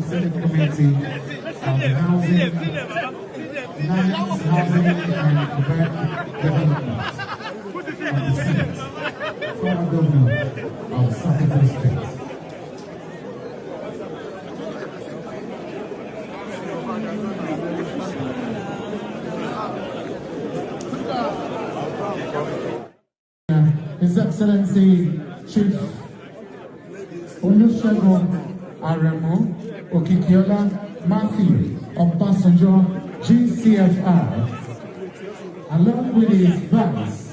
Senate Committee on Housing, Lands, Housing and Urban Development of the Senate, former Governor of Sokoto State. His Excellency Chief Olusegun Aremu Okikiola Matthew Obasanjo, GCFR, along with his vice,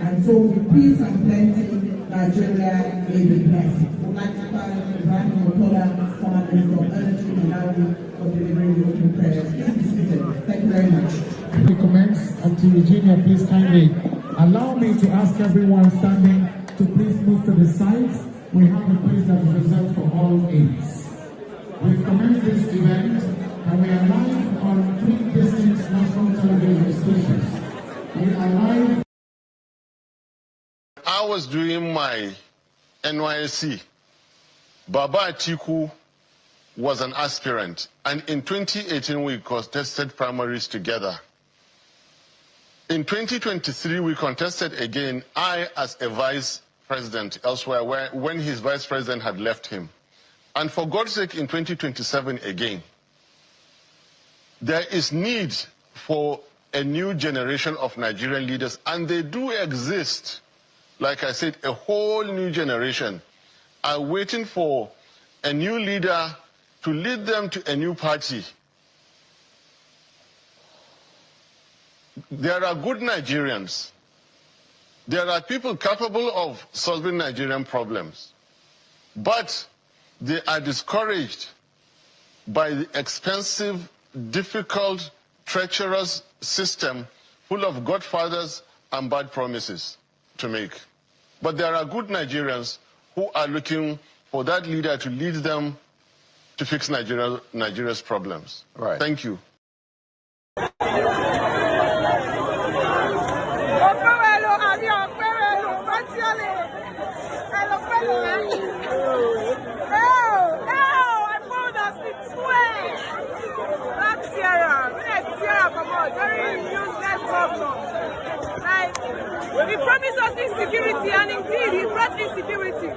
and so with peace and plenty, Nigeria may be blessed. We'd like to thank Ibrahim Otola, former Minister of Energy and Malawi, for delivering the opening prayers. Please be seated. Thank you very much. The comments to Eugenia, please kindly allow me to ask everyone standing to please move to the sides. We have a place that is reserved for all aides. We've commenced this event and we are live on 3 distinct national television stations. We are live. I was doing my NYSC. Baba Atiku was an aspirant, and in 2018 we contested primaries together. In 2023 we contested again, I as a vice president elsewhere, when his vice president had left him. And for God's sake, in 2027 again. There is need for a new generation of Nigerian leaders, and they do exist. Like I said, a whole new generation are waiting for a new leader to lead them to a new party. There are good Nigerians. There are people capable of solving Nigerian problems. But they are discouraged by the expensive, difficult, treacherous system full of godfathers and bad promises to make. But there are good Nigerians who are looking for that leader to lead them to fix Nigeria's problems. Right. Thank you. He promised us insecurity, and indeed, he brought insecurity.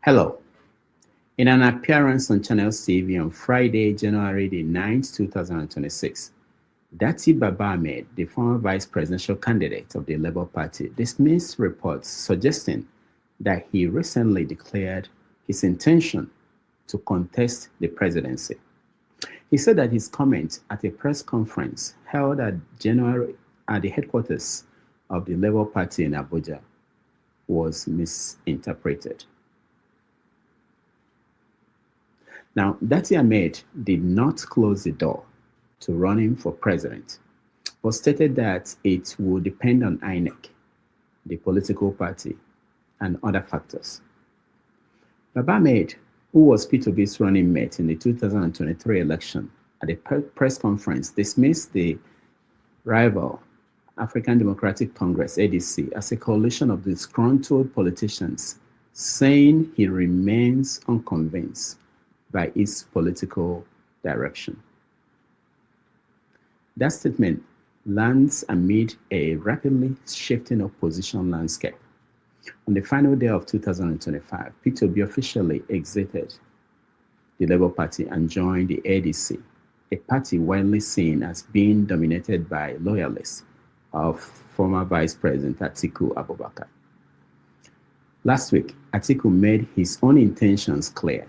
Hello. In an appearance on Channels TV on Friday, January the 9th, 2026, Datti Baba-Ahmed, the former vice presidential candidate of the Labour Party, dismissed reports suggesting that he recently declared his intention to contest the presidency. He said that his comment at a press conference held at the headquarters of the Labour Party in Abuja was misinterpreted. Now, Datti Ahmed did not close the door to running for president, but stated that it would depend on INEC, the political party, and other factors. Baba-Ahmed, who was Peter Obi's running mate in the 2023 election, at a press conference dismissed the rival African Democratic Congress, ADC, as a coalition of disgruntled politicians, saying he remains unconvinced by its political direction. That statement lands amid a rapidly shifting opposition landscape. On the final day of 2025, Peter Obi officially exited the Labour Party and joined the ADC, a party widely seen as being dominated by loyalists of former Vice President Atiku Abubakar. Last week, Atiku made his own intentions clear.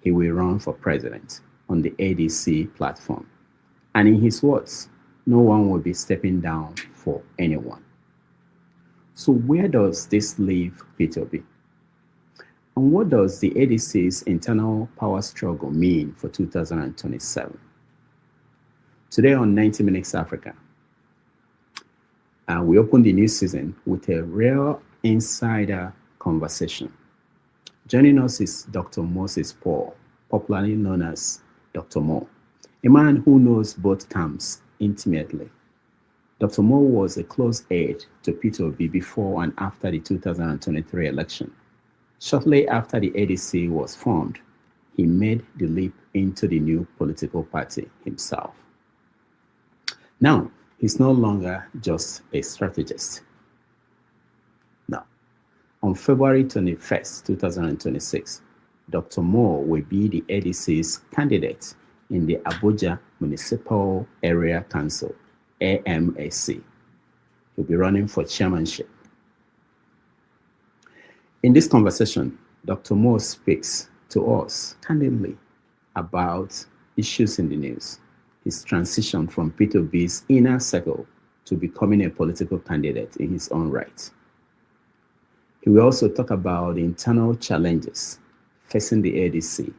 He will run for president on the ADC platform. And in his words, no one will be stepping down for anyone. So where does this leave Peter Obi? And what does the ADC's internal power struggle mean for 2027? Today on 90 Minutes Africa, we open the new season with a real insider conversation. Joining us is Dr. Moses Paul, popularly known as Dr. Mo, a man who knows both camps intimately. Dr. Mo was a close aide to Peter Obi before and after the 2023 election. Shortly after the ADC was formed, he made the leap into the new political party himself. Now, he's no longer just a strategist. Now, on February 21st, 2026, Dr. Mo will be the ADC's candidate in the Abuja Municipal Area Council, AMAC. He'll be running for chairmanship. In this conversation, Dr. Mo speaks to us candidly about issues in the news, his transition from Peter Obi's inner circle to becoming a political candidate in his own right. He will also talk about the internal challenges facing the ADC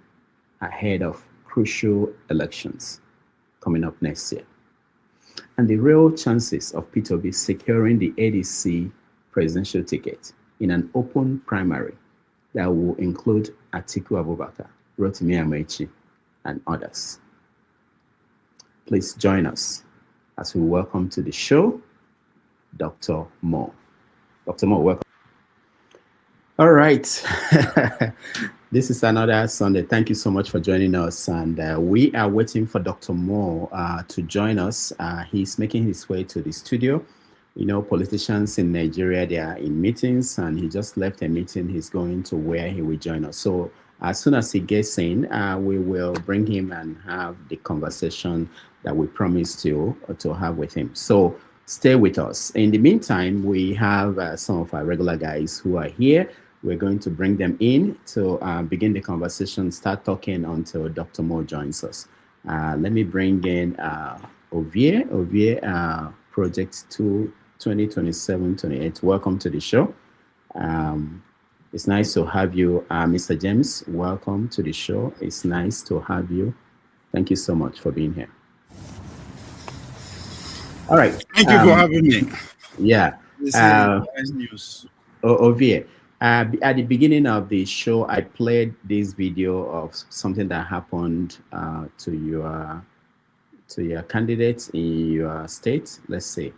ahead of crucial elections coming up next year, and the real chances of Peter Obi securing the ADC presidential ticket in an open primary that will include Atiku Abubakar, Rotimi Amaechi, and others. Please join us as we welcome to the show Dr. Mo. Dr. Mo, welcome. All right. This is another Sunday. Thank you so much for joining us. And we are waiting for Dr. Mo to join us. He's making his way to the studio. You know, politicians in Nigeria, they are in meetings, and he just left a meeting. He's going to where he will join us. So as soon as he gets in, we will bring him and have the conversation that we promised to have with him. So stay with us. In the meantime, we have some of our regular guys who are here. We're going to bring them in to begin the conversation, start talking until Dr. Mo joins us. Let me bring in Ovier, Project 2027-28. Welcome to the show. It's nice to have you, Mr. James. Welcome to the show. It's nice to have you. Thank you so much for being here. All right. Thank you for having me. Yeah. This is nice news. Ovier, at the beginning of the show, I played this video of something that happened to your candidates in your state. Let's see.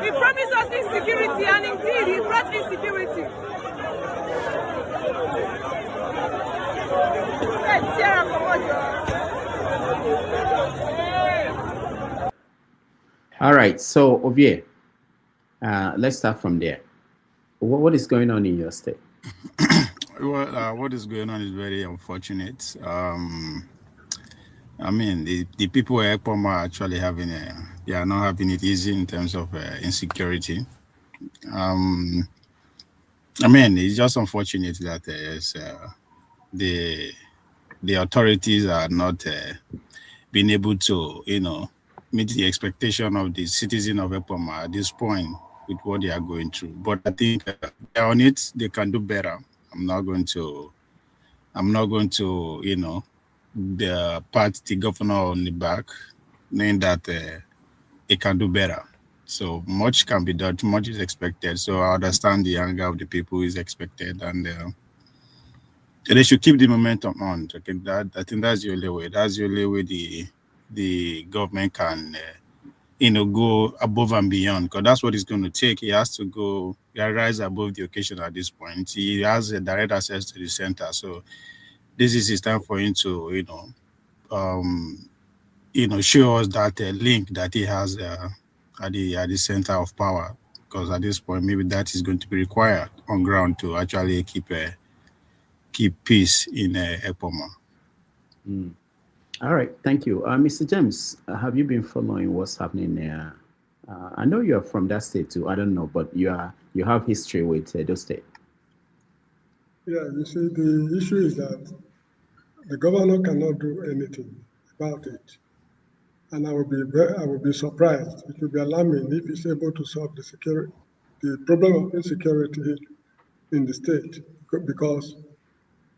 He promised us insecurity, and indeed, he brought insecurity. All right, so Ovier, let's start from there. What is going on in your state? Well, what is going on is very unfortunate. I mean, the people at Ekpom are actually they are not having it easy in terms of insecurity. I mean, it's just unfortunate that the authorities are not being able to, meet the expectation of the citizen of Ekpom at this point with what they are going through. But I think they're on it. They can do better. I'm not going to, pat the governor on the back, knowing that it can do better. So much can be done, much is expected. So I understand the anger of the people is expected, and they should keep the momentum on. I think that's the only way. That's the only way the government can, go above and beyond, because that's what it's going to take. He has to go, rise above the occasion at this point. He has a direct access to the center. So this is his time for him to, show us that link that he has at the center of power. Because at this point, maybe that is going to be required on ground to actually keep peace in Ekpoma. All right, thank you. Mr. James, have you been following what's happening there? I know you're from that state too. I don't know, but you have history with Edo State. Yeah, you see, the issue is that the governor cannot do anything about it, and I will be surprised. It will be alarming if he's able to solve the problem of insecurity in the state, because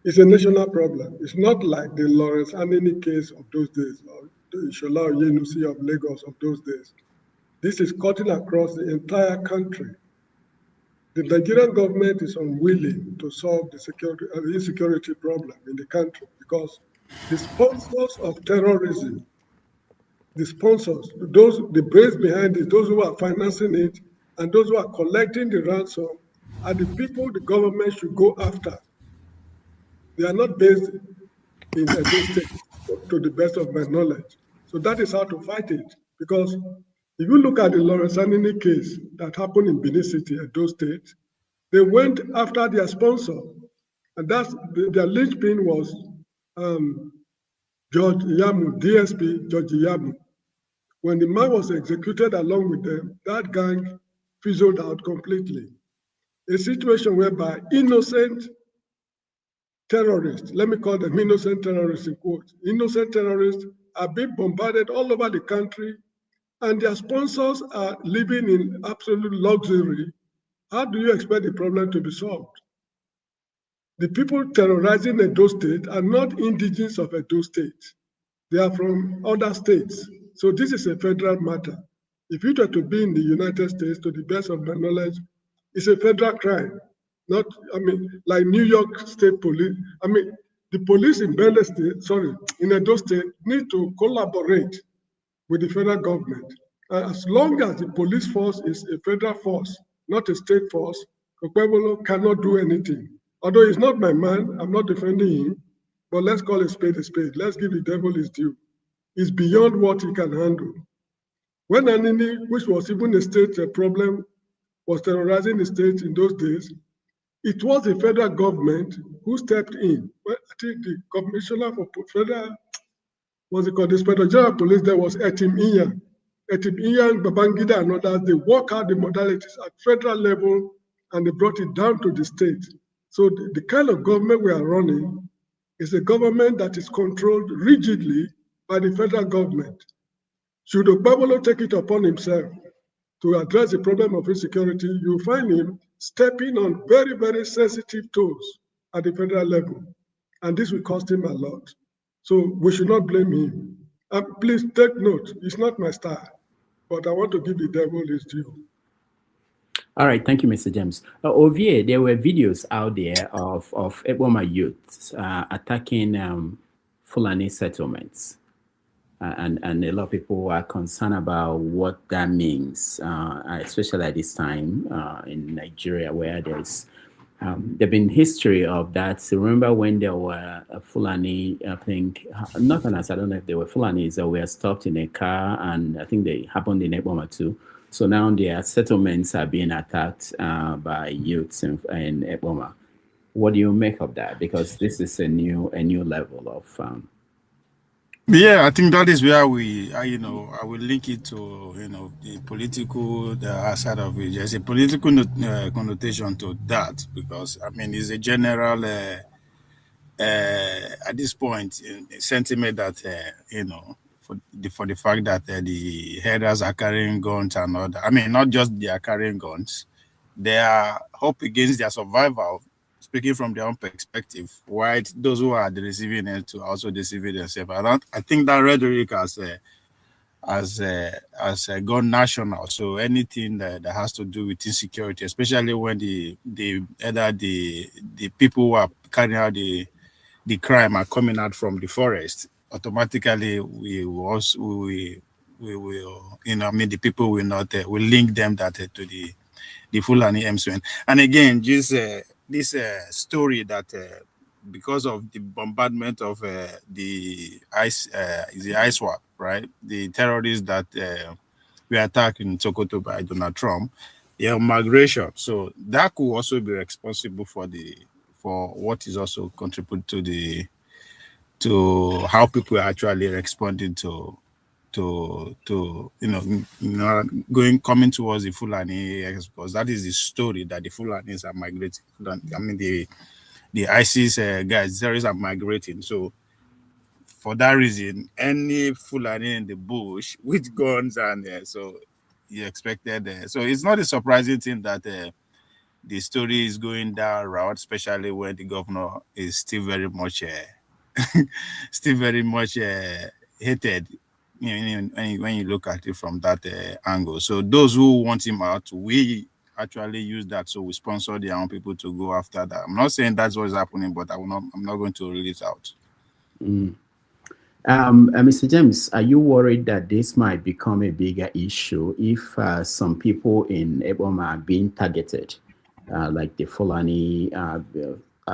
it's a national problem. It's not like the Lawrence Anini case of those days, or the Ishola Oyenusi of Lagos of those days. This is cutting across the entire country. The Nigerian government is unwilling to solve the insecurity problem in the country because the sponsors of terrorism, the brains behind it, those who are financing it, and those who are collecting the ransom are the people the government should go after. They are not based in Edo State, to the best of my knowledge. So that is how to fight it. Because if you look at the Lawrence Anini case that happened in Benin City, Edo State, they went after their sponsor. And their linchpin was George Iyamu, DSP George Iyamu. When the man was executed along with them, that gang fizzled out completely. A situation whereby innocent terrorists, let me call them innocent terrorists in quotes, innocent terrorists are being bombarded all over the country, and their sponsors are living in absolute luxury. How do you expect the problem to be solved? The people terrorizing Edo State are not indigenes of Edo State. They are from other states. So this is a federal matter. If you were to be in the United States, to the best of my knowledge, it's a federal crime. Not, like New York State Police. The police in in Edo State need to collaborate with the federal government. As long as the police force is a federal force, not a state force, Okpebolo cannot do anything. Although he's not my man, I'm not defending him, but let's call a spade a spade. Let's give the devil his due. It's beyond what he can handle. When Anini, which was even a state problem, was terrorizing the state in those days, it was the federal government who stepped in. Well, I think the commissioner for federal, what's it called, the Inspector General of Police, there was Etim Iyan, Babangida and others. They work out the modalities at federal level and they brought it down to the state. So the kind of government we are running is a government that is controlled rigidly by the federal government. Should Okpebolo take it upon himself to address the problem of insecurity, you find him stepping on very, very sensitive toes at the federal level. And this will cost him a lot. So we should not blame him. Please take note, it's not my style, but I want to give the devil his due. All right, thank you, Mr. James. Ovie, there were videos out there of Ekpoma youths attacking Fulani settlements. And a lot of people are concerned about what that means, especially at this time in Nigeria, where there's been history of that. So remember when there were Fulani, I think, Northerners, I don't know if they were Fulanis, that were stopped in a car, and I think they happened in Ekpoma too. So now their settlements are being attacked by youths in Ekpoma. What do you make of that? Because this is a new level of. Yeah, I think that is where I will link it to the political side of it. There's a political connotation to that because it's a general at this point sentiment that for the fact that the headers are carrying guns and all that. Not just they are carrying guns, they are up against their survival. Speaking from their own perspective, while those who are the receiving end to also deceiving themselves. I think that rhetoric has gone national. So anything that has to do with insecurity, especially when the people who are carrying out the crime are coming out from the forest, automatically the people will not will link them that to the Fulani M-Swen. And again, just this story that because of the bombardment of the ice swap right? The terrorists that were attacked in Sokoto by Donald Trump, their migration. So that could also be responsible for what is also contribute to how people are actually responding to coming towards the Fulani, because that is the story that the Fulanis are migrating. I mean the ISIS guys, terrorists are migrating. So for that reason, any Fulani in the bush with guns and so you expected. So it's not a surprising thing that the story is going that route, especially when the governor is still very much hated. When you look at it from that angle. So those who want him out, we actually use that. So we sponsor their own people to go after that. I'm not saying that's what's happening, but I'm not going to rule it out. Mr. James, are you worried that this might become a bigger issue if some people in Eboma are being targeted, like the Fulani are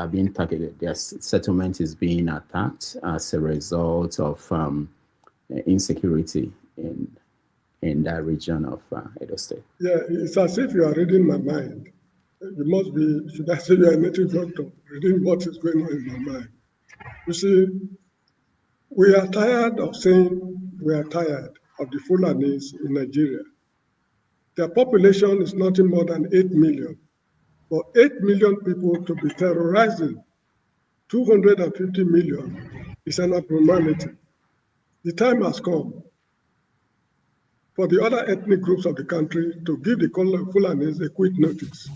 being targeted? Their settlement is being attacked as a result of insecurity in that region of Edo State? Yeah, it's as if you are reading my mind. You must be, should I say you're a native doctor, reading what is going on in my mind. You see, we are tired of saying we are tired of the Fulanis in Nigeria. Their population is nothing more than 8 million. For 8 million people to be terrorizing 250 million is an abnormality. The time has come for the other ethnic groups of the country to give the Fulanis a quick notice.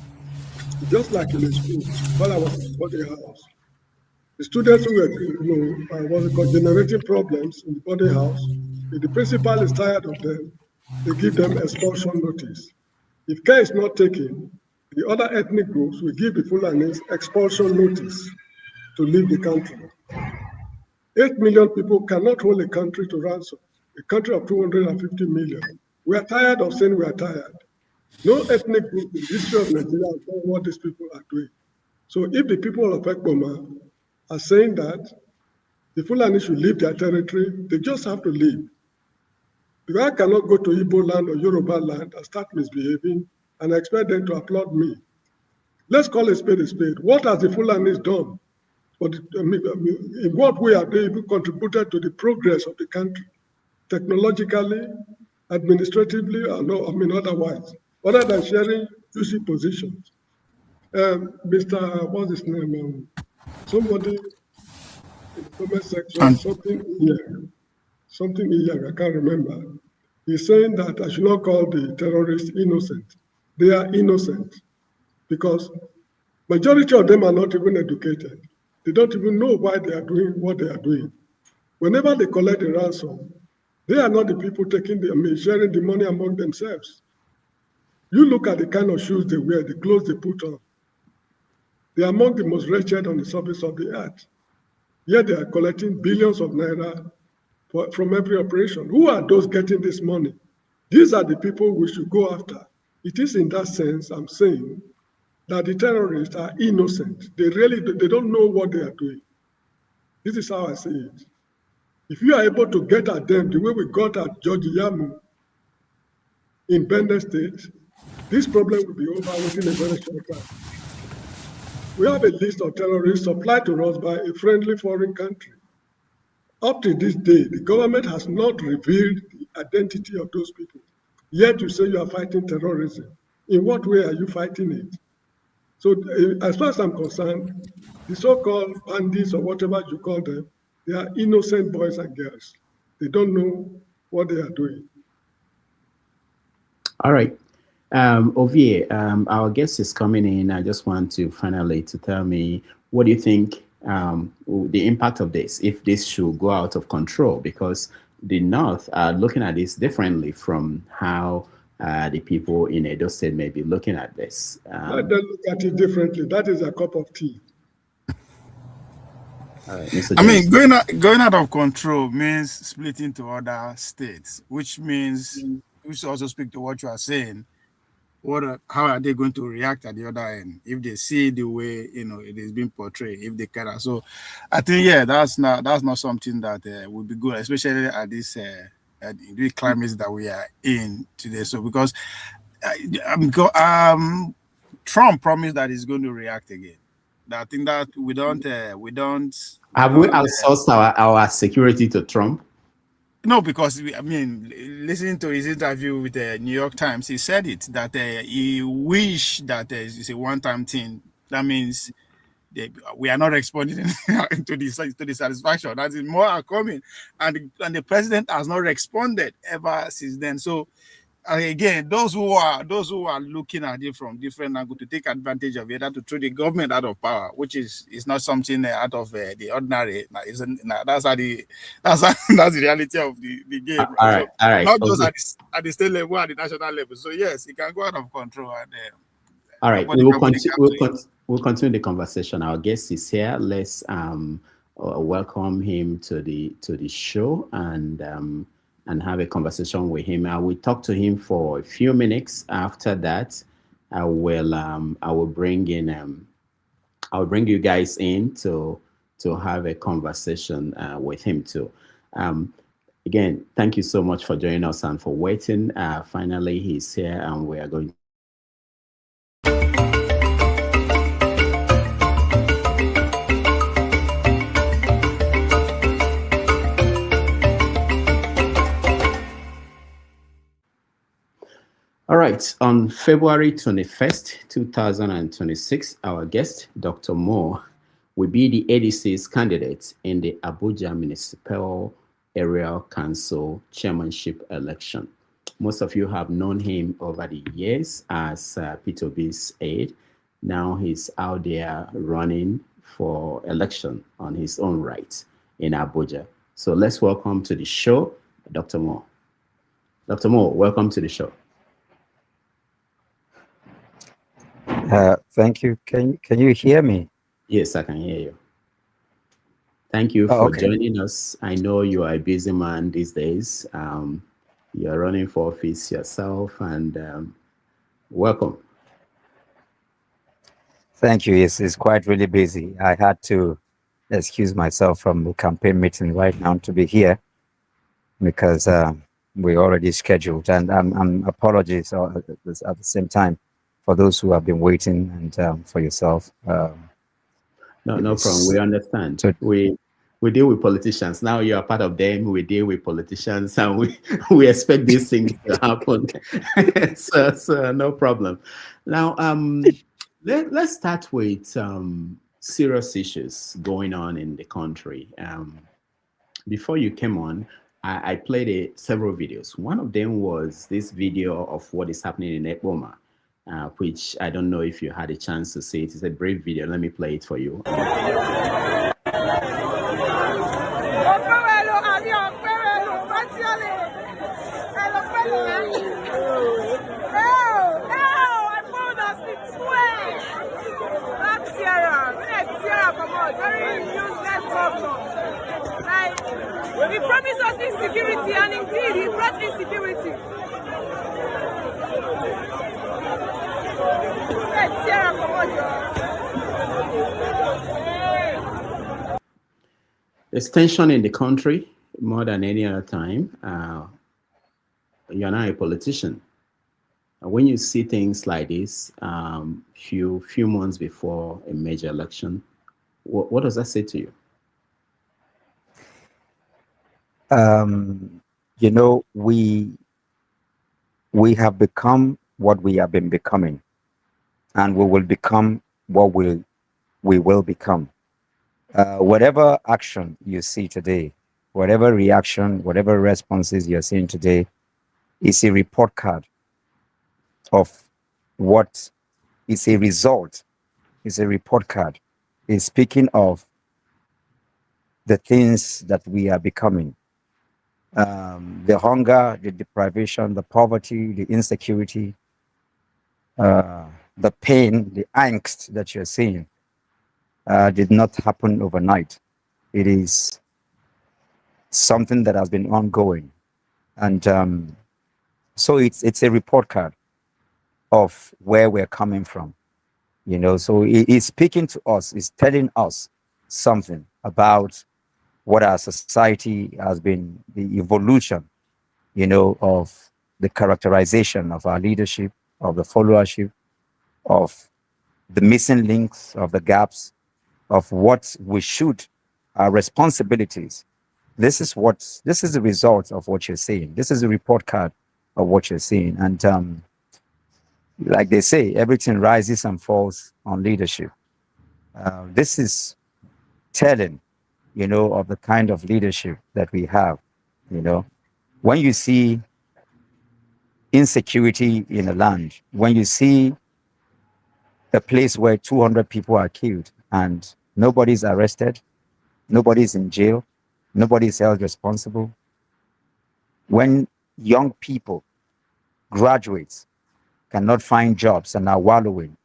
Just like in the school, while I was in the body house, the students who were generating problems in the body house, if the principal is tired of them, they give them expulsion notice. If care is not taken, the other ethnic groups will give the Fulanis expulsion notice to leave the country. 8 million people cannot hold a country to ransom, a country of 250 million. We are tired of saying we are tired. No ethnic group in the history of Nigeria has done what these people are doing. So if the people of Ekboma are saying that the Fulani should leave their territory, they just have to leave. Because I cannot go to Igbo land or Yoruba land and start misbehaving and expect them to applaud me. Let's call a spade a spade. What has the Fulanis done? In what way have they contributed to the progress of the country? Technologically, administratively, or otherwise, other than sharing juicy positions. Mr. What's his name? Somebody in the comment section, something here, I can't remember. He's saying that I should not call the terrorists innocent. They are innocent because majority of them are not even educated. They don't even know why they are doing what they are doing. Whenever they collect the ransom, they are not the people sharing the money among themselves. You look at the kind of shoes they wear, the clothes they put on. They are among the most wretched on the surface of the earth. Yet they are collecting billions of naira from every operation. Who are those getting this money? These are the people we should go after. It is in that sense I'm saying that the terrorists are innocent. They don't know what they are doing. This is how I see it. If you are able to get at them the way we got at George Yamu in Bender State, this problem will be over within a very short time. We have a list of terrorists supplied to us by a friendly foreign country. Up to this day, the government has not revealed the identity of those people. Yet you say you are fighting terrorism. In what way are you fighting it? So as far as I'm concerned, the so-called bandits or whatever you call them, they are innocent boys and girls. They don't know what they are doing. All right. Ovie, our guest is coming in. I just want to finally to tell me, what do you think the impact of this, if this should go out of control? Because the North are looking at this differently from how the people in Edo State may be looking at this. Let them look at it differently. That is a cup of tea. Mr. I mean, going out of control means splitting to other states, which means we should also speak to what you are saying. How are they going to react at the other end if they see the way it is being portrayed? If they care, so I think that's not something that would be good, especially at this the climate that we are in today. So because Trump promised that he's going to react again. I think that we don't. Have we outsourced our security to Trump? No, because I mean, listening to his interview with the New York Times, he said it that he wished that it's a one-time thing. That means we are not responding to the satisfaction. That is more are coming, and the president has not responded ever since then. So again, those who are looking at it from different angles to take advantage of it, to throw the government out of power, which is not something out of the ordinary. That's the reality of the game. All right. Not just at the state level, at the national level. So yes, it can go out of control. And, all right, we'll continue the conversation. Our guest is here. Let's welcome him to the show and have a conversation with him. I will talk to him for a few minutes. After that, I will bring you guys in to have a conversation with him too. Again, thank you so much for joining us and for waiting. Finally, he's here, and we are going. All right, on February 21st, 2026, our guest, Dr. Moore, will be the ADC's candidate in the Abuja Municipal Area Council chairmanship election. Most of you have known him over the years as Peter Obi's aide. Now he's out there running for election on his own right in Abuja. So let's welcome to the show, Dr. Moore. Dr. Moore, welcome to the show. Thank you. Can you hear me? Yes, I can hear you. Thank you for joining us. I know you are a busy man these days. You're running for office yourself, and welcome. Thank you. It's quite really busy. I had to excuse myself from the campaign meeting right now to be here because we already scheduled, and apologies at the same time for those who have been waiting, and for yourself. No problem. We understand. So we deal with politicians. Now you are part of them. We deal with politicians, and we expect these things to happen. so no problem. Now let's start with serious issues going on in the country. Before you came on, I played several videos. One of them was this video of what is happening in Eboma. Which I don't know if you had a chance to see it. It's a brief video. Let me play it for you. He promised us insecurity, and indeed he brought insecurity. There's tension in the country more than any other time. You're not a politician. When you see things like this, few months before a major election, what does that say to you? You know, we have become what we have been becoming, and we will become what we will become. Whatever action you see today, whatever reaction, whatever responses you're seeing today, is a report card of what is a result. It's a report card. It's speaking of the things that we are becoming. The hunger, the deprivation, the poverty, the insecurity, the pain, the angst that you're seeing did not happen overnight. It is something that has been ongoing. And so it's a report card of where we're coming from. You know, so it's speaking to us, it's telling us something about what our society has been, the evolution of the characterization of our leadership, of the followership, of the missing links, of the gaps, of what we should, our responsibilities. This is the result of what you're saying. This is a report card of what you're saying. And like they say, everything rises and falls on leadership. This is telling, of the kind of leadership that we have. When you see insecurity in a land, when you see a place where 200 people are killed and nobody's arrested, nobody's in jail, nobody's held responsible, when young people, graduates, cannot find jobs and are wallowing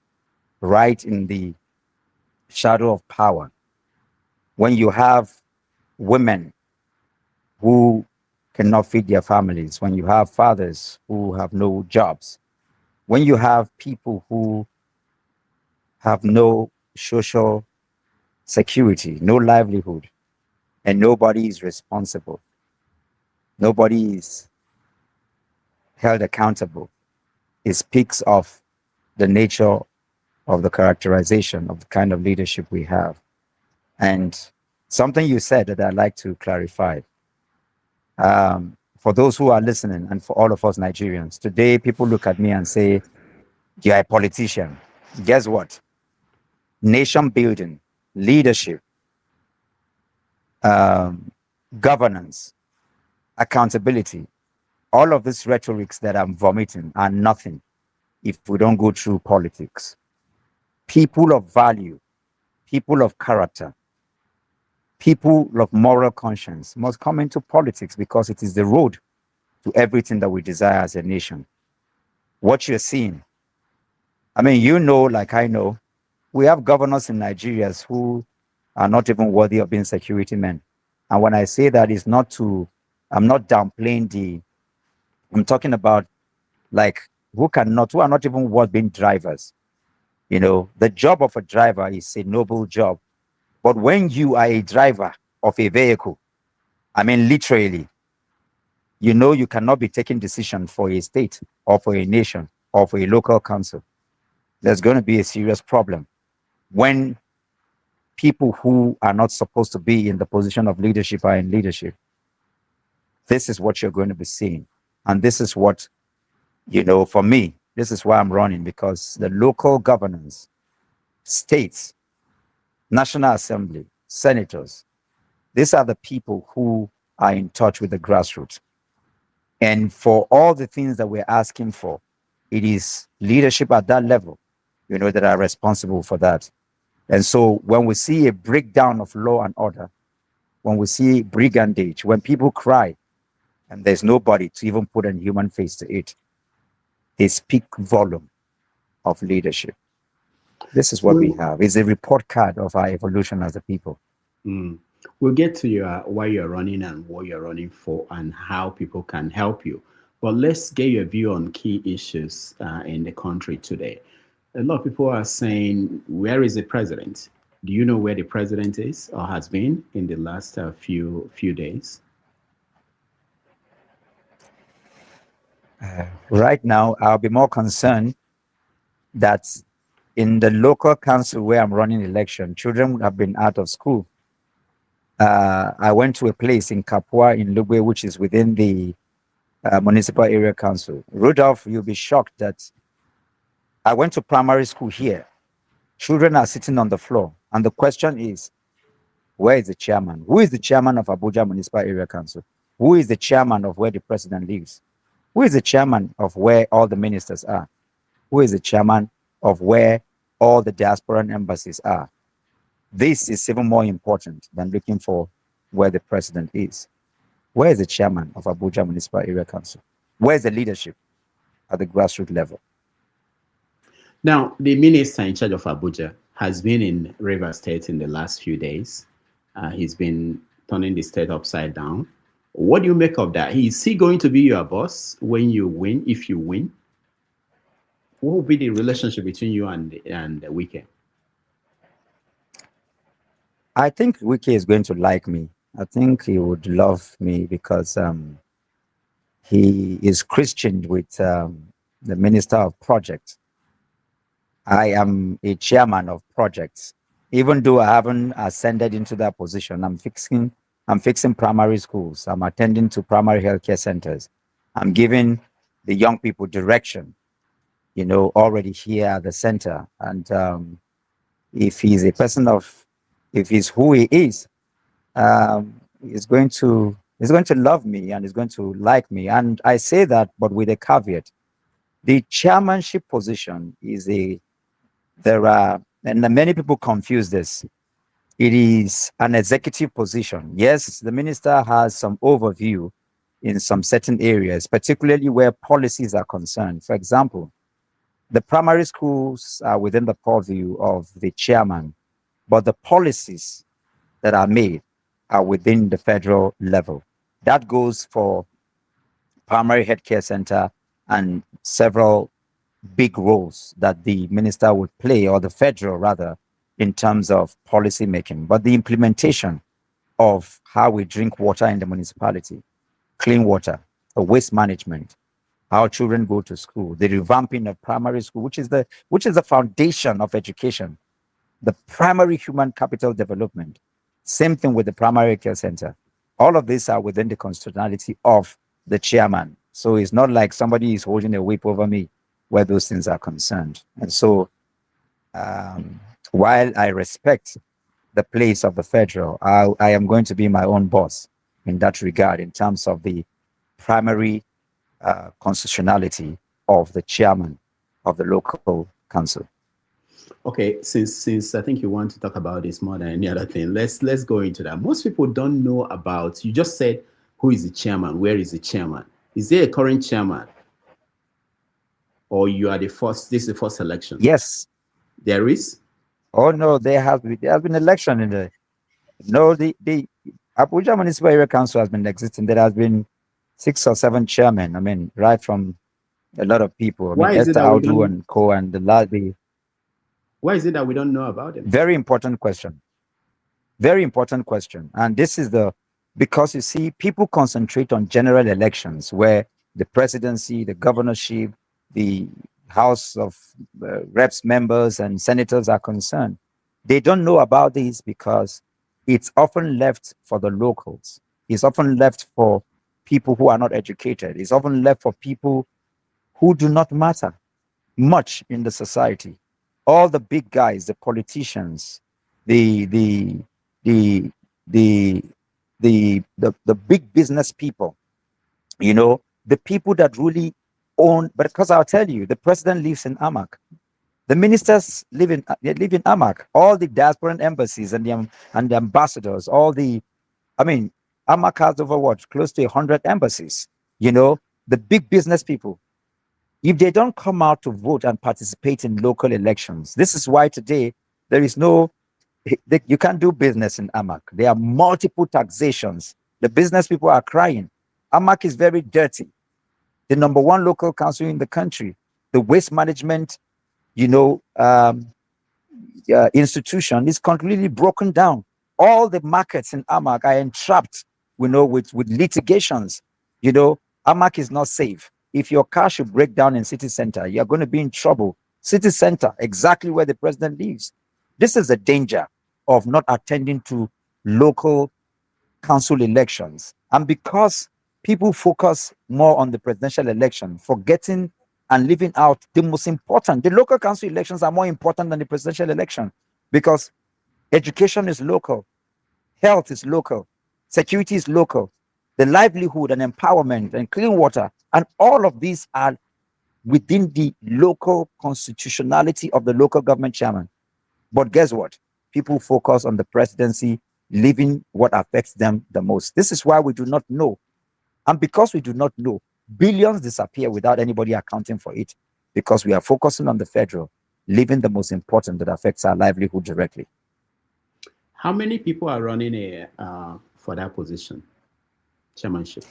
right in the shadow of power, when you have women who cannot feed their families, when you have fathers who have no jobs, when you have people who have no social security, no livelihood, and nobody is responsible, nobody is held accountable, it speaks of the nature of the characterization of the kind of leadership we have. And something you said that I'd like to clarify. For those who are listening and for all of us Nigerians, today people look at me and say, you're a politician. Guess what? Nation building, leadership, governance, accountability, all of these rhetorics that I'm vomiting are nothing if we don't go through politics. People of value, people of character, people of moral conscience must come into politics because it is the road to everything that we desire as a nation. What you're seeing, I mean, like I know, we have governors in Nigeria who are not even worthy of being security men. And when I say that, it's not I'm not downplaying I'm talking about like who are not even worth being drivers. The job of a driver is a noble job. But when you are a driver of a vehicle, I mean, literally, you cannot be taking decisions for a state or for a nation or for a local council. There's going to be a serious problem when people who are not supposed to be in the position of leadership are in leadership. This is what you're going to be seeing. And this is what, for me, this is why I'm running, because the local governance, states, National Assembly, senators, these are the people who are in touch with the grassroots. And for all the things that we're asking for, it is leadership at that level, that are responsible for that. And so when we see a breakdown of law and order, when we see brigandage, when people cry and there's nobody to even put a human face to it, they speak volume of leadership. This is what we have. It's a report card of our evolution as a people. We'll get to why you're running and what you're running for and how people can help you. But let's get your view on key issues in the country today. A lot of people are saying, where is the president? Do you know where the president is or has been in the last few days? Right now, I'll be more concerned that in the local council where I'm running election, children have been out of school. I went to a place in Kapua in Lugbe, which is within the Municipal Area Council. Rudolph, you'll be shocked that I went to primary school here. Children are sitting on the floor. And the question is, where is the chairman? Who is the chairman of Abuja Municipal Area Council? Who is the chairman of where the president lives? Who is the chairman of where all the ministers are? Who is the chairman of where all the diaspora embassies are? This is even more important than looking for where the president is. Where is the chairman of Abuja Municipal Area Council? Where is the leadership at the grassroots level? Now, the minister in charge of Abuja has been in Rivers State in the last few days. He's been turning the state upside down. What do you make of that? Is he going to be your boss when you win, if you win? What will be the relationship between you and Wike? I think Wike is going to like me. I think he would love me because he is Christian with the Minister of Projects. I am a chairman of projects. Even though I haven't ascended into that position, I'm fixing primary schools. I'm attending to primary healthcare centers. I'm giving the young people direction, you know, already here at the center. And if he's a person of, if he's who he is, he's going to love me and he's going to like me. And I say that, but with a caveat. The chairmanship position is and many people confuse this. It is an executive position. Yes, the minister has some overview in some certain areas, particularly where policies are concerned. For example, the primary schools are within the purview of the chairman, but the policies that are made are within the federal level. That goes for primary healthcare center and several big roles that the minister would play, or the federal rather, in terms of policy making. But the implementation of how we drink water in the municipality, clean water, waste management, how children go to school, the revamping of primary school, which is the foundation of education, the primary human capital development. Same thing with the primary care center. All of these are within the constitutionality of the chairman. So it's not like somebody is holding a whip over me where those things are concerned. And so while I respect the place of the federal, I am going to be my own boss in that regard, in terms of the primary constitutionality of the chairman of the local council. Okay, since I think you want to talk about this more than any other thing, let's go into that. Most people don't know about, you just said, who is the chairman? Where is the chairman? Is there a current chairman? Or you are the first, this is the first election? Yes. There is? Oh no, there has been election in the, no, the Abuja Municipal Council has been existing. There has been 6 or 7 chairmen. I mean, right from a lot of people. Why is it Esther that we Audu don't, and co and the why is it that we don't know about them? Very important question. Very important question. And this is because you see, people concentrate on general elections where the presidency, the governorship, the House of Reps members and senators are concerned. They don't know about these because it's often left for the locals. It's often left for people who are not educated. It's often left for people who do not matter much in the society. All the big guys, the politicians, the big business people, you know, the people that really own. But because I'll tell you, the president lives in Amak, the ministers live in Amak, all the diasporan embassies and the ambassadors, Amak has over close to 100 embassies. You know, the big business people, if they don't come out to vote and participate in local elections, this is why today there is you can't do business in Amak. There are multiple taxations. The business people are crying. Amak is very dirty. The #1 local council in the country. The waste management, institution is completely broken down. All the markets in Amak are entrapped, with litigations. Amak is not safe. If your car should break down in city center, you're going to be in trouble. City center, exactly where the president lives. This is the danger of not attending to local council elections. And because people focus more on the presidential election, forgetting and leaving out the most important, the local council elections are more important than the presidential election, because education is local, health is local, security is local, the livelihood and empowerment and clean water, and all of these are within the local constitutionality of the local government chairman. But guess what? People focus on the presidency, leaving what affects them the most. This is why we do not know. And because we do not know, billions disappear without anybody accounting for it, because we are focusing on the federal, leaving the most important that affects our livelihood directly. How many people are running for that position, chairmanship?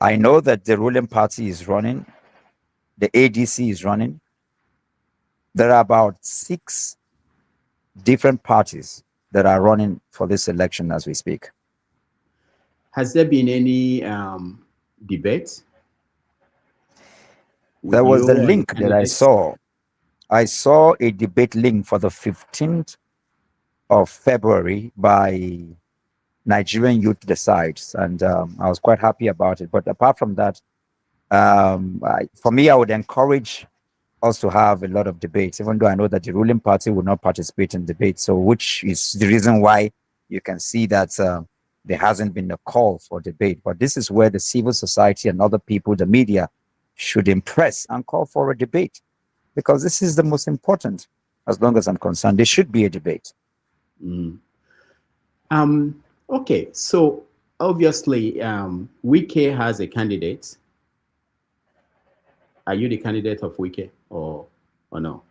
I know that the ruling party is running, the ADC is running. There are about 6 different parties that are running for this election as we speak. Has there been any debate? There was a You and link that I candidates? saw. I saw a debate link for the 15th of February by Nigerian Youth Decides, and I was quite happy about it. But apart from that, for me, I would encourage us to have a lot of debates, even though I know that the ruling party will not participate in debates. So, which is the reason why you can see that there hasn't been a call for debate. But this is where the civil society and other people, the media, should impress and call for a debate, because this is the most important. As long as I'm concerned, there should be a debate. Okay, so obviously, Wike has a candidate. Are you the candidate of Wike or no?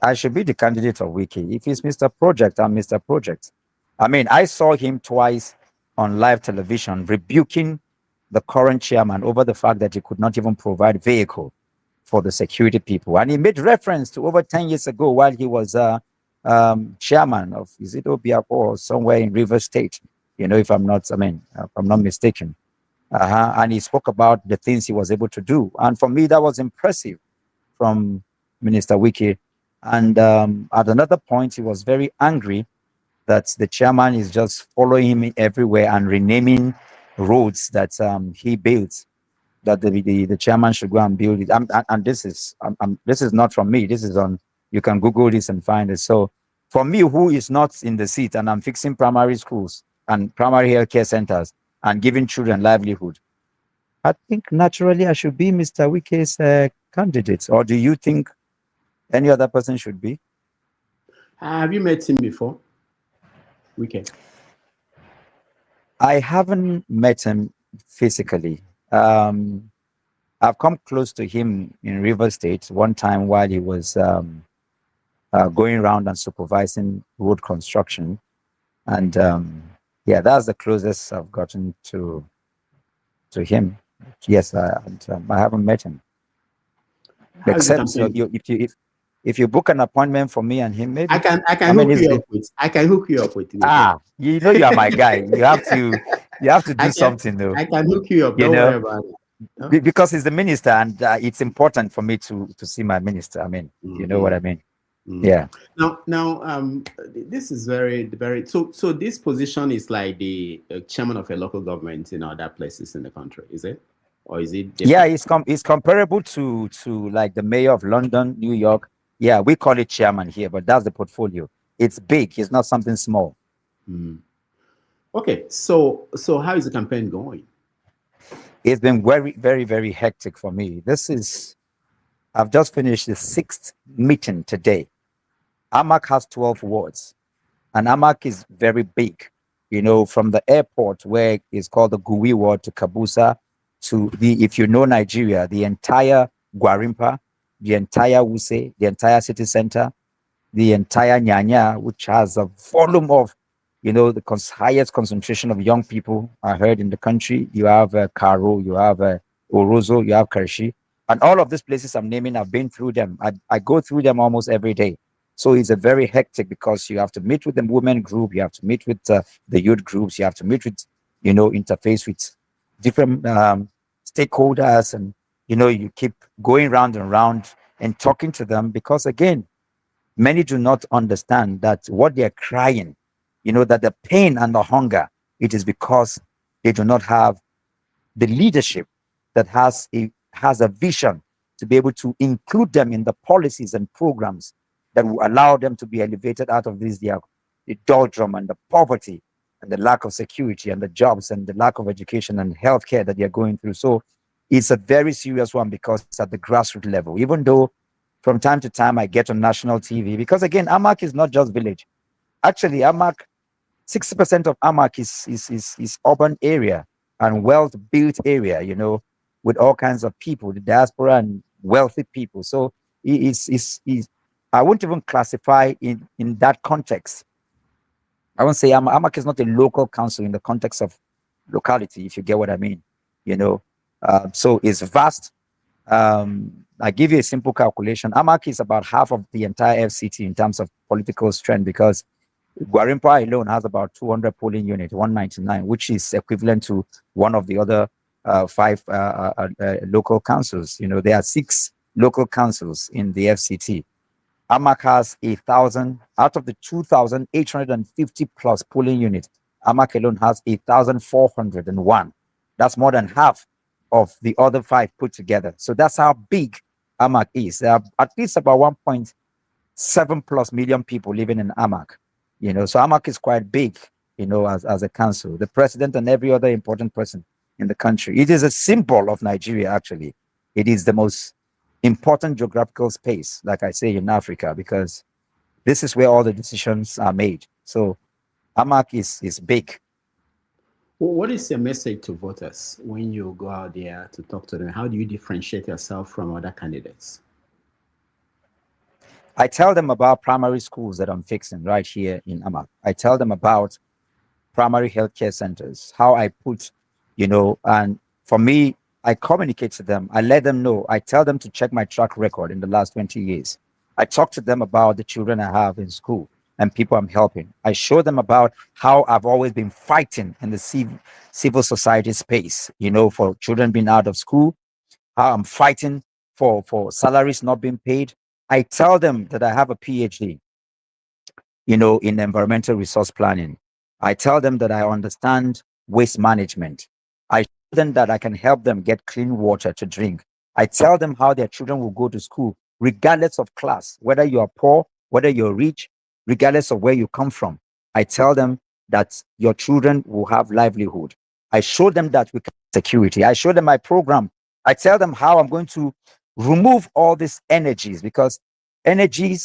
I should be the candidate of Wike. If he's Mr. Project, I'm Mr. Project. I mean, I saw him twice on live television rebuking the current chairman over the fact that he could not even provide vehicle for the security people. And he made reference to over 10 years ago while he was chairman of, is it Obiako or somewhere in River State, if I'm not mistaken. And he spoke about the things he was able to do. And for me, that was impressive from Minister Wike. And at another point, he was very angry that the chairman is just following him everywhere and renaming roads that he built, that the chairman should go and build it. And this is not from me. This is on, you can Google this and find it. So for me, who is not in the seat, and I'm fixing primary schools and primary healthcare centers and giving children livelihood, I think naturally I should be Mr. Wike's candidate. Or do you think any other person should be? Have you met him before, Wike? I haven't met him physically. I've come close to him in River State one time while he was going around and supervising road construction. And yeah, that's the closest I've gotten to him. Yes, I haven't met him. Except if you book an appointment for me and him, maybe I can hook you up with. You are my guy. You have to do something though. I can hook you up. Don't worry about it. No? Because he's the minister, and it's important for me to see my minister. I mean, you know what I mean? Yeah. Now, this is very. So this position is like the chairman of a local government in other places in the country, is it? Or is it different? Yeah, it's comparable to like the mayor of London, New York. Yeah, we call it chairman here, but that's the portfolio. It's big. It's not something small. Okay, so how is the campaign going? It's been very, very, very hectic for me. I've just finished the 6th meeting today. Amak has 12 wards, and Amak is very big. From the airport where it's called the Gui ward to Kabusa, to if you know Nigeria, the entire Gwarimpa, the entire Wuse, the entire city center, the entire Nyanya, which has a volume of, the highest concentration of young people I heard in the country. You have Karo, you have Orozo, you have Karshi, and all of these places I'm naming, I've been through them. I go through them almost every day. So it's a very hectic, because you have to meet with the women group, you have to meet with the youth groups, you have to meet with, interface with different stakeholders, and you keep going round and round and talking to them, because again, many do not understand that what they're crying, that the pain and the hunger, it is because they do not have the leadership that has a vision to be able to include them in the policies and programs that will allow them to be elevated out of the doldrum and the poverty and the lack of security and the jobs and the lack of education and healthcare that they're going through. So it's a very serious one, because it's at the grassroots level. Even though from time to time I get on national TV, because again, Amak is not just village. Actually, Amak, 60% of Amak is urban area and wealth-built area, with all kinds of people, the diaspora and wealthy people. So I won't even classify in that context. I won't say Amak is not a local council in the context of locality, if you get what I mean. So it's vast. I give you a simple calculation. Amak is about half of the entire FCT in terms of political strength, because Gwarimpa alone has about 200 polling units, 199, which is equivalent to one of the other 5 local councils. You know, there are 6 local councils in the FCT. AMAC has 1,000 out of the 2,850 plus polling units. AMAC alone has 1,401. That's more than half of the other 5 put together. So that's how big AMAC is. There are at least about 1.7 plus million people living in AMAC. You know, so AMAC is quite big, you know, as a council. The president and every other important person in the country. It is a symbol of Nigeria, actually. It is the most important geographical space, like I say, in Africa, because this is where all the decisions are made. So AMAC is big. Well, what is your message to voters when you go out there to talk to them? How do you differentiate yourself from other candidates? I tell them about primary schools that I'm fixing right here in AMAC. I tell them about primary healthcare centers, how I put, you know, and for me, I communicate to them. I let them know. I tell them to check my track record in the last 20 years. I talk to them about the children I have in school and people I'm helping. I show them about how I've always been fighting in the civil society space, you know, for children being out of school, how I'm fighting for salaries not being paid. I tell them that I have a PhD, you know, in environmental resource planning. I tell them that I understand waste management. I show them that I can help them get clean water to drink. I tell them how their children will go to school, regardless of class, whether you're poor, whether you're rich, regardless of where you come from. I tell them that your children will have livelihood. I show them that we can security. I show them my program. I tell them how I'm going to remove all these energies, because energy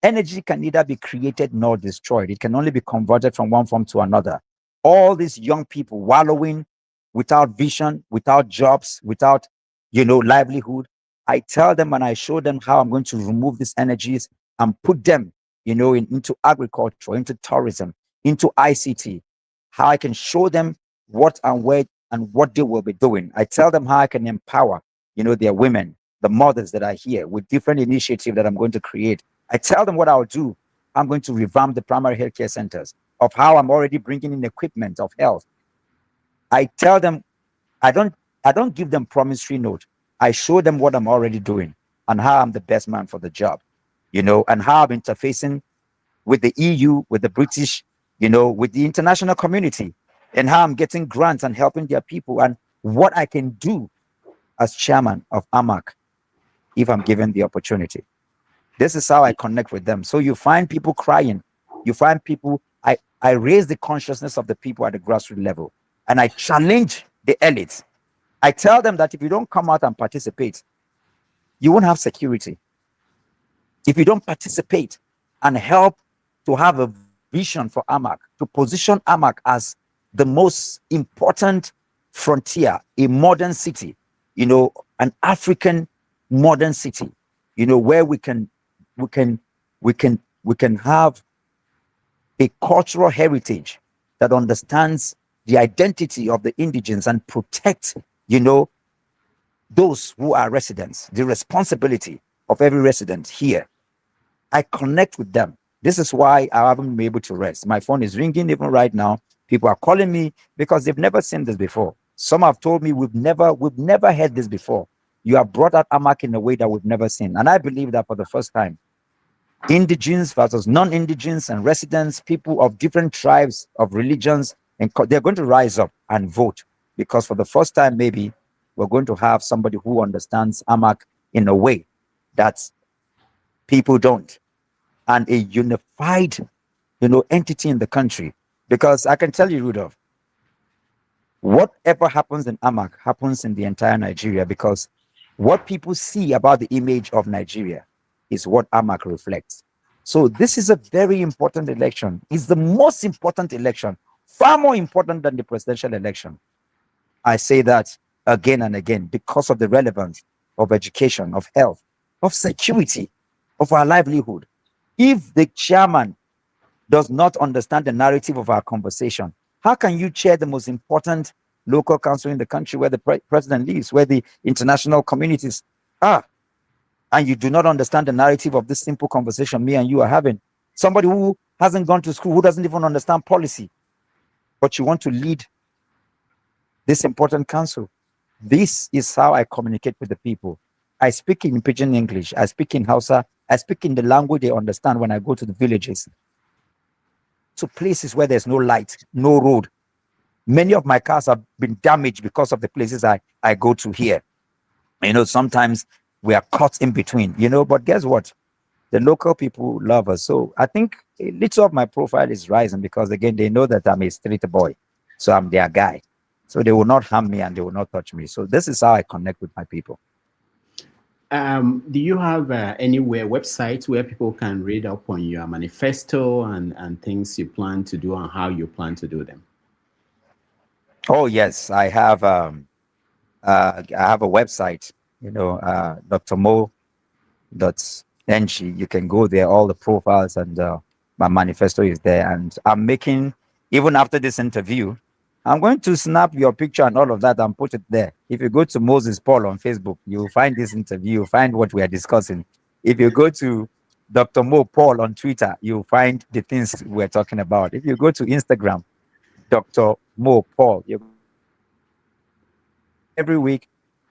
can neither be created nor destroyed. It can only be converted from one form to another. All these young people wallowing without vision, without jobs, without, you know, livelihood. I tell them and I show them how I'm going to remove these energies and put them, you know, into agriculture, into tourism, into ICT, how I can show them what and where and what they will be doing. I tell them how I can empower, you know, their women, the mothers that are here with different initiatives that I'm going to create. I tell them what I'll do. I'm going to revamp the primary healthcare centers, of how I'm already bringing in equipment of health. I tell them, I don't give them promissory note. I show them what I'm already doing and how I'm the best man for the job, you know, and how I'm interfacing with the EU, with the British, you know, with the international community, and how I'm getting grants and helping their people, and what I can do as chairman of AMAC if I'm given the opportunity. This is how I connect with them. So you find people crying. You find people, I raise the consciousness of the people at the grassroots level, and I challenge the elites. I tell them that if you don't come out and participate, you won't have security. If you don't participate and help to have a vision for AMAC, to position AMAC as the most important frontier, a modern city, you know, an African modern city, you know, where we can have a cultural heritage that understands the identity of the indigents and protect, you know, those who are residents, the responsibility of every resident here. I connect with them. This is why I haven't been able to rest. My phone is ringing even right now. People are calling me because they've never seen this before. Some have told me we've never heard this before. You have brought out AMAC in a way that we've never seen. And I believe that for the first time, indigents versus non-indigents and residents, people of different tribes, of religions, and they're going to rise up and vote, because for the first time, maybe we're going to have somebody who understands AMAC in a way that people don't, and a unified, you know, entity in the country. Because I can tell you, Rudolph, whatever happens in AMAC happens in the entire Nigeria, because what people see about the image of Nigeria is what AMAC reflects. So this is a very important election. It's the most important election, far more important than the presidential election. I say that again and again because of the relevance of education, of health, of security, of our livelihood. If the chairman does not understand the narrative of our conversation, how can you chair the most important local council in the country, where the president lives, where the international communities are, and you do not understand the narrative of this simple conversation me and you are having? Somebody who hasn't gone to school, who doesn't even understand policy, but you want to lead this important council. This is how I communicate with the people. I speak in Pidgin English. I speak in Hausa. I speak in the language they understand when I go to the villages, to places where there's no light, no road. Many of my cars have been damaged because of the places I go to here. Sometimes we are caught in between, but guess what? The local people love us. So I think a little of my profile is rising because, again, they know that I'm a street boy. So I'm their guy. So they will not harm me and they will not touch me. So this is how I connect with my people. Do you have anywhere, websites where people can read up on your manifesto and things you plan to do and how you plan to do them? Oh, yes. I have a website, drmo.ng. You can go there, all the profiles, and my manifesto is there. And I'm making, even after this interview, I'm going to snap your picture and all of that and put it there. If you go to Moses Paul on Facebook, you'll find this interview, you'll find what we are discussing. If you go to Dr. Mo Paul on Twitter, you'll find the things we're talking about. If you go to Instagram, Dr. Mo Paul, every week,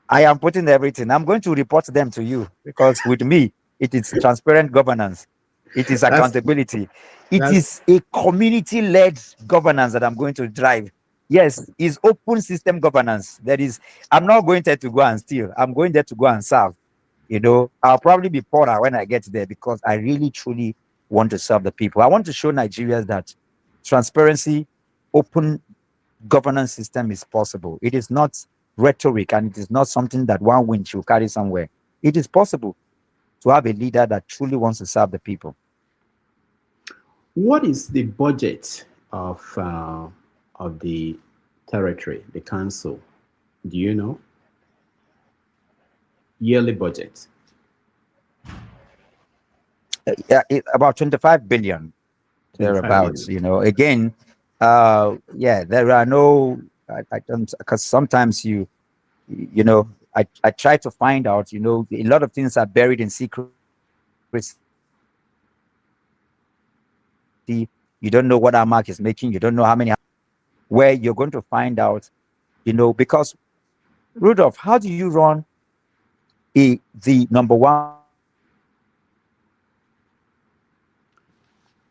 I am putting everything. I'm going to report them to you because with me, it is transparent governance. It is accountability. It is a community-led governance that I'm going to drive. Yes, it's open system governance. I'm not going there to go and steal. I'm going there to go and serve. I'll probably be poorer when I get there because I really, truly want to serve the people. I want to show Nigerians that transparency, open governance system is possible. It is not rhetoric and it is not something that one wind should carry somewhere. It is possible to have a leader that truly wants to serve the people. What is the budget of the territory, the council? Do you know? Yearly budget? About 25 billion, thereabouts. Again, there are no. I don't, because sometimes I try to find out. A lot of things are buried in secret. You don't know what our mark is making. You don't know how many. Where you're going to find out, because Rudolph, how do you run the number one?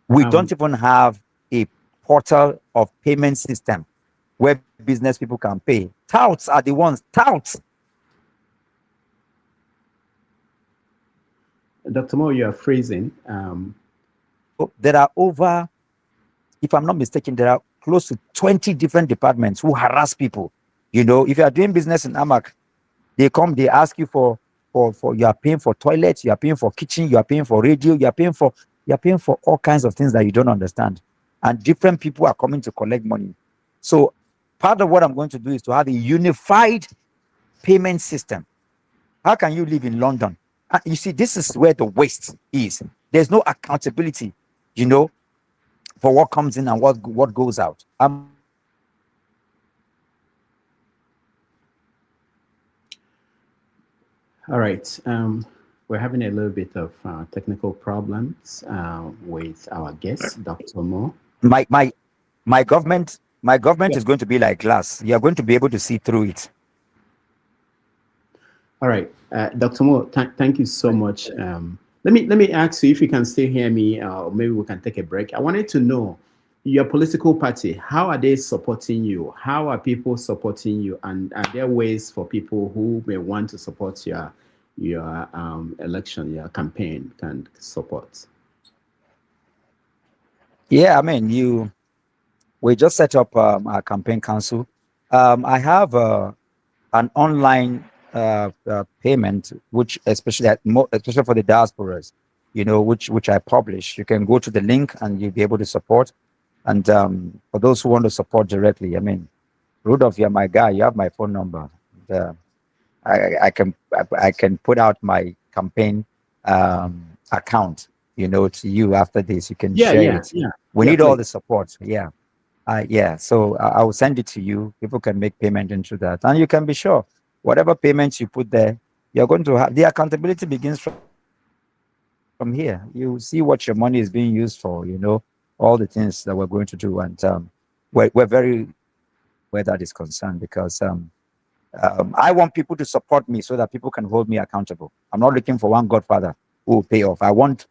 We don't even have a portal of payment system where business people can pay. Touts are the ones. Touts. Dr. Mo, you are freezing. There are over, if I'm not mistaken, there are close to 20 different departments who harass people. If you are doing business in Amak, they come, they ask you for you are paying for toilets, you are paying for kitchen, you are paying for radio, you are paying for all kinds of things that you don't understand. And different people are coming to collect money. So part of what I'm going to do is to have a unified payment system. How can you live in London? You see, this is where the waste is. There's no accountability, for what comes in and what goes out. All right. We're having a little bit of technical problems with our guest, Dr. Mo. My government is going to be like glass. You are going to be able to see through it. All right, Dr. Mo, thank you so much. Let me ask you if you can still hear me, or maybe we can take a break. I wanted to know your political party. How are they supporting you? How are people supporting you? And are there ways for people who may want to support your election, your campaign, can support? Yeah, I mean, we just set up our campaign council. I have an online payment, which especially for the diasporas, which I publish. You can go to the link and you'll be able to support. And for those who want to support directly, I mean, Rudolph, you're my guy. You have my phone number. I can put out my campaign account, to you after this. You can share it. Yeah. We need all the support. Yeah. So I will send it to you. People can make payment into that, and you can be sure whatever payments you put there, you're going to have the accountability begins from here. You see what your money is being used for. All the things that we're going to do, and we're very where that is concerned, because I want people to support me so that people can hold me accountable. I'm not looking for one godfather who will pay off. I want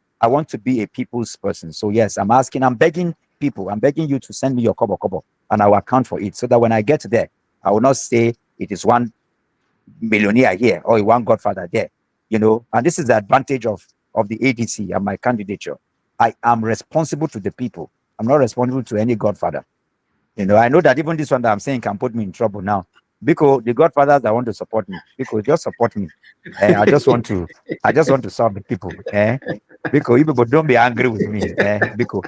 to be a people's person. So yes, I'm begging people, I'm begging you to send me your kobo, and I will account for it so that when I get there, I will not say it is one millionaire here or one godfather there, and this is the advantage of the ADC and my candidature. I am responsible to the people. I'm not responsible to any godfather. I know that even this one that I'm saying can put me in trouble now, because the godfathers that want to support me, because just support me. I just want to serve the people. Because you people don't be angry with me. Because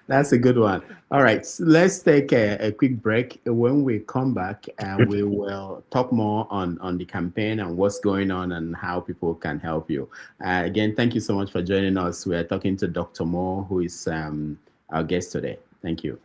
that's a good one. All right, so let's take a quick break. When we come back, we will talk more on the campaign and what's going on and how people can help you. Again, thank you so much for joining us. We are talking to Dr. Moore, who is our guest today. Thank you.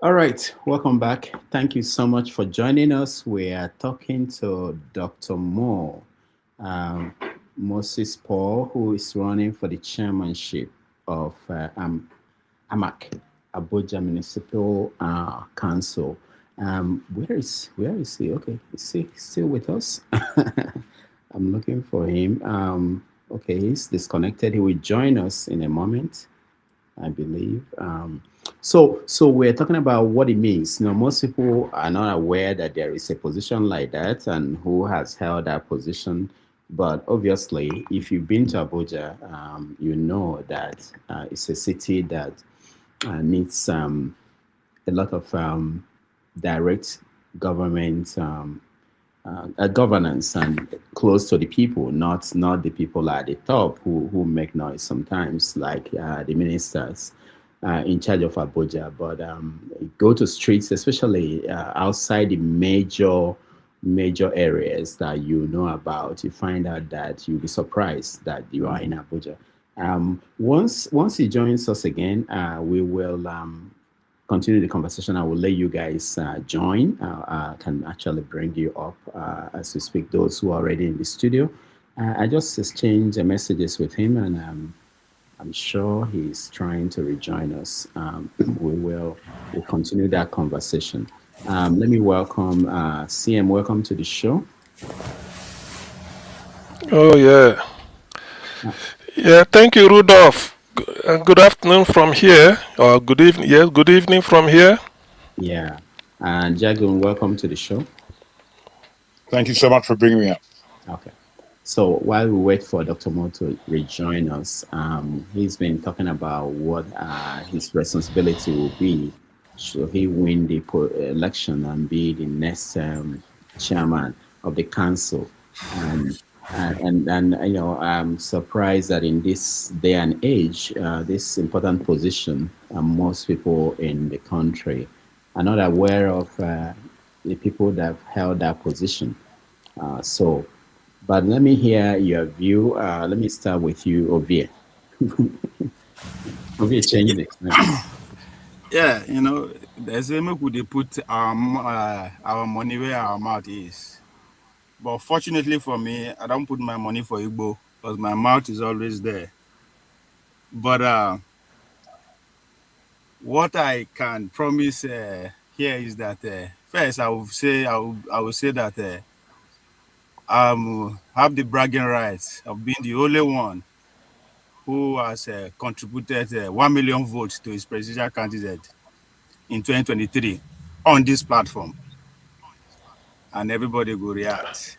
All right, welcome back. Thank you so much for joining us. We are talking to Dr. Moore, Moses Paul, who is running for the chairmanship of AMAC, Abuja Municipal Council. Where is he? Okay, is he still with us? I'm looking for him. Okay, he's disconnected. He will join us in a moment, I believe. So we're talking about what it means. You know, most people are not aware that there is a position like that and who has held that position. But obviously, if you've been to Abuja, you know that it's a city that needs a lot of direct government governance and close to the people, not the people at the top who make noise sometimes, like the ministers in charge of Abuja. But go to streets, especially outside the major areas that you know about, you find out that you'll be surprised that you are in Abuja. Once he joins us again, we will continue the conversation. I will let you guys join. I can actually bring you up as we speak, those who are already in the studio. I just exchanged messages with him, and I'm sure he's trying to rejoin us. We'll continue that conversation. Let me welcome CM. Welcome to the show. Oh, yeah. Yeah, thank you, Rudolph. Good afternoon from here, or good evening. Yes, good evening from here. Yeah. And Jagun, welcome to the show. Thank you so much for bringing me up. Okay. So while we wait for Dr. Mo to rejoin us, he's been talking about what his responsibility will be should he win the election and be the next chairman of the council. And you know, I'm surprised that in this day and age, this important position, most people in the country are not aware of the people that have held that position. But let me hear your view. Let me start with you, Ovie. Ovie, change it. Yeah, you know, there's a way they put our money where our mouth is. But fortunately for me, I don't put my money for Igbo because my mouth is always there. But what I can promise here is that first I will say that have the bragging rights of being the only one who has contributed 1 million votes to his presidential candidate in 2023 on this platform, and everybody will react.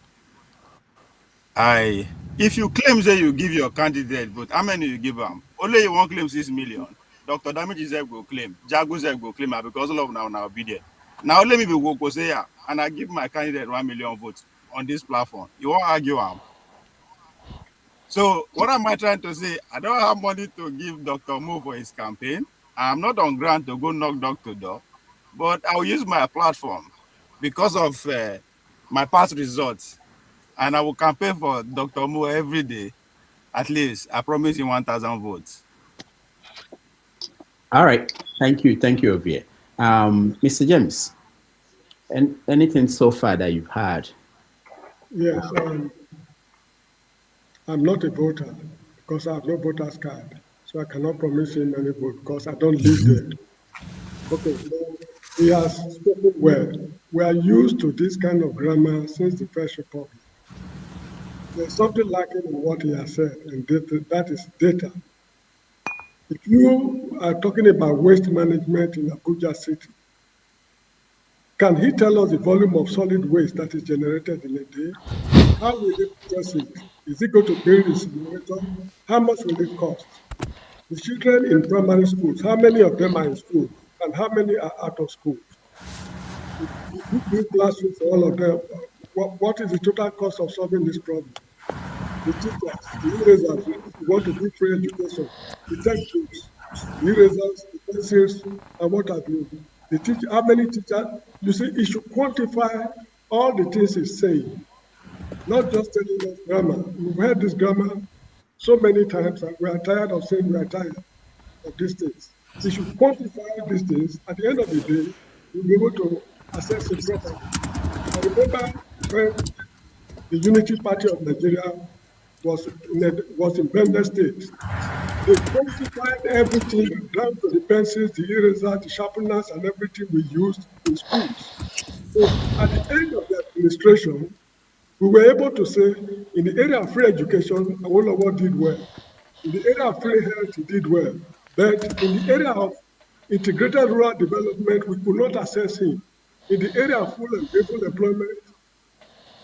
If you claim that you give your candidate, but how many you give them? Only you won't claim 6 million. Dr. Damage Zeb will claim, Jago Zeb will claim, because all of now be there. Now let me be Woko say yeah, and I give my candidate 1 million votes on this platform. You won't argue him. So what am I trying to say? I don't have money to give Dr. Mo for his campaign. I'm not on grant to go knock Dr. door, but I will use my platform because of my past results, and I will campaign for Dr. Mo every day. At least I promise you 1,000 votes. All right. Thank you, Ovie. Mr. James, anything so far that you've had? Yes, I'm not a voter because I have no voter's card. So I cannot promise him any vote because I don't live there. Okay, so he has spoken well. We are used to this kind of grammar since the First Republic. There's something lacking in what he has said, and that is data. If you are talking about waste management in Abuja City, can he tell us the volume of solid waste that is generated in a day? How will they process it? Is it going to build a incinerator? How much will it cost? The children in primary schools, how many of them are in school and how many are out of school? If you build classrooms for all of them, what is the total cost of solving this problem? The teachers, the erasers, if you want to do free education, the textbooks, the erasers, the pencils, and what have you. How many teachers? You see, it should quantify all the things he's saying, not just telling us grammar. We've heard this grammar so many times, and we are tired of saying we are tired of these things. They should quantify these things. At the end of the day, we'll be able to assess it properly. I remember when the Unity Party of Nigeria was in Bender State. They quantified everything down to the pencils, the erasers, the sharpeners, and everything we used in schools. So at the end of the administration, we were able to say, in the area of free education, Awolowo did well. In the area of free health, he did well. But in the area of integrated rural development, we could not assess him. In the area of full and gainful employment,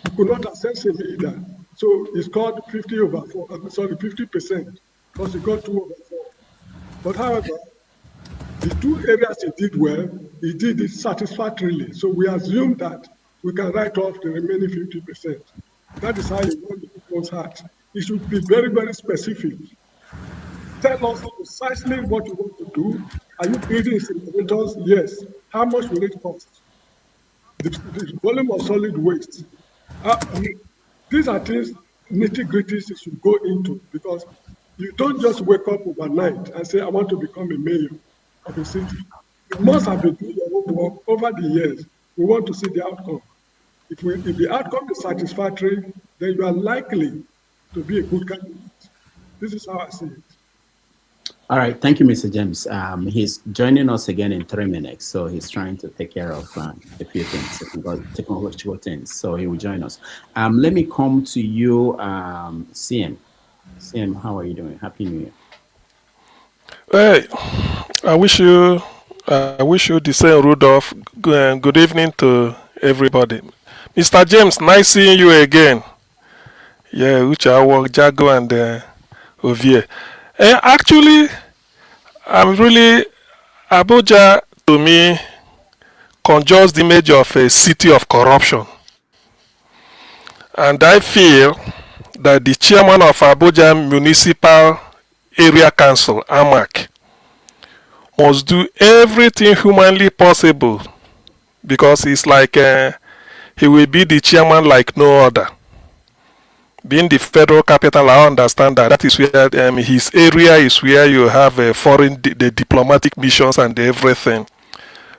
we could not assess him either. So he scored 50%, because he got 2/4. But however, the two areas he did well, he did it satisfactorily. So we assume that we can write off the remaining 50%. That is how you want the people's heart. It should be very, very specific. Tell us precisely what you want to do. Are you building incinerators? Yes. How much will it cost? The volume of solid waste. These are things, nitty-gritties you should go into, because you don't just wake up overnight and say, I want to become a mayor of a city. You must have been doing your own work over the years. We want to see the outcome. If the outcome is satisfactory, then you are likely to be a good candidate. This is how I see it. All right, thank you, Mr. James. He's joining us again in 3 minutes, so he's trying to take care of a few things, technological things, so he will join us. Let me come to you, CM. CM, how are you doing? Happy New Year. Hey, I wish you the same, Rudolph. Good evening to everybody. Mr. James, nice seeing you again. Yeah, Ucha, Jago, and Ovie. Actually, Abuja to me conjures the image of a city of corruption. And I feel that the chairman of Abuja Municipal Area Council, AMAC, must do everything humanly possible, because it's like he will be the chairman like no other. Being the federal capital, I understand that is where his area is where you have the diplomatic missions and everything.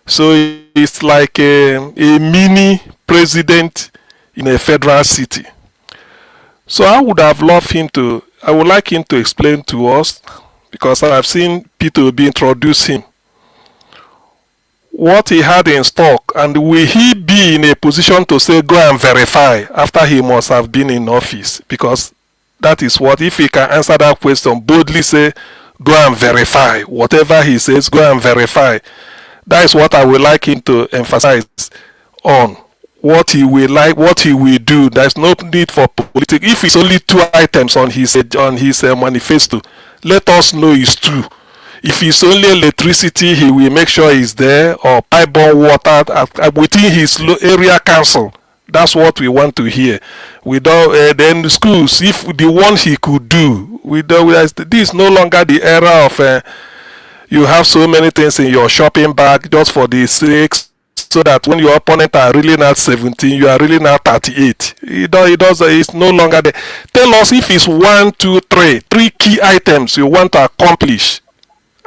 So it's like a mini president in a federal city. So I would like him to explain to us, because I have seen Peter Obi introduce him, what he had in stock, and will he be in a position to say go and verify after he must have been in office? Because that is what, if he can answer that question, boldly say go and verify whatever he says, go and verify. That is what I would like him to emphasize on, what he will like, what he will do. There's no need for politics. If it's only 2 items on his manifesto, let us know it's 2. If it's only electricity, he will make sure it's there, or pipe-borne water within his area council. That's what we want to hear. We don't. Then schools, if the one he could do, this is no longer the era of you have so many things in your shopping bag just for the sake, so that when your opponent are really not 17, you are really not 38. It's no longer there. Tell us if it's 1, 2, 3 key items you want to accomplish,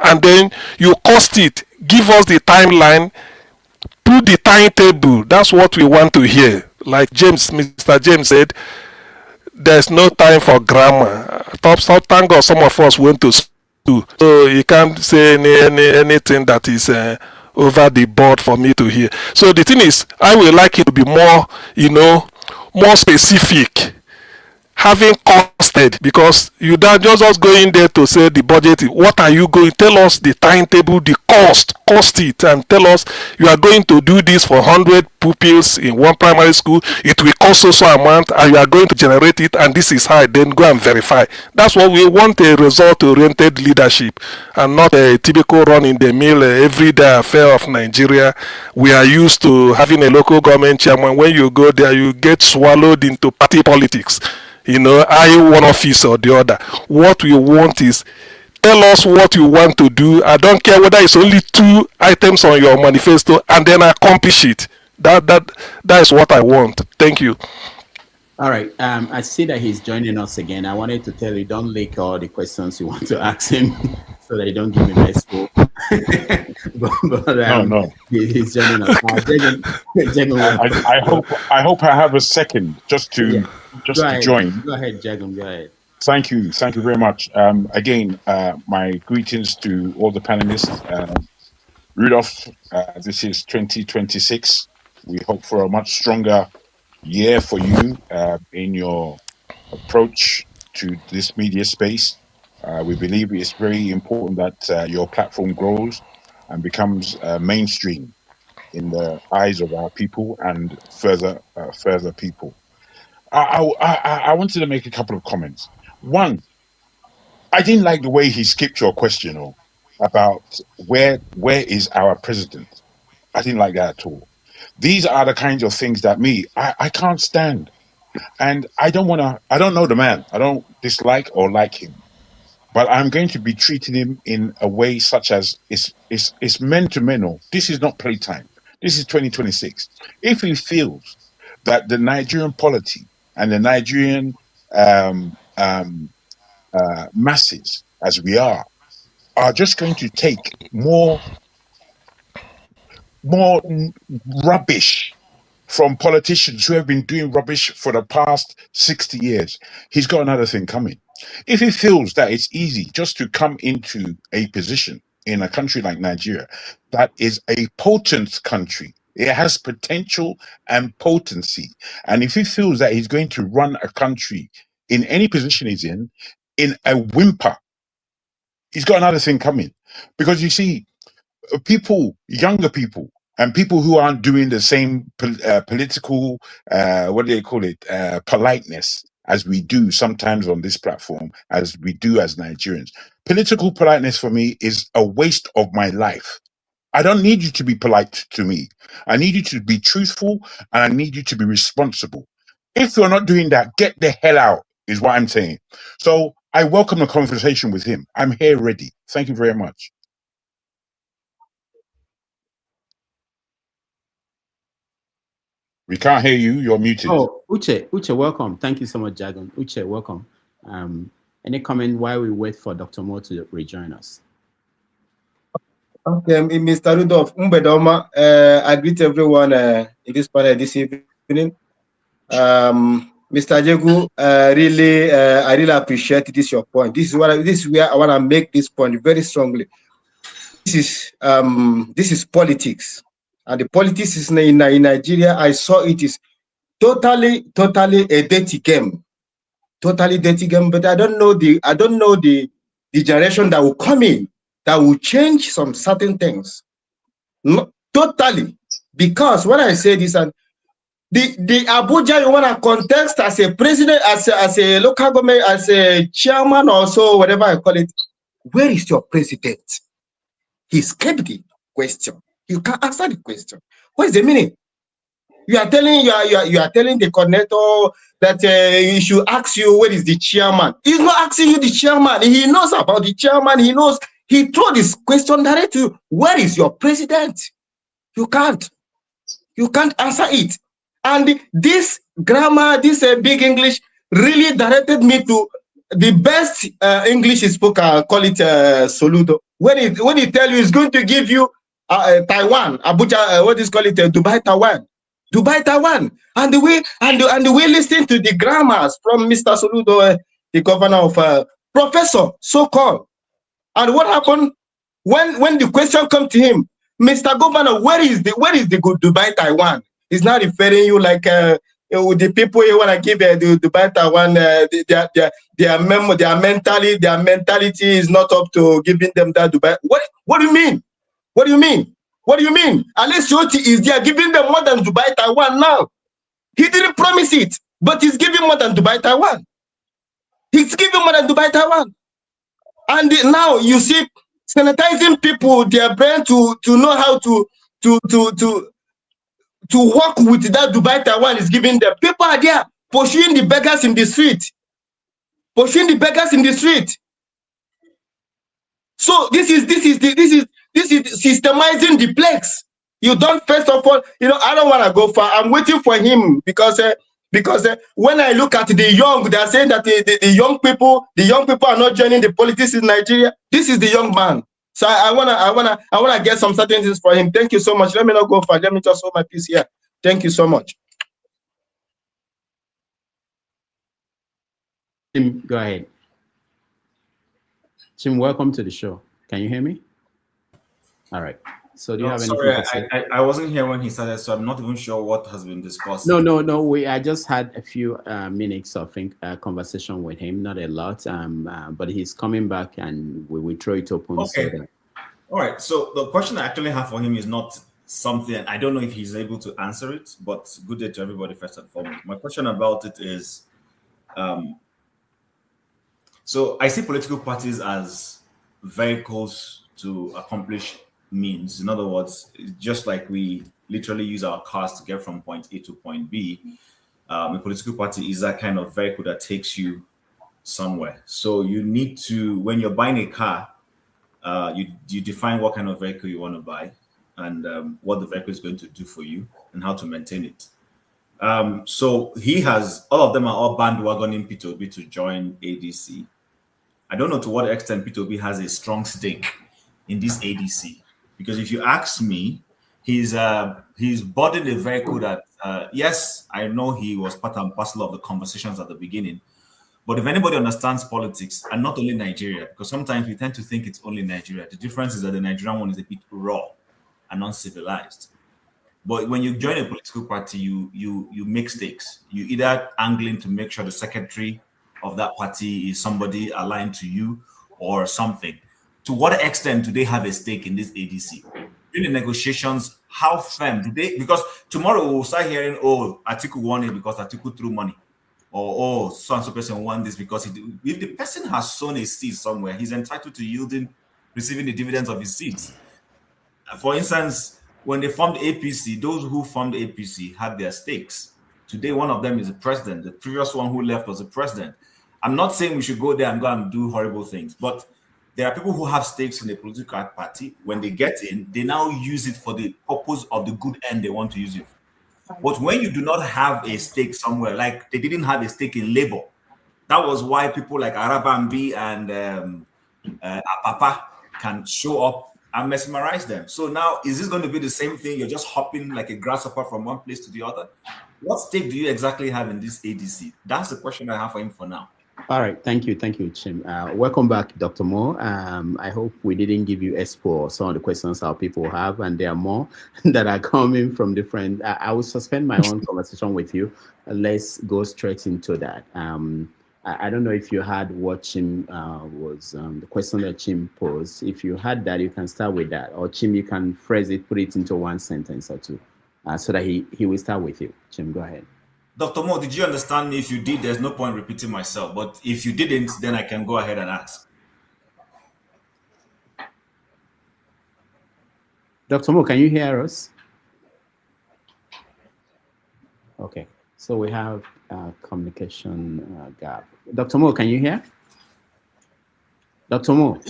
and then you cost it. Give us the timeline, put the timetable. That's what we want to hear. Like Mr. James said, there's no time for grammar. Thank God some of us went to school, so you can't say anything that is over the board for me to hear. So the thing is, I would like it to be more, more specific, having costed, because you don't just go in there to say the budget. What are you going? Tell us the timetable, the cost it, and tell us you are going to do this for 100 pupils in one primary school. It will cost so amount, and you are going to generate it, and this is how. Then go and verify. That's what we want, a result-oriented leadership, and not a typical run-in-the-mill everyday affair of Nigeria. We are used to having a local government chairman. When you go there, you get swallowed into party politics. I one office or the other. What we want is, tell us what you want to do. I don't care whether it's only 2 items on your manifesto, and then accomplish it. That is what I want. Thank you. All right. I see that he's joining us again. I wanted to tell you, don't leak all the questions you want to ask him so that you don't give him expo. No. He's joining us. I hope I have a second just to join. Go ahead, Jagan. Go ahead. Thank you very much. Again, my greetings to all the panelists. Rudolph, this is 2026. We hope for a much stronger year for you in your approach to this media space. We believe it's very important that your platform grows and becomes mainstream in the eyes of our people and further people. I wanted to make a couple of comments. One, I didn't like the way he skipped your question about where is our president. I didn't like that at all. These are the kinds of things that I can't stand. And I don't know the man. I don't dislike or like him. But I'm going to be treating him in a way such as it's men to men. This is not playtime. This is 2026. If he feels that the Nigerian polity and the Nigerian masses, as we are just going to take more rubbish from politicians who have been doing rubbish for the past 60 years, he's got another thing coming. If he feels that it's easy just to come into a position in a country like Nigeria, that is a potent country, it has potential and potency. And if he feels that he's going to run a country in any position he's in a whimper, he's got another thing coming. Because you see, people, younger people, and people who aren't doing the same political, politeness as we do sometimes on this platform, as we do as Nigerians. Political politeness for me is a waste of my life. I don't need you to be polite to me. I need you to be truthful, and I need you to be responsible. If you're not doing that, get the hell out, is what I'm saying. So I welcome the conversation with him. I'm here ready. Thank you very much. We can't hear you. You're muted. Oh, Uche, welcome. Thank you so much, Jagan. Uche, welcome. Any comment while we wait for Dr. Mo to rejoin us? Okay, Mr. Rudolph Mbedoma, I greet everyone in this panel this evening. Mr. Jegu, I really appreciate your point. This is where I want to make this point very strongly. This is politics, and the politics is in Nigeria. I saw it is totally a dirty game, totally dirty game. But I don't know the generation that will come in that will change some certain things. No, totally, because when I say this, and the Abuja, you want to contest as a president, as a local government, as a chairman, or so, whatever I call it. Where is your president? He skipped the question. You can't answer the question. What is the meaning? You are telling the coordinator that he should ask you where is the chairman. He's not asking you the chairman. He knows about the chairman. He knows. He threw this question directly to you. Where is your president? You can't answer it. And this grammar, this big English, really directed me to the best English speaker. Call it Soludo. When he tell you, he's going to give you Taiwan, Abuja, what is called it, Dubai, Taiwan, and the way listening to the grammars from Mr. Soludo, the governor of professor, so-called. And what happened when the question come to him, Mr. Governor, where is the good Dubai, Taiwan? He's not referring you like the people you want to give the Dubai, Taiwan. Their mentality is not up to giving them that Dubai. What do you mean? What do you mean? What do you mean? Unless Yoti is there giving them more than Dubai, Taiwan now. He didn't promise it, but he's giving more than Dubai, Taiwan. He's giving more than Dubai, Taiwan. And now you see sanitizing people, their brain to know how to work with that Dubai, Taiwan is giving them. People are there pursuing the beggars in the street. So this is systemizing the plagues. You don't, first of all, I don't want to go far. I'm waiting for him because Because when I look at the young, they are saying that the young people are not joining the politics in Nigeria. This is the young man. So I wanna get some certain things for him. Thank you so much. Let me not go far. Let me just hold my peace here. Thank you so much. Tim, go ahead. Tim, welcome to the show. Can you hear me? All right. So do you have anything to say? I wasn't here when he started, so I'm not even sure what has been discussed. No. I just had a few minutes of conversation with him, not a lot. But he's coming back, and we will throw it open. Okay. All right. So the question I actually have for him is not something, I don't know if he's able to answer it, but good day to everybody first and foremost. My question about it is, so I see political parties as vehicles to accomplish means. In other words, just like we literally use our cars to get from point A to point B, a political party is that kind of vehicle that takes you somewhere. So you need to, when you're buying a car, you define what kind of vehicle you want to buy and what the vehicle is going to do for you and how to maintain it. So he has, all of them are all bandwagoning Peter Obi to join ADC. I don't know to what extent Peter Obi has a strong stake in this ADC. Because if you ask me, he's boarding a vehicle that, yes, I know he was part and parcel of the conversations at the beginning. But if anybody understands politics, and not only Nigeria, because sometimes we tend to think it's only Nigeria, the difference is that the Nigerian one is a bit raw and uncivilized. But when you join a political party, you make stakes. You either angling to make sure the secretary of that party is somebody aligned to you or something. To what extent do they have a stake in this ADC? In the negotiations, how firm do they? Because tomorrow we'll start hearing, oh, Atiku won it because Atiku threw money. Or, oh, so-and-so person won this because if the person has sown a seed somewhere, he's entitled to receiving the dividends of his seeds. For instance, when they formed APC, those who formed APC had their stakes. Today, one of them is the president. The previous one who left was the president. I'm not saying we should go there and go and do horrible things, but there are people who have stakes in a political party. When they get in, they now use it for the purpose of the good end they want to use it for. But when you do not have a stake somewhere, like they didn't have a stake in Labour, that was why people like Arabambi and Apapa can show up and mesmerize them. So now, is this going to be the same thing? You're just hopping like a grasshopper from one place to the other? What stake do you exactly have in this ADC? That's the question I have for him for now. All right, thank you, Chim. Welcome back, Dr. Moore. I hope we didn't give you expo or some of the questions our people have, and there are more that are coming from different. I will suspend my own conversation with you. Let's go straight into that. I don't know if you had what Chim was the question that Chim posed. If you had that, you can start with that, or Chim, you can phrase it, put it into one sentence or two, so that he will start with you. Chim, go ahead. Dr. Mo, did you understand me? If you did, there's no point repeating myself. But if you didn't, then I can go ahead and ask. Dr. Mo, can you hear us? Okay, so we have a communication gap. Dr. Mo, can you hear? Dr. Mo?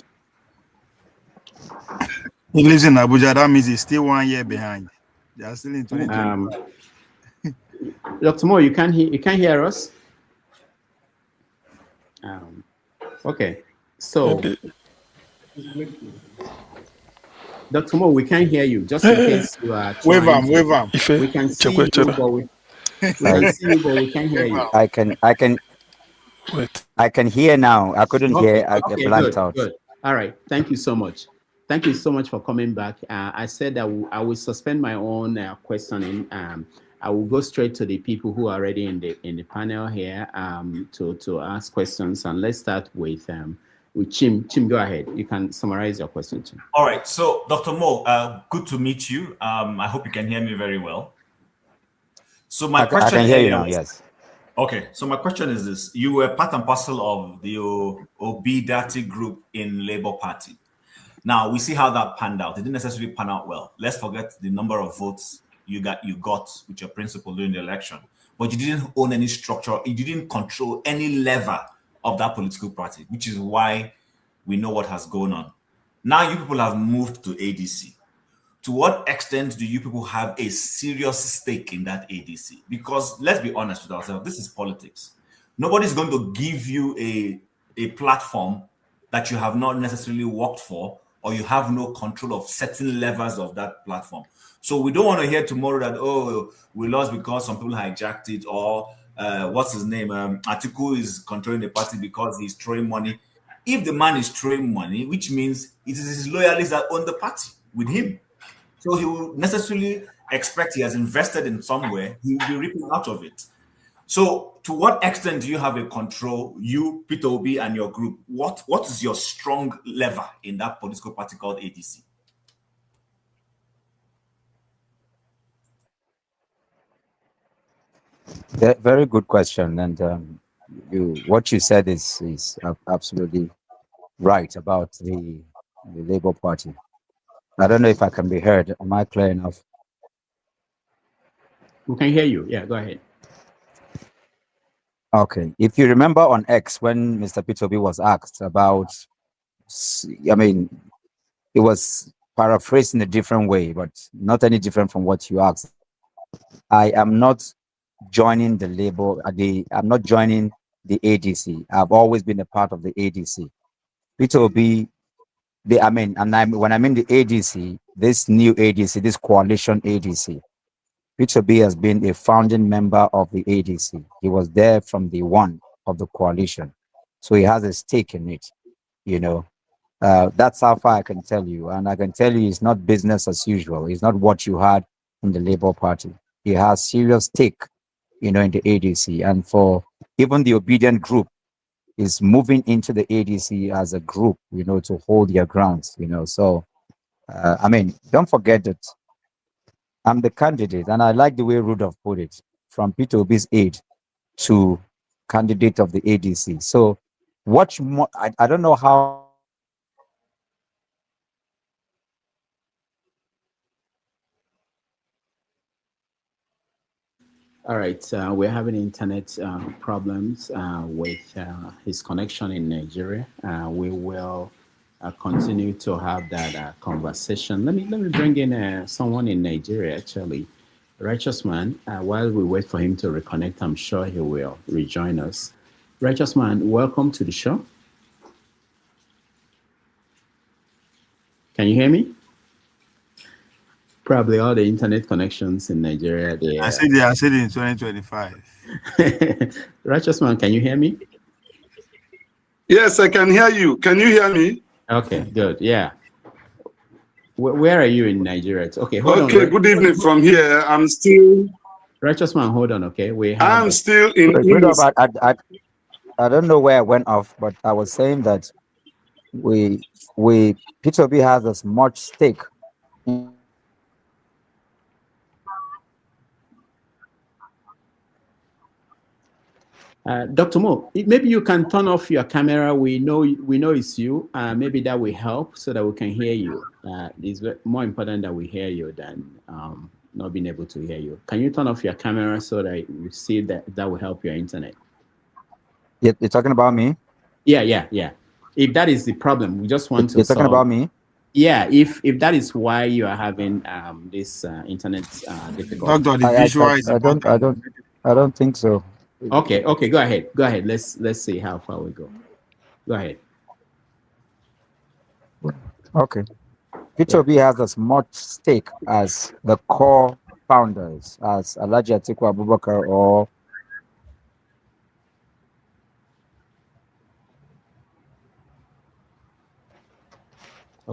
He lives in Abuja. That means he's still 1 year behind. They are still in 2020. Dr. Moore, you can't hear us. Okay, so Dr. Moore, we can't hear you. Just in case you are wave him. We can see you, but we can't hear you. I can hear now. I couldn't hear. I get blanked out. Good. All right. Thank you so much. Thank you so much for coming back. I said that I will suspend my own questioning. I will go straight to the people who are already in the panel here to ask questions, and let's start with Chim. Chim, go ahead. You can summarize your question, Chim. All right. So, Dr. Mo, good to meet you. I hope you can hear me very well. So my question, I can hear you now. Yes. Okay. So my question is this: you were part and parcel of the Obi Datti group in Labour Party. Now we see how that panned out. It didn't necessarily pan out well. Let's forget the number of votes you got with your principal during the election, but you didn't own any structure. You didn't control any lever of that political party, which is why we know what has gone on. Now you people have moved to ADC. to what extent do you people have a serious stake in that ADC? Because let's be honest with ourselves, this is politics. Nobody's going to give you a platform that you have not necessarily worked for, or you have no control of certain levels of that platform. So we don't want to hear tomorrow that, oh, we lost because some people hijacked it, or what's his name? Atiku is controlling the party because he's throwing money. If the man is throwing money, which means it is his loyalists that own the party with him. So he will necessarily expect he has invested in somewhere, he will be reaping out of it. So to what extent do you have a control, you, Peter Obi, and your group? What is your strong lever in that political party called ADC? Very good question, and what you said is absolutely right about the Labour Party. I don't know if I can be heard. Am I clear enough? We can hear you. Yeah, go ahead. Okay. If you remember on X, when Mr. Peter Obi was asked about, I mean, it was paraphrased in a different way, but not any different from what you asked. I am not joining the Labour, I'm not joining the ADC. I've always been a part of the ADC. Peter Obi, when I'm in the ADC, this new ADC, this coalition ADC, Peter Obi has been a founding member of the ADC. He was there from the one of the coalition. So he has a stake in it, you know. That's how far I can tell you. And I can tell you it's not business as usual. It's not what you had in the Labour Party. He has serious stake, you know, in the ADC. And for even the obedient group is moving into the ADC as a group, you know, to hold their grounds, you know. So, I mean, don't forget that I'm the candidate, and I like the way Rudolph put it, from Peter Obi's aide to candidate of the ADC. So watch more. I don't know how. All right, we're having internet problems with his connection in Nigeria. We will continue to have that conversation. Let me bring in someone in Nigeria, actually, Righteous Man. While we wait for him to reconnect, I'm sure he will rejoin us. Righteous Man, welcome to the show. Can you hear me? Probably all the internet connections in Nigeria. I said in 2025. Righteous Man, can you hear me? Yes, I can hear you. Can you hear me? Okay, good. Yeah. Where are you in Nigeria? Okay, hold on. Okay, good evening from here. I'm still... Righteous Man, hold on, okay? I'm still in... I don't know where I went off, but I was saying that Peter Obi has as much stake in Dr. Mo, maybe you can turn off your camera. We know it's you. Maybe that will help so that we can hear you. It's more important that we hear you than not being able to hear you. Can you turn off your camera so that you see that will help your internet? You're talking about me? Yeah. If that is the problem, we just want to You're talking about me? Yeah, if that is why you are having this internet difficulty. Doctor, the visual is important. I don't think so. Okay, go ahead. Let's see how far we go. Go ahead. Okay. Peter Obi has as much stake as the core founders, as Alhaji Atiku Abubakar or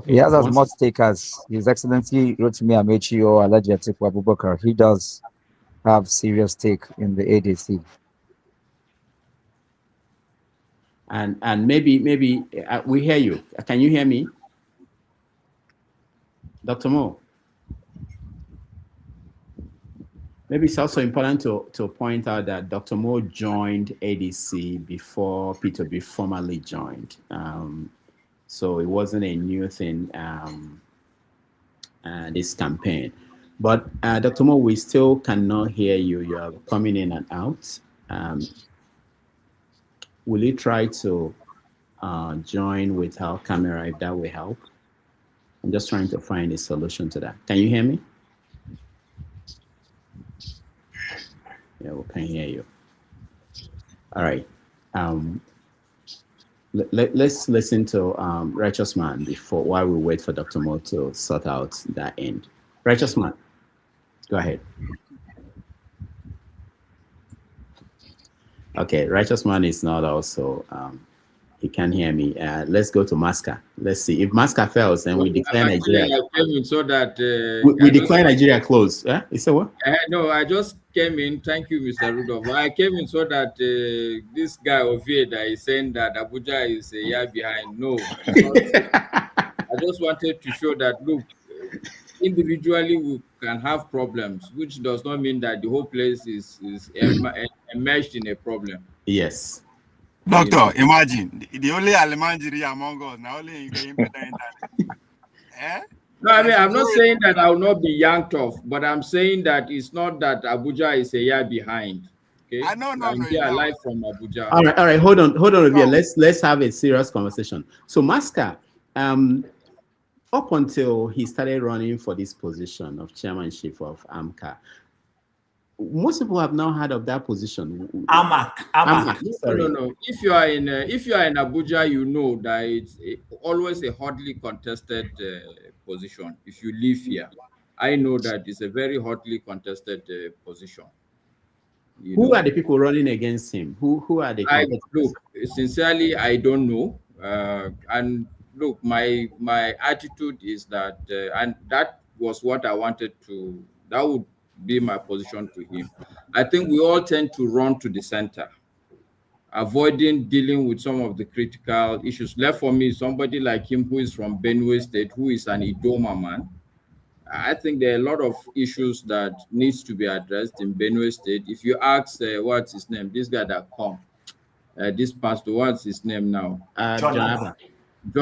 he has as much stake as His Excellency Rotimi Amechi or Alhaji Atiku Abubakar. He does have serious stake in the ADC. And maybe we hear you. Can you hear me, Dr. Mo? Maybe it's also important to point out that Dr. Mo joined ADC before Peter Obi formally joined. So it wasn't a new thing, this campaign. But Dr. Mo, we still cannot hear you. You are coming in and out. Will you try to join with our camera if that will help? I'm just trying to find a solution to that. Can you hear me? Yeah, we can hear you. All right. Let's listen to Righteous Man while we wait for Dr. Mo to sort out that end. Righteous Man, go ahead. Okay, Righteous Man is not also, he can't hear me. Let's go to Masca. Let's see. If Masca fails, then we declare Nigeria. I came in so that we declare Nigeria closed. Yeah, it's a what? No, I just came in. Thank you, Mr. Rudolph. I came in so that this guy Oviedo is saying that Abuja is a year behind. No, I just wanted to show that look, individually we can have problems, which does not mean that the whole place is enmeshed in a problem. Yes. Doctor, imagine the only Almanjiri among us now only in the internet. No, I mean, I'm not saying that I will not be yanked off, but I'm saying that it's not that Abuja is a year behind. Okay, I'm here live from Abuja. All right, hold on, Olivia. Let's have a serious conversation. So, Masca, up until he started running for this position of chairmanship of AMCA, most people have now heard of that position. AMAC. No. If you are in Abuja, you know that it's always a hotly contested position. If you live here, I know that it's a very hotly contested position. Who are the people running against him? Who are the? Look, sincerely, I don't know. And look, my attitude is that, and that was what I wanted to. That would be my position to him. I think we all tend to run to the center, avoiding dealing with some of the critical issues. Left for me, somebody like him who is from Benue State, who is an Idoma man. I think there are a lot of issues that needs to be addressed in Benue State. If you ask, what's his name, this guy that come, this pastor, what's his name now? John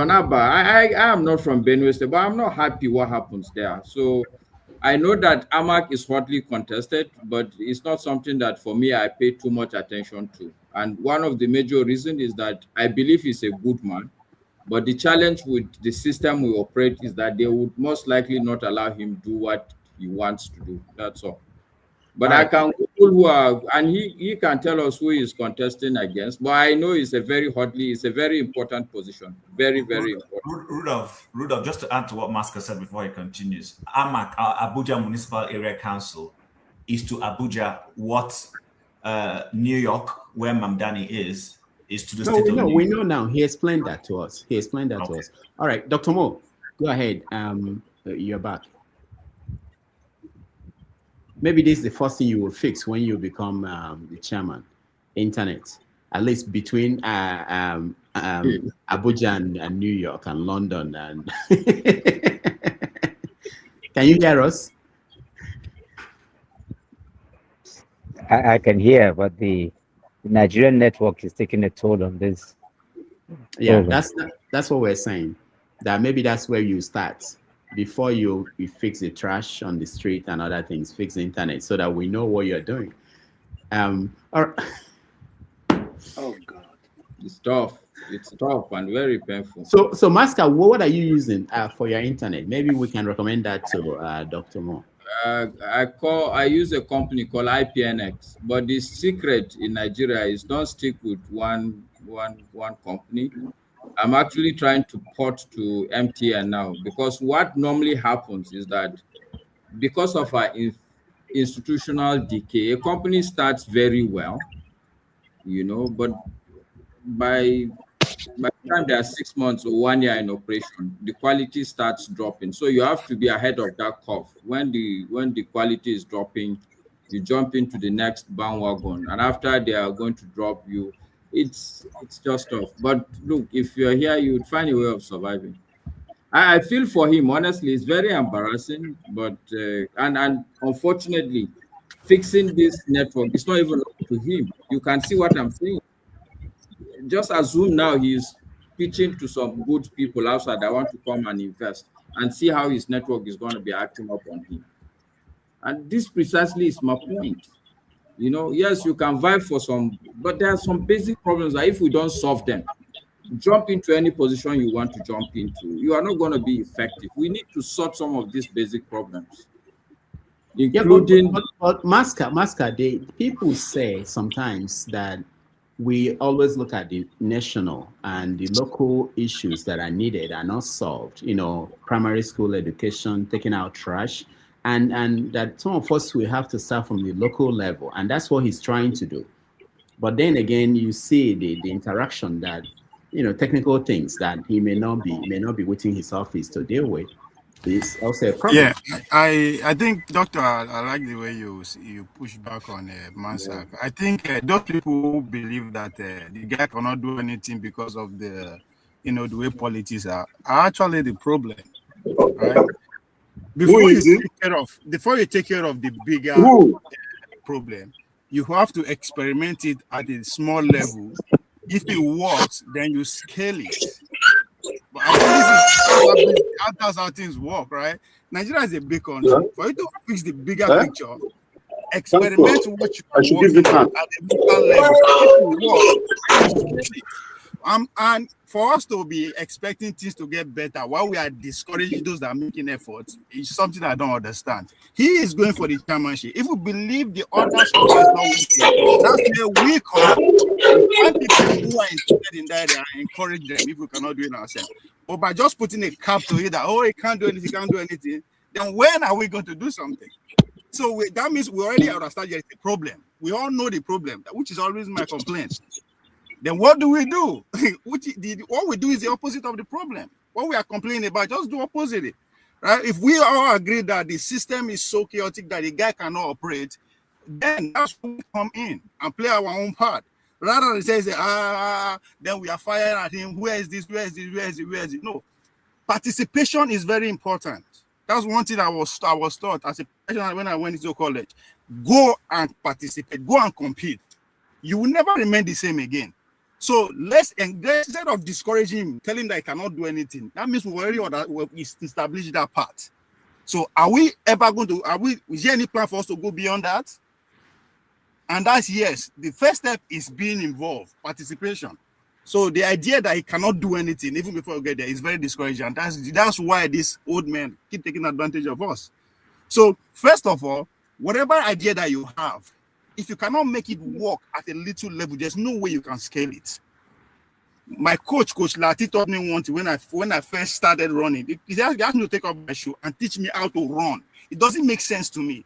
Abba. I am not from Benue State, but I'm not happy what happens there. So I know that AMAC is hotly contested, but it's not something that for me I pay too much attention to. And one of the major reasons is that I believe he's a good man, but the challenge with the system we operate is that they would most likely not allow him to do what he wants to do. That's all. But I can people who are, and he can tell us who he's contesting against. But I know it's a very important position. Very, very important. Rudolph, just to add to what Masca said before he continues, AMAC, Abuja Municipal Area Council, is to Abuja what New York, where Mamdani is to the state of New York. We know now. He explained that to us. To us. All right, Dr. Mo, go ahead. You're back. Maybe this is the first thing you will fix when you become the chairman. Internet, at least between Abuja and New York and London. And can you hear us? I can hear, but the Nigerian network is taking a toll on this. Yeah, that's what we're saying. That maybe that's where you start. Before you fix the trash on the street and other things, fix the internet so that we know what you're doing. Oh God, it's tough and very painful. So Masca, what are you using for your internet? Maybe we can recommend that to Dr. Mo. I use a company called IPNX, but the secret in Nigeria is don't stick with one company. I'm actually trying to port to MTN now, because what normally happens is that because of our institutional decay, a company starts very well, but by the time they are 6 months or 1 year in operation, the quality starts dropping. So you have to be ahead of that curve. When the quality is dropping, you jump into the next bandwagon, and after they are going to drop you, it's just tough. But look, if you're here, you would find a way of surviving. I feel for him, honestly. It's very embarrassing, but and unfortunately, fixing this network is not even up to him. You can see what I'm saying. Just assume now he's pitching to some good people outside that want to come and invest, and see how his network is going to be acting up on him. And this precisely is my point. Yes, you can vibe for some, but there are some basic problems that if we don't solve them, jump into any position you want to jump into, you are not going to be effective. We need to sort some of these basic problems, including. But Masca, people say sometimes that we always look at the national and the local issues that are needed are not solved. You know, primary school education, taking out trash, and that some of us will have to start from the local level, and that's what he's trying to do. But then again, you see the interaction that, you know, technical things that he may not be within his office to deal with. Is also a problem. Yeah, I think, Doctor, I like the way you push back on Mansak. Yeah. I think those people who believe that the guy cannot do anything because of the, you know, the way politics are actually the problem, right? Before you take care of the bigger problem, you have to experiment it at a small level. If it works, then you scale it. But I think that's how things work, right? Nigeria is a big country. Yeah. For you to fix the bigger picture, experiment what you working at the local level. If it works, and for us to be expecting things to get better while we are discouraging those that are making efforts is something I don't understand. He is going for the chairmanship. If we believe the other stuff is not working, that's where we come. We find people who are interested in that and encourage them if we cannot do it ourselves. But by just putting a cap to it that, oh, he can't do anything, then when are we going to do something? So that means we already understand there's a problem. We all know the problem, which is always my complaint. Then what do? What we do is the opposite of the problem. What we are complaining about, just do opposite, right? If we all agree that the system is so chaotic that the guy cannot operate, then that's when we come in and play our own part. Rather than say, then we are firing at him. Where is this? No. Participation is very important. That's one thing I was taught as a professional when I went into college. Go and participate. Go and compete. You will never remain the same again. So instead of discouraging him, telling him that he cannot do anything, that means we already established that part. So are we ever going to, is there any plan for us to go beyond that? And that's yes. The first step is being involved, participation. So the idea that he cannot do anything, even before we get there, is very discouraging. And that's why these old men keep taking advantage of us. So first of all, whatever idea that you have, if you cannot make it work at a little level, there's no way you can scale it. My Coach Lati, taught me once when I first started running. He asked me to take off my shoe and teach me how to run. It doesn't make sense to me.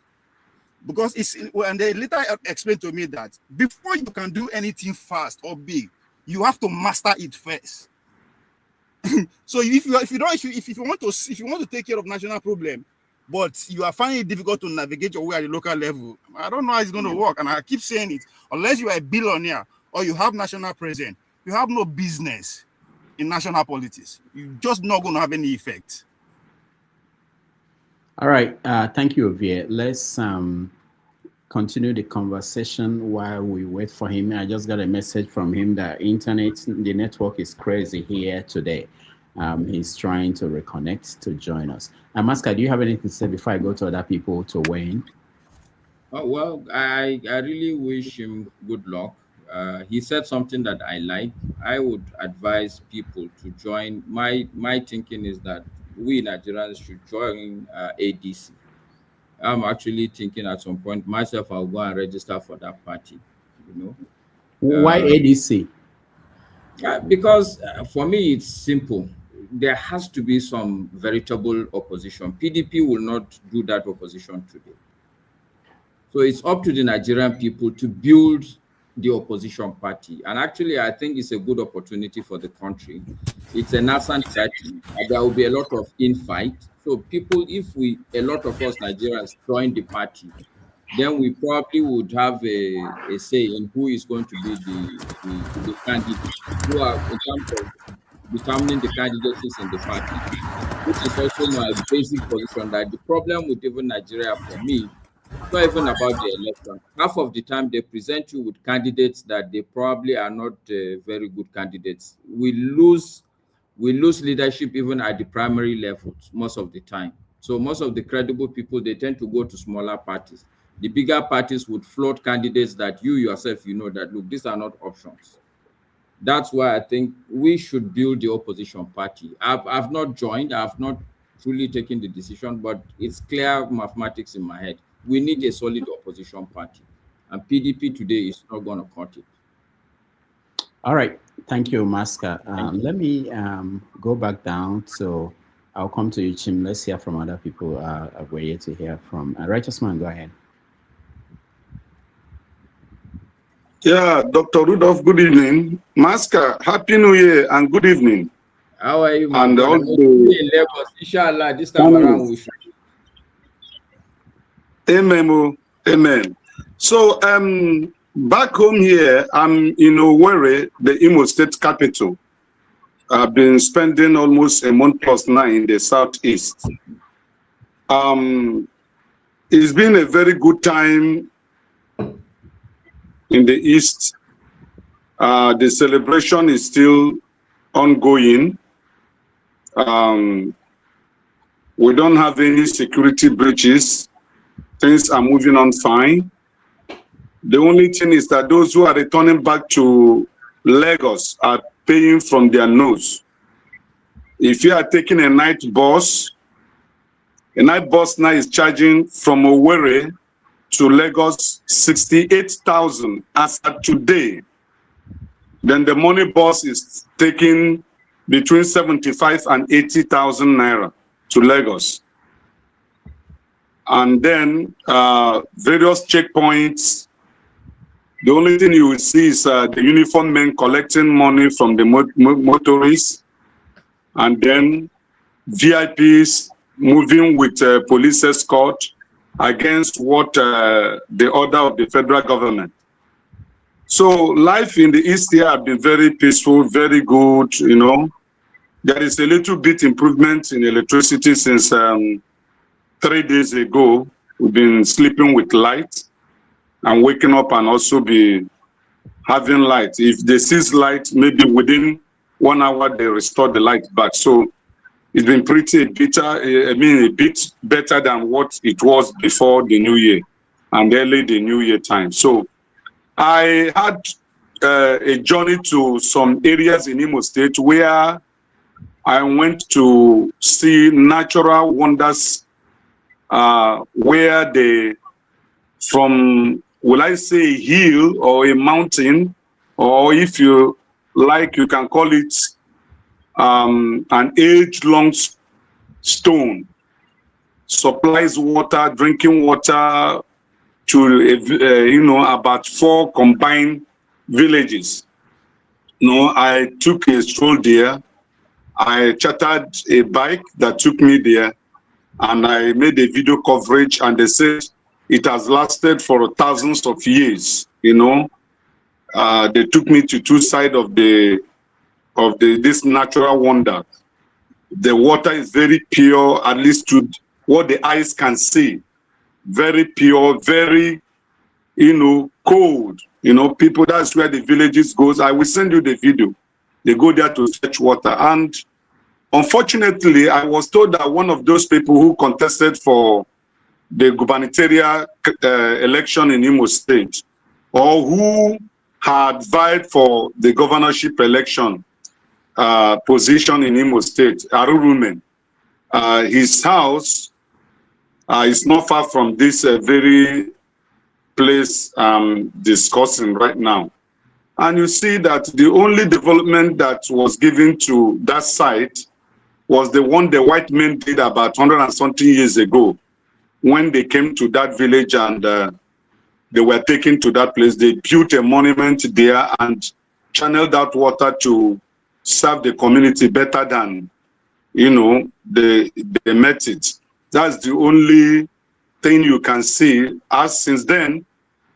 Because and they later explained to me that before you can do anything fast or big, you have to master it first. So if you want to take care of national problem, but you are finding it difficult to navigate your way at the local level, I don't know how it's going to work. And I keep saying it, unless you are a billionaire or you have national president, you have no business in national politics. You're just not going to have any effect. All right. Thank you, Ovie. Let's continue the conversation while we wait for him. I just got a message from him that the network is crazy here today. He's trying to reconnect to join us. Masca, do you have anything to say before I go to other people to weigh in? Well, I really wish him good luck. He said something that I like. I would advise people to join. My thinking is that we Nigerians should join ADC. I'm actually thinking at some point myself, I'll go and register for that party. You know, why ADC? Because for me, it's simple. There has to be some veritable opposition. PDP will not do that opposition today. So it's up to the Nigerian people to build the opposition party. And actually, I think it's a good opportunity for the country. It's a nascent party. There will be a lot of infight. So people, a lot of us Nigerians join the party, then we probably would have a say in who is going to be the candidate, who are in terms of determining the candidates in the party, which is also my basic position that the problem with even Nigeria for me, not even about the election. Half of the time they present you with candidates that they probably are not very good candidates. We lose leadership even at the primary levels most of the time. So most of the credible people, they tend to go to smaller parties. The bigger parties would float candidates that you yourself, you know that, look, these are not options. That's why I think we should build the opposition party. I've not joined, I've not truly taken the decision, but it's clear mathematics in my head. We need a solid opposition party, and PDP today is not going to cut it. All right, thank you, Masker. Let me go back down. So I'll come to you, Chim. Let's hear from other people we're here to hear from. Righteous Man, go ahead. Yeah, Dr. Rudolph, good evening. Masker, Happy New Year and good evening. How are you, man? And also, Inshallah, this time around we should. Amen. Amen. So, back home here, I'm in Owerri, the Imo State capital. I've been spending almost a month plus now in the southeast. It's been a very good time in the east. The celebration is still ongoing. We don't have any security breaches. Things are moving on fine. The only thing is that those who are returning back to Lagos are paying from their nose. If you are taking a night bus now is charging from Owerri to Lagos 68,000 as of today. Then the money bus is taking between 75 and 80,000 naira to Lagos. And then various checkpoints. The only thing you will see is the uniformed men collecting money from the motorists, and then VIPs moving with police escort against what the order of the federal government. So life in the East here has been very peaceful, very good, you know. There is a little bit improvement in electricity since 3 days ago. We've been sleeping with light and waking up and also be having light. If they cease light, maybe within 1 hour, they restore the light back. So it's been a bit better than what it was before the New Year and early the New Year time. So I had a journey to some areas in Imo State where I went to see natural wonders where from, will I say, a hill or a mountain, or if you like, you can call it an age-long stone, supplies water, drinking water to about 4 combined villages. I took a stroll there. I chartered a bike that took me there, and I made a video coverage, and they said it has lasted for thousands of years. They took me to 2 sides of this natural wonder. The water is very pure, at least to what the eyes can see. Very pure, very, cold. People, that's where the villages goes. I will send you the video. They go there to fetch water. And unfortunately, I was told that one of those people who contested for the gubernatorial election in Imo State, or who had vied for the governorship election position in Imo State, Arurumen, his house is not far from this very place I'm discussing right now. And you see that the only development that was given to that site was the one the white men did about 100 and something years ago, when they came to that village and they were taken to that place. They built a monument there and channeled that water to serve the community better than, they met it. That's the only thing you can see. As since then,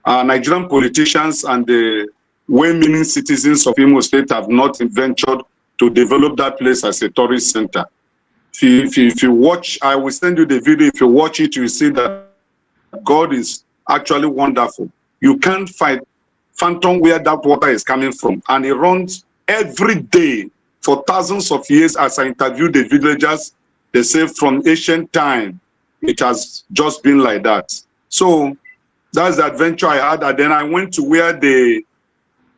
Nigerian politicians and the well-meaning citizens of Imo State have not ventured to develop that place as a tourist center. If you watch, I will send you the video. If you watch it, you see that God is actually wonderful. You can't phantom where that water is coming from. And it runs every day for thousands of years. As I interviewed the villagers, they say from ancient time, it has just been like that. So that's the adventure I had. And then I went to where the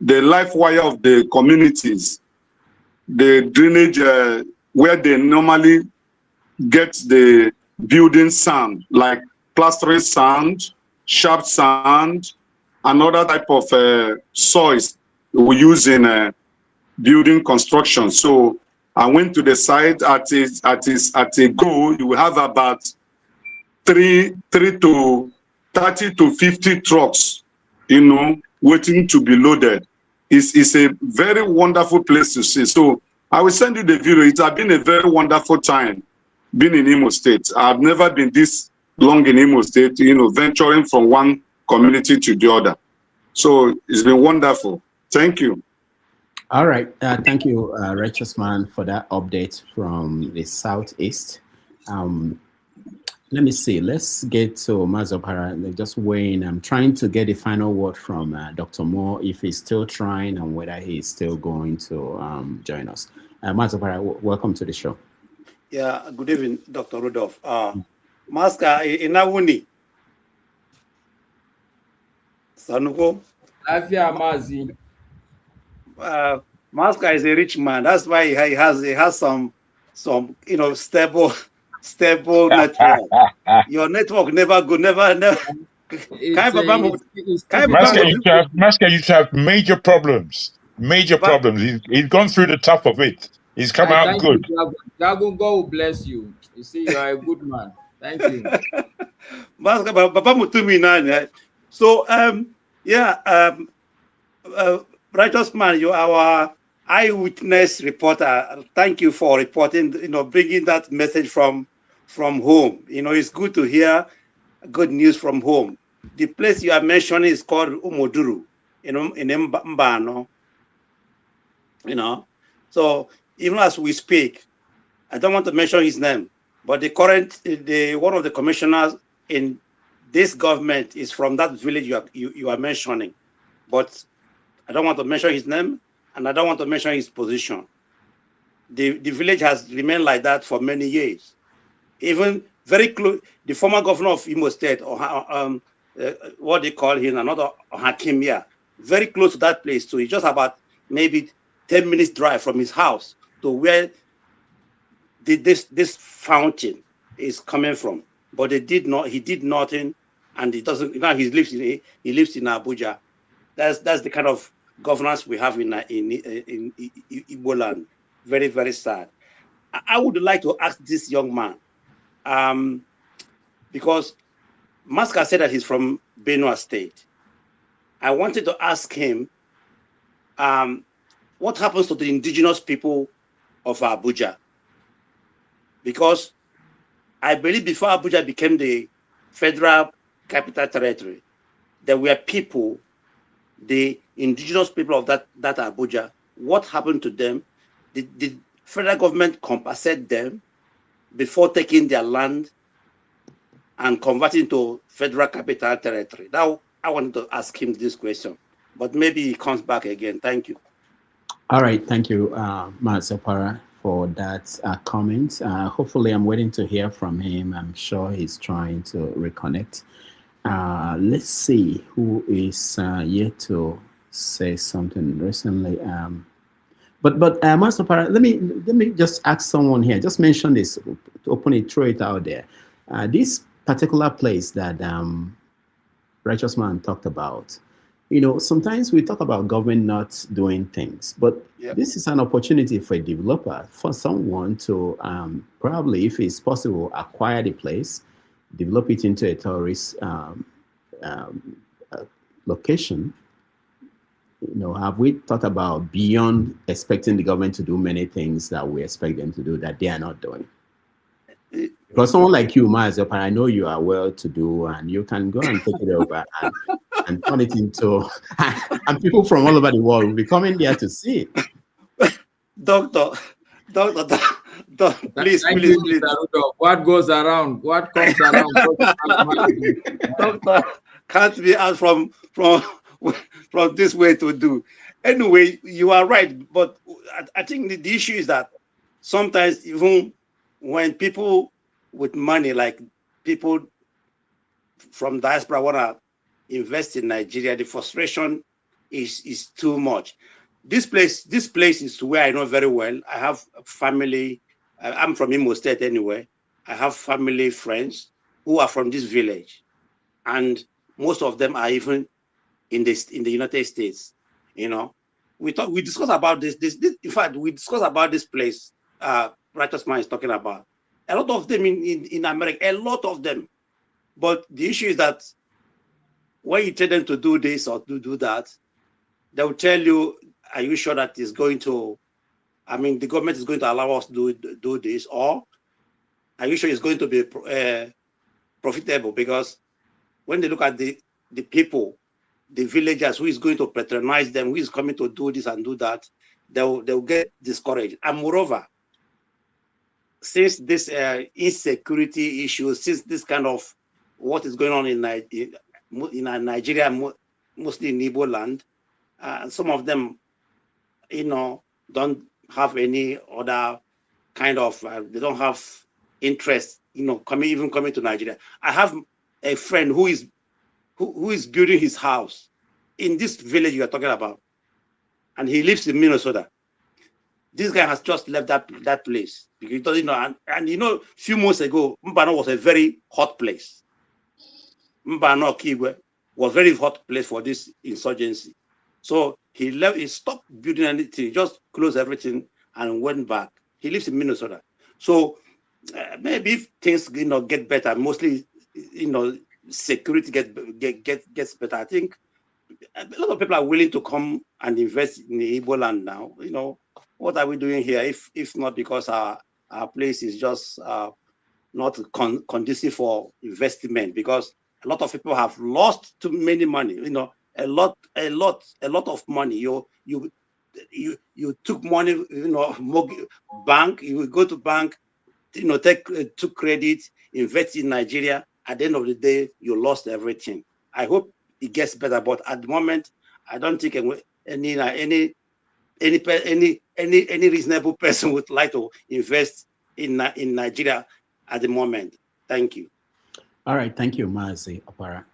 the life wire of the communities, the drainage where they normally get the building sand, like plastering sand, sharp sand, and other type of soils we use in building construction. So I went to the site. At a go, you will have about 30 to 50 trucks, waiting to be loaded. It's a very wonderful place to see. So I will send you the video. It has been a very wonderful time being in Imo State. I've never been this long in Imo State, venturing from one community to the other. So it's been wonderful. Thank you. All right. Thank you, Righteous Man, for that update from the Southeast. Let me see. Let's get to Mazopara. Just weighing. I'm trying to get a final word from Dr. Moore, if he's still trying and whether he's still going to join us. Mazopara, welcome to the show. Yeah, good evening, Dr. Rudolph. Maska inawuni. Sanuko. Afia Mazi. Maska is a rich man. That's why he has some stable network. Your network never good, never. Maska used to have major problems. He's gone through the top of it. He's come out good. God will bless you. You see, you are a good man. Thank you. So, Righteous Man, you are our eyewitness reporter. Thank you for reporting, bringing that message from home. It's good to hear good news from home. The place you are mentioning is called Umoduru, in Mbano. So even as we speak, I don't want to mention his name, but one of the commissioners in this government is from that village you are mentioning, but I don't want to mention his name and I don't want to mention his position. The village has remained like that for many years. Even very close, the former governor of Imo State, or what they call him, another Hakim, very close to that place too. It's just about maybe 10 minutes drive from his house to where this fountain is coming from. But he did nothing, and he doesn't. He lives in Abuja. That's the kind of governance we have in Igbo land. Very, very sad. I would like to ask this young man, because Maska said that he's from Benue State. I wanted to ask him, what happens to the indigenous people of Abuja? Because I believe before Abuja became the federal capital territory, there were people, the indigenous people of that Abuja. What happened to them? Did the federal government compensate them before taking their land and converting to federal capital territory? Now, I wanted to ask him this question, but maybe he comes back again. Thank you. All right. Thank you, Mazopara, for that comment. Hopefully, I'm waiting to hear from him. I'm sure he's trying to reconnect. Let's see who is yet to say something recently. But Mazopara, let me just ask someone here. Just mention this, open it, throw it out there. This particular place that Righteous Man talked about. Sometimes we talk about government not doing things, but this is an opportunity for a developer, for someone to probably, if it's possible, acquire the place, develop it into a tourist location. Have we thought about beyond expecting the government to do many things that we expect them to do that they are not doing? Because someone like you, Mazopara, I know you are well to do and you can go and take it over and turn it into, and people from all over the world will be coming there to see it. Doctor, please. What goes around, what comes around. Doctor, can't be asked from this way to do. Anyway, you are right, but I think the issue is that sometimes even when people with money, like people from diaspora, want to invest in Nigeria, the frustration is too much. This place is where I know very well. I have family. I'm from Imo State anyway. I have family, friends who are from this village, and most of them are even in the United States. You know, we discuss about this. In fact, we discuss about this place. Righteous Man is talking about a lot of them in America. A lot of them, but the issue is that when you tell them to do this or to do that, they will tell you, "Are you sure that it's going to? I mean, the government is going to allow us to do this, or are you sure it's going to be profitable?" Because when they look at the people, the villagers who is going to patronize them, who is coming to do this and do that, they'll get discouraged. And moreover, since this insecurity issue, since this kind of what is going on in Nigeria, mostly in Igbo land, some of them, you know, don't have any other kind of, they don't have interest, you know, coming to Nigeria. I have a friend who is building his house in this village you are talking about, and he lives in Minnesota. This guy has just left that place because he doesn't know. And you know, a few months ago, Mbano was a very hot place. Mbano Kigwe was a very hot place for this insurgency. So he left. He stopped building anything. He just closed everything and went back. He lives in Minnesota. So maybe if things, you know, get better, mostly, you know, security gets better, I think a lot of people are willing to come and invest in the Igbo land now. You know, what are we doing here if not because our place is just not conducive for investment, because a lot of people have lost too many money, you know, a lot of money. You took money, you know, bank, you will go to bank, you know, took credit, invest in Nigeria. At the end of the day, you lost everything. I hope it gets better, but at the moment, I don't think any reasonable person would like to invest in Nigeria at the moment. Thank you. All right, thank you, Mazi Opara.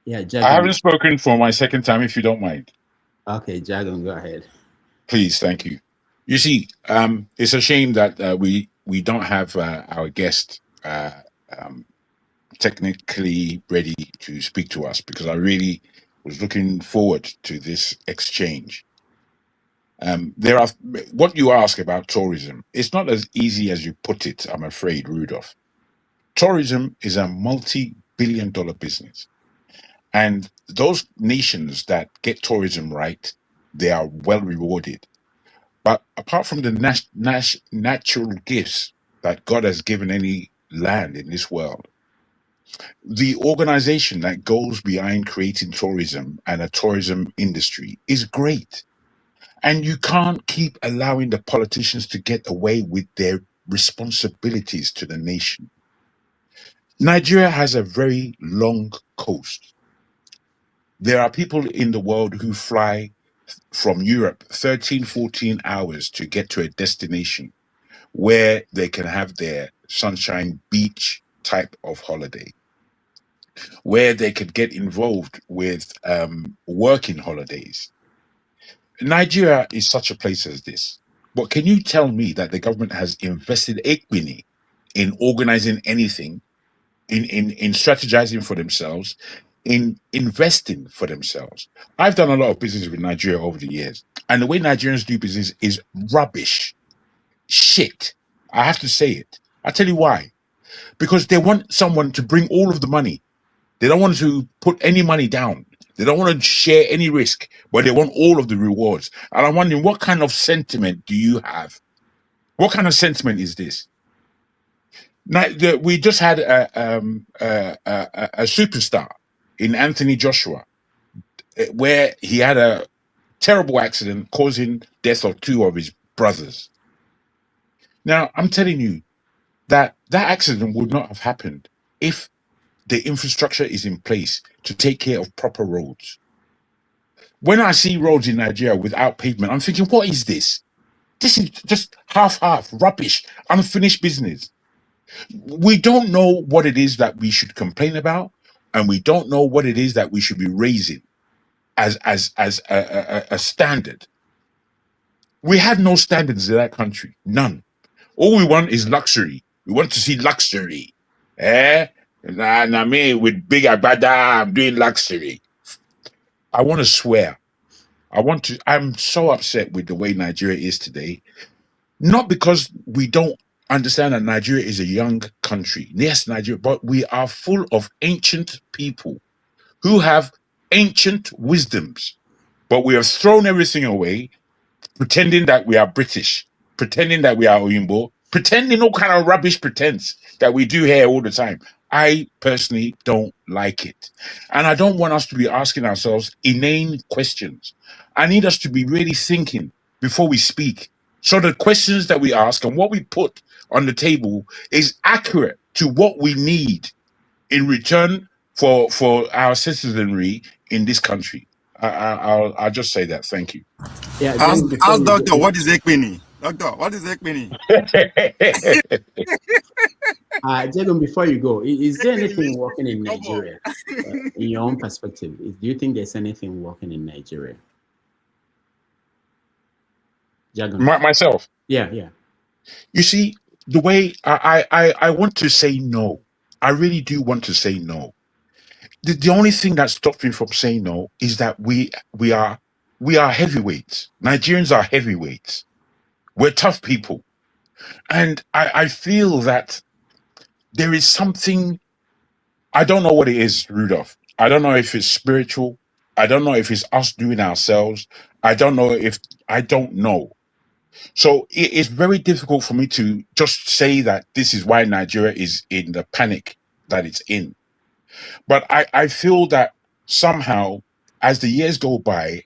Yeah, Jagan. I haven't spoken for my second time, if you don't mind. Okay, Jagan, go ahead. Please, thank you. You see, it's a shame that we don't have our guest technically ready to speak to us, because I really was looking forward to this exchange. There are what you ask about tourism. It's not as easy as you put it, I'm afraid, Rudolph. Tourism is a multi-billion-dollar business, and those nations that get tourism right, they are well rewarded. But apart from the natural gifts that God has given any land in this world, the organization that goes behind creating tourism and a tourism industry is great. And you can't keep allowing the politicians to get away with their responsibilities to the nation. Nigeria has a very long coast. There are people in the world who fly from Europe 13, 14 hours to get to a destination where they can have their sunshine beach type of holiday, where they could get involved with working holidays. Nigeria is such a place as this. But can you tell me that the government has invested ekbini in organizing anything, in strategizing for themselves, in investing for themselves? I've done a lot of business with Nigeria over the years, and the way Nigerians do business is rubbish. Shit. I have to say it. I'll tell you why. Because they want someone to bring all of the money. They don't want to put any money down. They don't want to share any risk, but they want all of the rewards. And I'm wondering, what kind of sentiment do you have? What kind of sentiment is this? Now, we just had a superstar in Anthony Joshua, where he had a terrible accident causing death of 2 of his brothers. Now, I'm telling you that accident would not have happened if the infrastructure is in place to take care of proper roads. When I see roads in Nigeria without pavement, I'm thinking, what is this? This is just half, rubbish, unfinished business. We don't know what it is that we should complain about, and we don't know what it is that we should be raising. as a standard. We had no standards in that country, none. All we want is luxury. We want to see luxury. Nah, me with big agbada, I'm doing luxury. I want to swear. I'm so upset with the way Nigeria is today. Not because we don't understand that Nigeria is a young country. Yes, Nigeria, but we are full of ancient people who have ancient wisdoms. But we have thrown everything away, pretending that we are British, pretending that we are Oyinbo, pretending all kind of rubbish pretense that we do here all the time. I personally don't like it. And I don't want us to be asking ourselves inane questions. I need us to be really thinking before we speak. So the questions that we ask and what we put on the table is accurate to what we need in return for our citizenry in this country. I'll just say that. Thank you. Yeah, Ask doctor, what is Ekpini? Doctor, what is Ekpini? Jagan, before you go, is there anything working in Nigeria? In your own perspective, do you think there's anything working in Nigeria? Jagan. Myself? Yeah. You see, the way I want to say no. I really do want to say no. The only thing that stops me from saying no is that we are heavyweights. Nigerians are heavyweights. We're tough people. And I feel that there is something, I don't know what it is, Rudolph. I don't know if it's spiritual. I don't know if it's us doing ourselves. I don't know. So it's very difficult for me to just say that this is why Nigeria is in the panic that it's in. But I feel that somehow, as the years go by,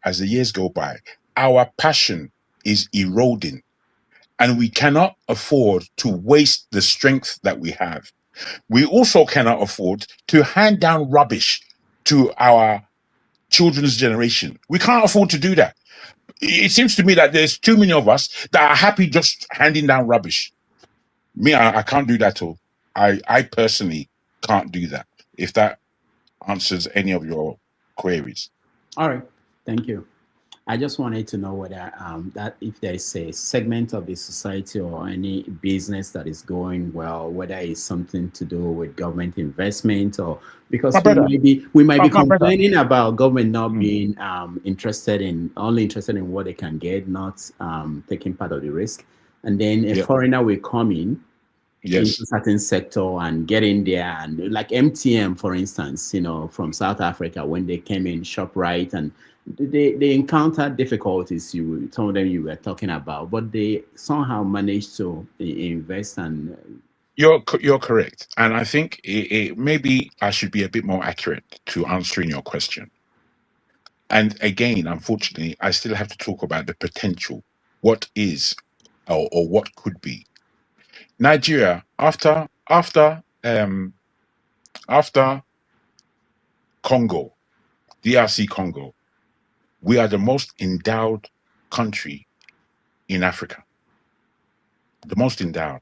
our passion is eroding. And we cannot afford to waste the strength that we have. We also cannot afford to hand down rubbish to our children's generation. We can't afford to do that. It seems to me that there's too many of us that are happy just handing down rubbish. Me, I can't do that at all. I personally can't do that. If that answers any of your queries. All right, thank you. I just wanted to know whether that if there is a segment of the society or any business that is going well, whether it's something to do with government investment or because we might be complaining about government not being only interested in what they can get, not taking part of the risk, and then a foreigner will come in. Into certain sector and get in there, and like MTM, for instance, from South Africa, when they came in ShopRite, and they encountered difficulties. Some of them you were talking about, but they somehow managed to invest. And you're correct, and I think maybe I should be a bit more accurate to answering your question. And again, unfortunately, I still have to talk about the potential, what is or what could be. Nigeria, after Congo, DRC Congo, we are the most endowed country in Africa. The most endowed.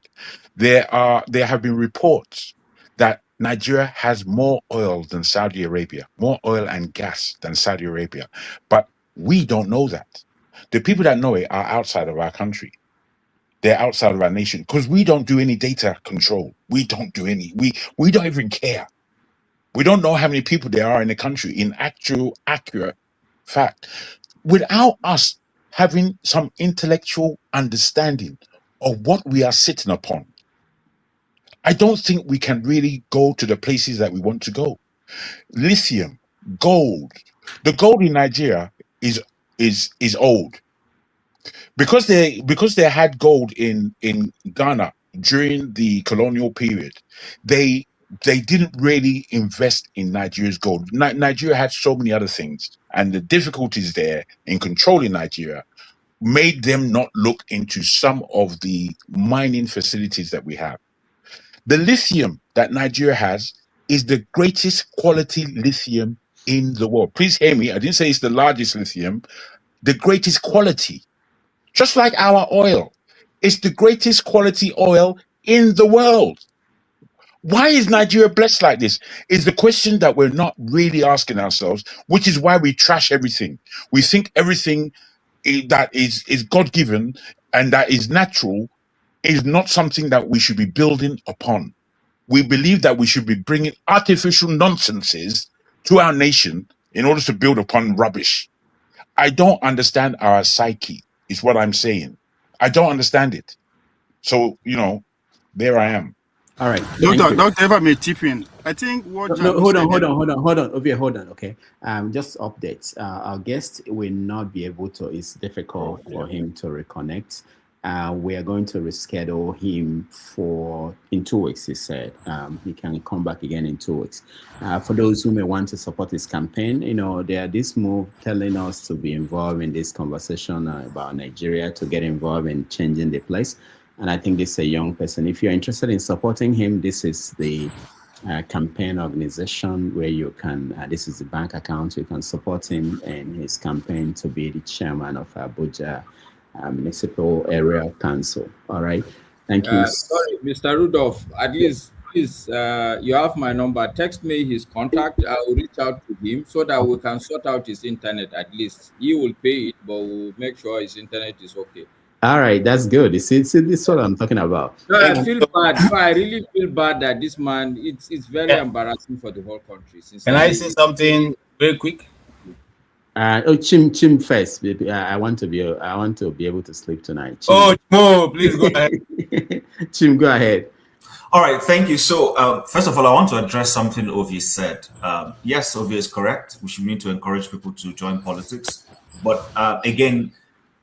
There have been reports that Nigeria has more oil than Saudi Arabia, more oil and gas than Saudi Arabia. But we don't know that. The people that know it are outside of our country. They're outside of our nation because we don't do any data control. We don't do any. We don't even care. We don't know how many people there are in the country in actual, accurate fact. Without us having some intellectual understanding of what we are sitting upon, I don't think we can really go to the places that we want to go. Lithium, gold. The gold in Nigeria is old. Because they had gold in Ghana during the colonial period, they didn't really invest in Nigeria's gold. Nigeria had so many other things, and the difficulties there in controlling Nigeria made them not look into some of the mining facilities that we have. The lithium that Nigeria has is the greatest quality lithium in the world. Please hear me. I didn't say it's the largest lithium, the greatest quality. Just like our oil, it's the greatest quality oil in the world. Why is Nigeria blessed like this? Is the question that we're not really asking ourselves, which is why we trash everything. We think everything that is God-given and that is natural is not something that we should be building upon. We believe that we should be bringing artificial nonsenses to our nation in order to build upon rubbish. I don't understand our psyche, is what I'm saying. I don't understand it. So, there I am. All right. Don't ever may chip in. I think what hold on. Ovia, hold on. Okay. Just updates. Our guest will not be able to. It's difficult for him to reconnect. We are going to reschedule him in 2 weeks. He said he can come back again in 2 weeks. For those who may want to support his campaign, there are this move telling us to be involved in this conversation about Nigeria, to get involved in changing the place. And I think this is a young person. If you're interested in supporting him, this is the campaign organization where you can, this is the bank account, you can support him in his campaign to be the chairman of Abuja Municipal Area Council. All right. Thank you. Sorry, Mr. Rudolph, at least, please, you have my number. Text me his contact. I will reach out to him so that we can sort out his internet at least. He will pay it, but we'll make sure his internet is okay. All right, that's good. This is what I'm talking about. No, I feel bad. I really feel bad that this man, it's very embarrassing for the whole country. Can I say something very quick? Chim first, baby. I want to be able to sleep tonight. Chim. Please go ahead. Chim, go ahead. All right, thank you. So, first of all, I want to address something Ovi said. Yes, Ovi is correct. We should need to encourage people to join politics. But again,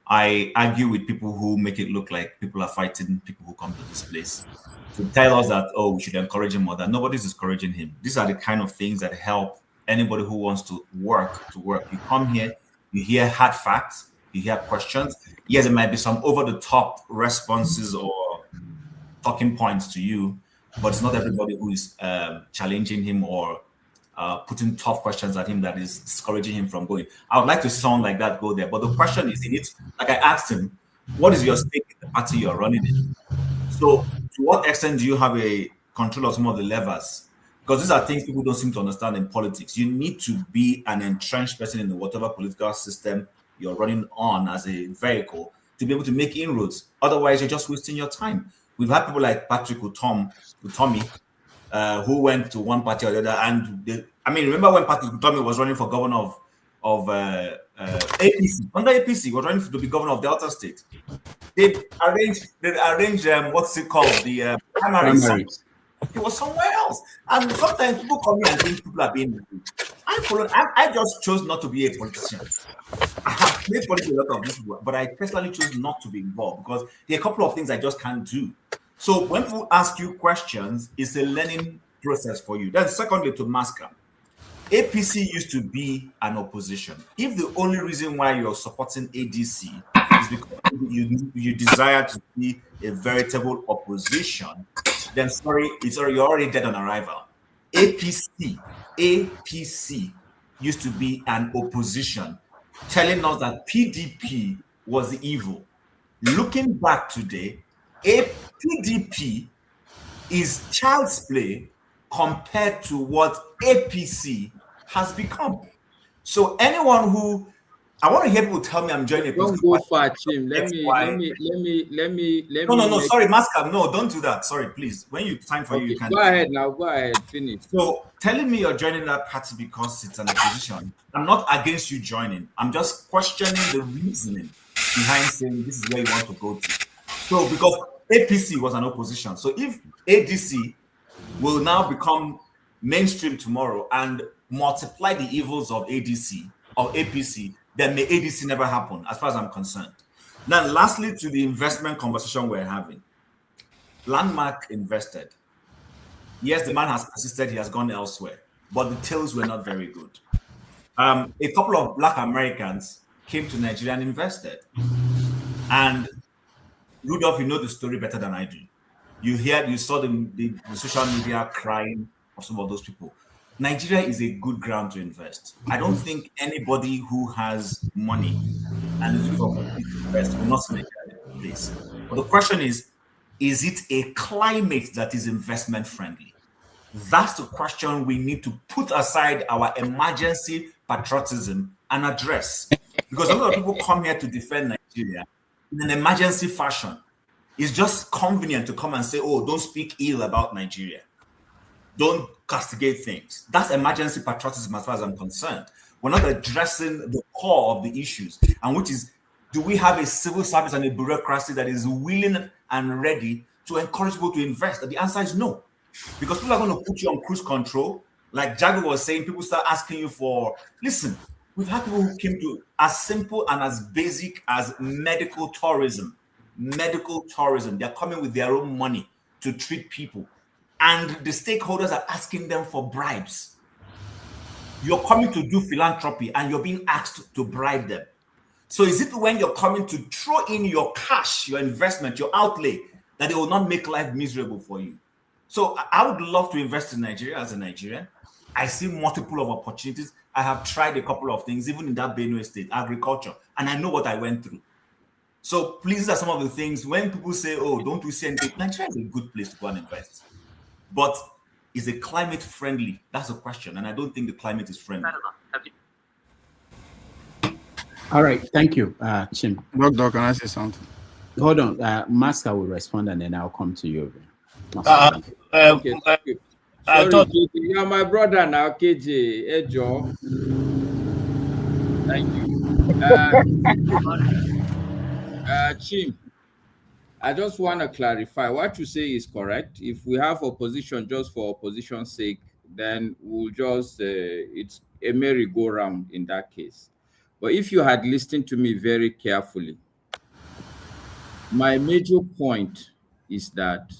I argue with people who make it look like people are fighting people who come to this place to tell us that, we should encourage him or that. Nobody's discouraging him. These are the kind of things that help anybody who wants to work. You come here, you hear hard facts, you hear questions. Yes, there might be some over-the-top responses or talking points to you, but it's not everybody who is challenging him or putting tough questions at him that is discouraging him from going. I would like to see someone like that go there. But the question is, like I asked him, what is your stake in the party you're running in? So to what extent do you have a control of some of the levers? Because these are things people don't seem to understand in politics. You need to be an entrenched person in whatever political system you're running on as a vehicle to be able to make inroads. Otherwise, you're just wasting your time. We've had people like Patrick Utomi, who went to one party or the other, and remember when Patrick Utomi was running for governor of APC? Under APC, he was running to be governor of Delta State. They arranged what's it called, the primaries. He was somewhere else, and sometimes people come here and think people are being. I just chose not to be a politician. I have played politics a lot of this, but I personally chose not to be involved because there are a couple of things I just can't do. So when people ask you questions, it's a learning process for you. Then secondly, to Masca, APC used to be an opposition. If the only reason why you're supporting ADC is because you desire to be a veritable opposition, then you're already dead on arrival. APC used to be an opposition, telling us that PDP was the evil. Looking back today, PDP is child's play compared to what APC has become. So anyone who I want to hear people tell me I'm joining a political party. Don't go far, Chim. Let me. No. Sorry, Mascab. No, don't do that. Sorry, please. When you time for you can. Go ahead now. Go ahead. Finish. So telling me you're joining that party because it's an opposition. I'm not against you joining. I'm just questioning the reasoning behind saying this is where you want to go to. So because APC was an opposition. So if ADC will now become mainstream tomorrow and multiply the evils of ADC or APC, then may ADC never happen, as far as I'm concerned. Now, lastly, to the investment conversation we're having. Landmark invested. Yes, the man has persisted, he has gone elsewhere, but the tails were not very good. A couple of Black Americans came to Nigeria and invested. And Rudolph, you know the story better than I do. You saw the social media crying of some of those people. Nigeria is a good ground to invest. I don't think anybody who has money and is looking for to invest will not see Nigeria in a place. But the question is it a climate that is investment friendly? That's the question we need to put aside our emergency patriotism and address. Because a lot of people come here to defend Nigeria in an emergency fashion. It's just convenient to come and say, oh, don't speak ill about Nigeria. Don't castigate things. That's emergency patriotism as far as I'm concerned. We're not addressing the core of the issues, and which is, do we have a civil service and a bureaucracy that is willing and ready to encourage people to invest? And the answer is no. Because people are going to put you on cruise control. Like Jago was saying, people start asking you for, listen, we've had people who came to as simple and as basic as medical tourism. Medical tourism. They're coming with their own money to treat people. And the stakeholders are asking them for bribes. You're coming to do philanthropy and you're being asked to bribe them. So is it when you're coming to throw in your cash, your investment, your outlay, that it will not make life miserable for you? So I would love to invest in Nigeria as a Nigerian. I see multiple of opportunities. I have tried a couple of things, even in that Benue state, agriculture, and I know what I went through. So please, these are some of the things when people say, oh, don't we see anything? Nigeria is a good place to go and invest. But is it climate friendly? That's the question. And I don't think the climate is friendly. All right. Thank you, Chim. Doctor, can I say something? Hold on. Maska will respond and then I'll come to you. Okay, I thought you are my brother now, KJ. Hey, Joe. Thank you. Chim, I just want to clarify what you say is correct. If we have opposition just for opposition's sake, then we'll just, it's a merry-go-round in that case. But if you had listened to me very carefully, my major point is that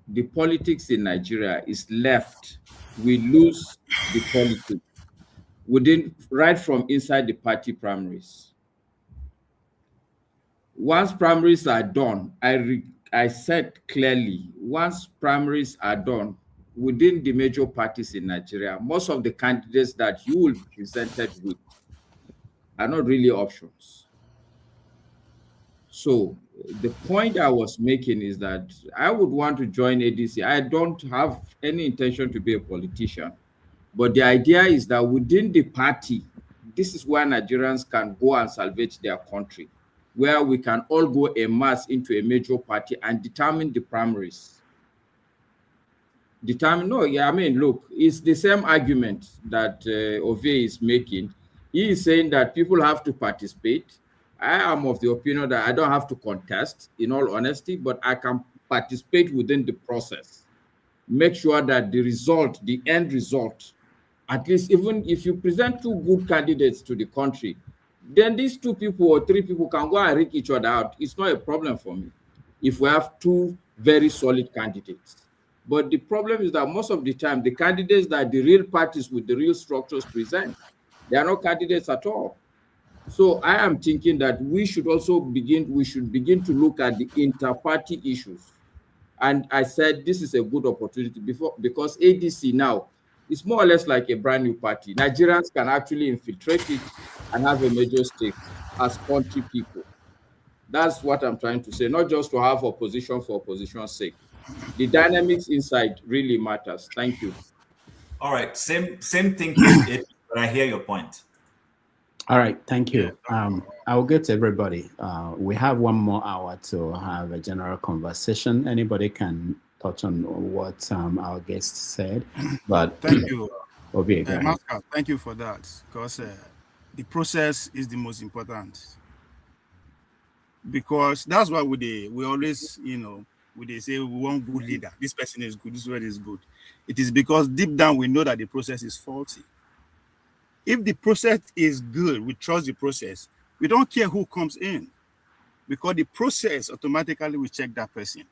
the politics in Nigeria is left. We lose the politics right from inside the party primaries. Once primaries are done, I said clearly, once primaries are done within the major parties in Nigeria, most of the candidates that you will be presented with are not really options. So the point I was making is that I would want to join ADC. I don't have any intention to be a politician, but the idea is that within the party, this is where Nigerians can go and salvage their country, where we can all go en masse into a major party and determine the primaries. Look, it's the same argument that Ove is making. He is saying that people have to participate. I am of the opinion that I don't have to contest, in all honesty, but I can participate within the process. Make sure that the end result, at least even if you present two good candidates to the country, then these two people or three people can go and rig each other out. It's not a problem for me if we have two very solid candidates. But the problem is that most of the time, the candidates that the real parties with the real structures present, they are not candidates at all. So I am thinking that we should begin to look at the inter-party issues. And I said this is a good opportunity because ADC now is more or less like a brand new party. Nigerians can actually infiltrate it and have a major stake as country people. That's what I'm trying to say, not just to have opposition for opposition's sake. The dynamics inside really matters. Thank you. All right, same thing, but I hear your point. All right, thank you. I will get to everybody. We have 1 more hour to have a general conversation. Anybody can touch on what our guest said, but thank you. Obi, thank you for that, because the process is the most important. Because that's why we always, we say we want good leader. This person is good. This one is good. It is because deep down we know that the process is faulty. If the process is good, we trust the process. We don't care who comes in, because the process automatically will check that person.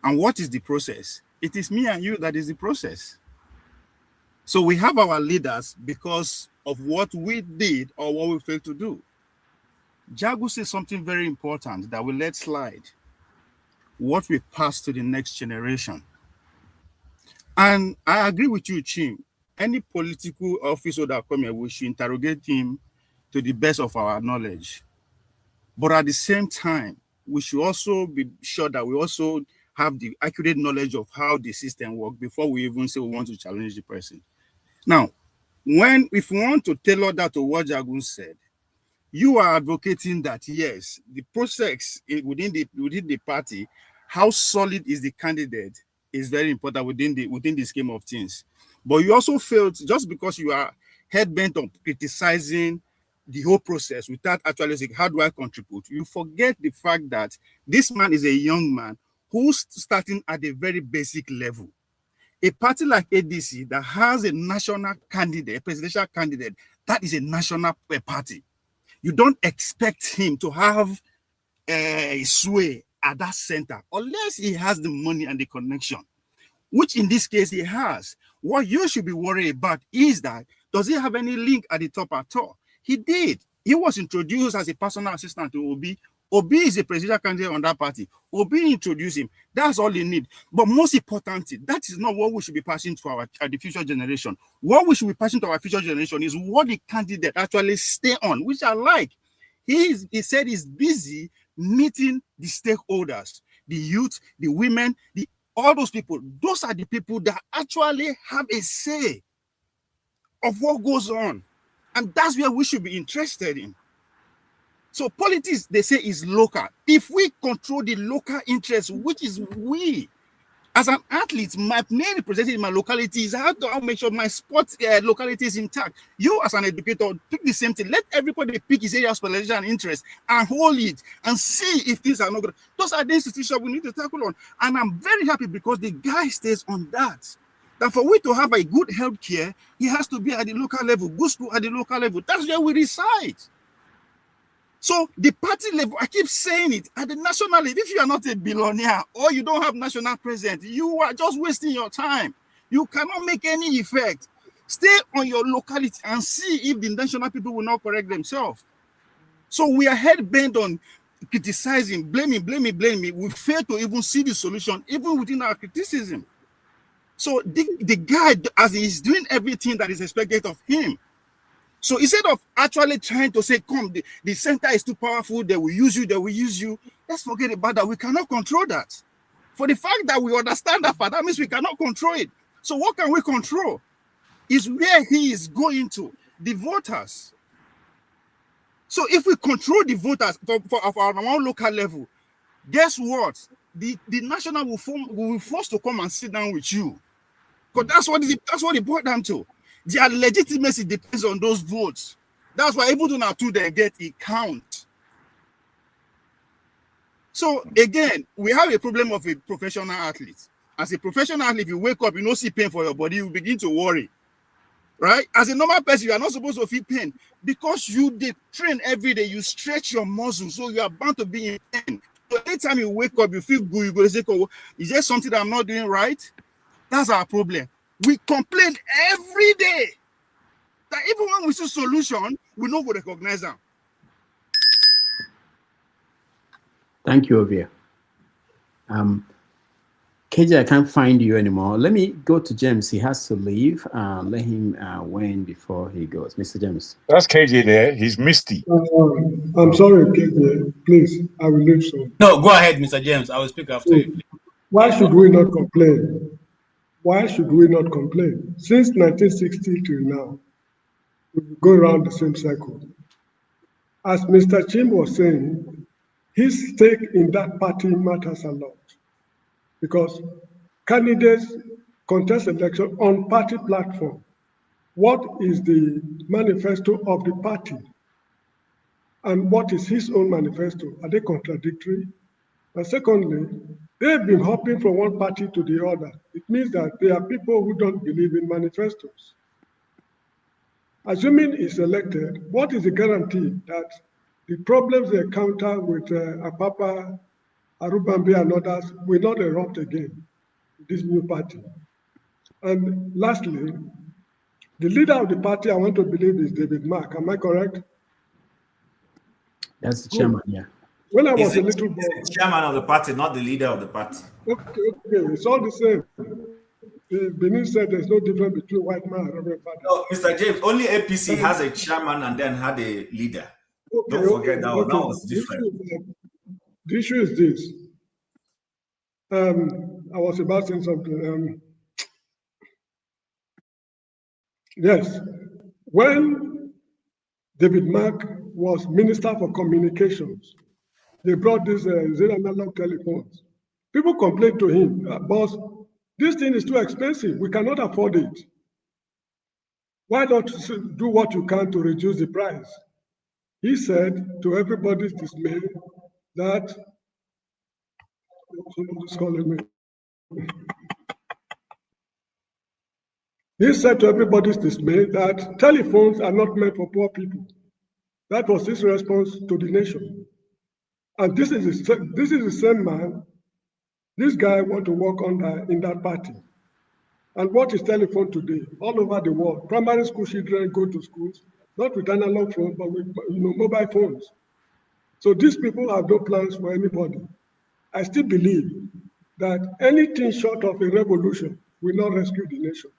And what is the process? It is me and you that is the process. So we have our leaders because of what we did or what we failed to do. Jagu says something very important that we let slide. What we pass to the next generation. And I agree with you, Chim. Any political officer that come here, we should interrogate him to the best of our knowledge. But at the same time, we should also be sure that we also have the accurate knowledge of how the system works before we even say we want to challenge the person. Now, if we want to tailor that to what Jagun said, you are advocating that yes, the process within the party, how solid is the candidate is very important within the scheme of things. But you also felt just because you are head bent on criticizing the whole process without actually saying, how do I contribute? You forget the fact that this man is a young man who's starting at a very basic level. A party like ADC that has a national candidate, a presidential candidate, that is a national party. You don't expect him to have a sway at that center unless he has the money and the connection, which in this case he has. What you should be worried about is that, does he have any link at the top at all? He did. He was introduced as a personal assistant to Obi. Obi is a presidential candidate on that party. Obi introduced him. That's all he needs. But most importantly, that is not what we should be passing to the future generation. What we should be passing to our future generation is what the candidate actually stay on, which I like. He said he's busy meeting the stakeholders, the youth, the women, all those people. Those are the people that actually have a say of what goes on. And that's where we should be interested in. So politics, they say, is local. If we control the local interests, which is we, as an athlete, my main representative in my locality is how to make sure my sport locality is intact. You, as an educator, pick the same thing. Let everybody pick his area of specialization and interest and hold it and see if things are not good. Those are the institutions we need to tackle on. And I'm very happy because the guy stays on that. That for we to have a good health care, he has to be at the local level, good school at the local level. That's where we reside. So the party level, I keep saying it, at the national level, if you are not a billionaire or you don't have national presence, you are just wasting your time. You cannot make any effect. Stay on your locality and see if the national people will not correct themselves. So we are head-bent on criticizing, blaming. We fail to even see the solution, even within our criticism. So the guy, as he's doing everything that is expected of him. So instead of actually trying to say, come, the center is too powerful, they will use you, let's forget about that. We cannot control that. For the fact that we understand that, that means we cannot control it. So what can we control? Is where he is going to, the voters. So if we control the voters for our own local level, guess what? The national will be forced to come and sit down with you. Because that's what it boiled down to. Their legitimacy depends on those votes. That's why even though now they get it count. So again, we have a problem of a professional athlete. As a professional athlete, you wake up, you don't see pain for your body, you begin to worry. Right? As a normal person, you are not supposed to feel pain because you train every day, you stretch your muscles, so you are bound to be in pain. So anytime you wake up, you feel good, you go to say, oh, is there something that I'm not doing right? That's our problem. We complain every day that even when we see solution, we not go recognize them. Thank you, Ovia. KJ, I can't find you anymore. Let me go to James. He has to leave. Let him win before he goes. Mr. James. That's KJ there. He's misty. I'm sorry, KJ. Please, I will leave soon. No, go ahead, Mr. James. I will speak after you. Why should we not complain? Why should we not complain? Since 1960 till now, we go around the same cycle. As Mr. Chim was saying, his stake in that party matters a lot because candidates contest election on party platform. What is the manifesto of the party? And what is his own manifesto? Are they contradictory? And secondly, they've been hopping from one party to the other. It means that there are people who don't believe in manifestos. Assuming he's elected, what is the guarantee that the problems they encounter with Apapa, Arubambe, and others will not erupt again in this new party? And lastly, the leader of the party, I want to believe, is David Mark. Am I correct? That's the chairman, yeah. When I was a little boy, the chairman of the party, not the leader of the party. Okay, it's all the same. Benin said there's no difference between white man and Reverend Father. No, Mr. James, only APC has a chairman and then had a leader. Don't forget that one. That was different. The issue is this. I was about saying something. Yes, when David Mark was Minister for Communications, they brought this analog telephones. People complained to him, boss, this thing is too expensive. We cannot afford it. Why not do what you can to reduce the price? He said, to everybody's dismay, that somebody's calling me. He said to everybody's dismay that telephones are not meant for poor people. That was his response to the nation. And this is the same man, this guy want to work in that party. And what is telephone today? All over the world, primary school children go to schools, not with analog phones, but with mobile phones. So these people have no plans for anybody. I still believe that anything short of a revolution will not rescue the nation.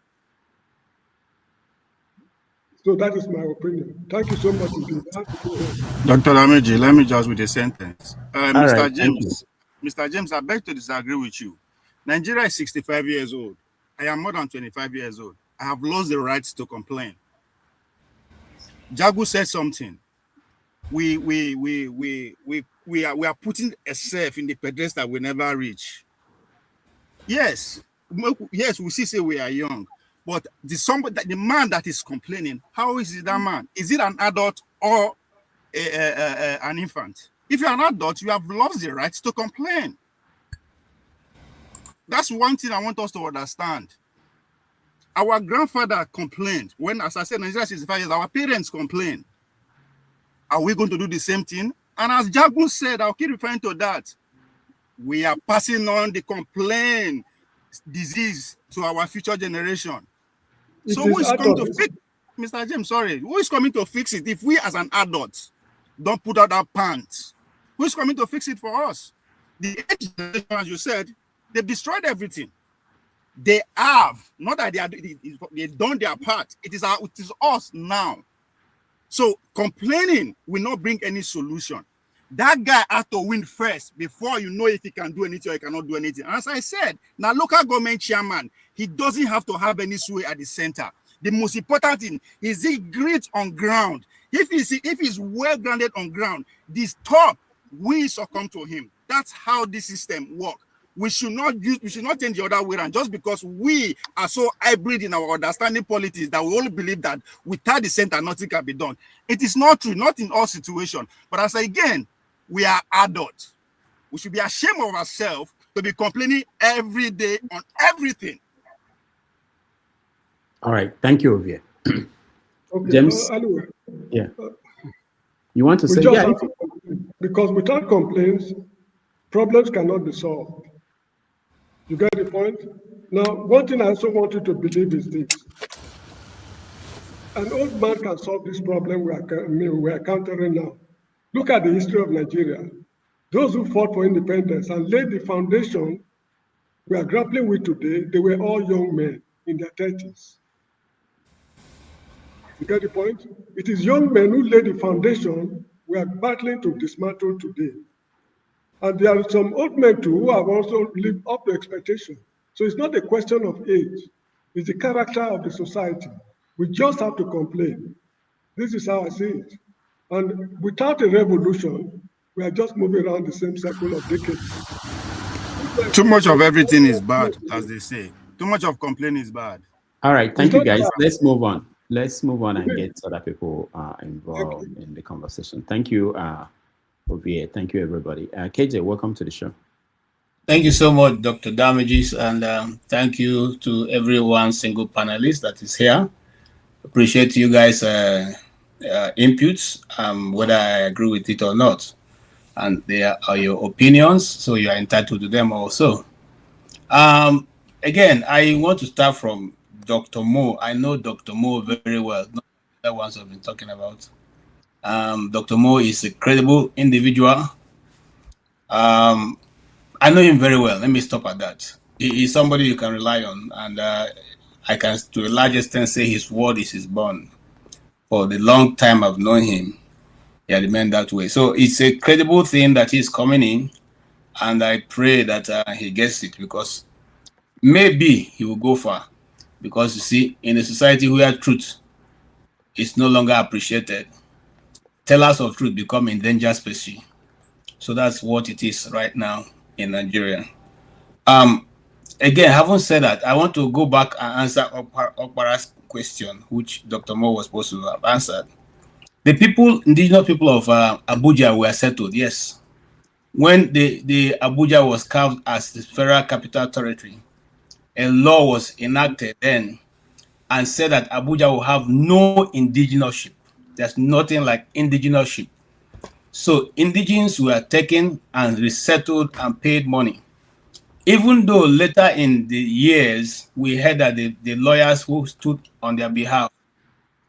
So that is my opinion. Thank you so much indeed. Dr. Ameji, let me just with a sentence. Mr. James, I beg to disagree with you. Nigeria is 65 years old. I am more than 25 years old. I have lost the right to complain. Jagu said something. We are putting a self in the pedestal we never reach. Yes, we say we are young, but the man that is complaining, how is it that man? Is it an adult or an infant? If you're an adult, you have lost the right to complain. That's one thing I want us to understand. Our grandfather complained when, as I said, Nigeria 65 years, our parents complained. Are we going to do the same thing? And as Jagun said, I'll keep referring to that. We are passing on the complaint disease to our future generation. So who is coming to fix it? Mr. James, sorry. Who is coming to fix it if we as an adult don't put out our pants? Who is coming to fix it for us? The age generation, as you said, they've destroyed everything. They have, not that they've done their part. It is us now. So complaining will not bring any solution. That guy had to win first before you know if he can do anything or he cannot do anything. And as I said, now local government chairman, he doesn't have to have any sway at the center. The most important thing is he great on ground. If he's well grounded on ground, this top will succumb to him. That's how this system works. We should not change the other way around just because we are so hybrid in our understanding politics that we all believe that without the center, nothing can be done. It is not true, not in all situations. But as again, we are adults. We should be ashamed of ourselves to be complaining every day on everything. All right. Thank you, Ovie. Okay, James? Anyway, Yeah. You want to say? Yeah. Because without complaints, problems cannot be solved. You get the point? Now, one thing I also want you to believe is this. An old man can solve this problem we are encountering now. Look at the history of Nigeria. Those who fought for independence and laid the foundation we are grappling with today, they were all young men in their 30s. You get the point? It is young men who laid the foundation we are battling to dismantle today. And there are some old men too who have also lived up to expectation. So it's not a question of age. It's the character of the society. We just have to complain. This is how I see it. And without a revolution, we are just moving around the same circle of decades. Too much of everything is bad, as they say. Too much of complaining is bad. All right, thank you, guys. Let's move on. Let's move on and get other people involved in the conversation. Thank you, Ovie. Thank you, everybody. KJ, welcome to the show. Thank you so much, Dr. Damages, and thank you to everyone single panelist that is here. Appreciate you guys' inputs, whether I agree with it or not. And they are your opinions, so you are entitled to them also. Again, I want to start from Dr. Mo. I know Dr. Mo very well, not the ones I've been talking about. Dr. Mo is a credible individual. I know him very well. Let me stop at that. He is somebody you can rely on, and I can, to a large extent, say his word is his bond. For the long time I've known him, he had remained that way. So it's a credible thing that he's coming in and I pray that he gets it, because maybe he will go far. Because you see, in a society where truth is no longer appreciated, tellers of truth become endangered species. So that's what it is right now in Nigeria. Again, having said that, I want to go back and answer Okpara's question, which Dr. Moore was supposed to have answered. The people, indigenous people of Abuja were settled, yes. When the Abuja was carved as the federal capital territory, a law was enacted then and said that Abuja will have no indigeneousship. There's nothing like indigeneousship. So indigenes were taken and resettled and paid money. Even though later in the years, we heard that the lawyers who stood on their behalf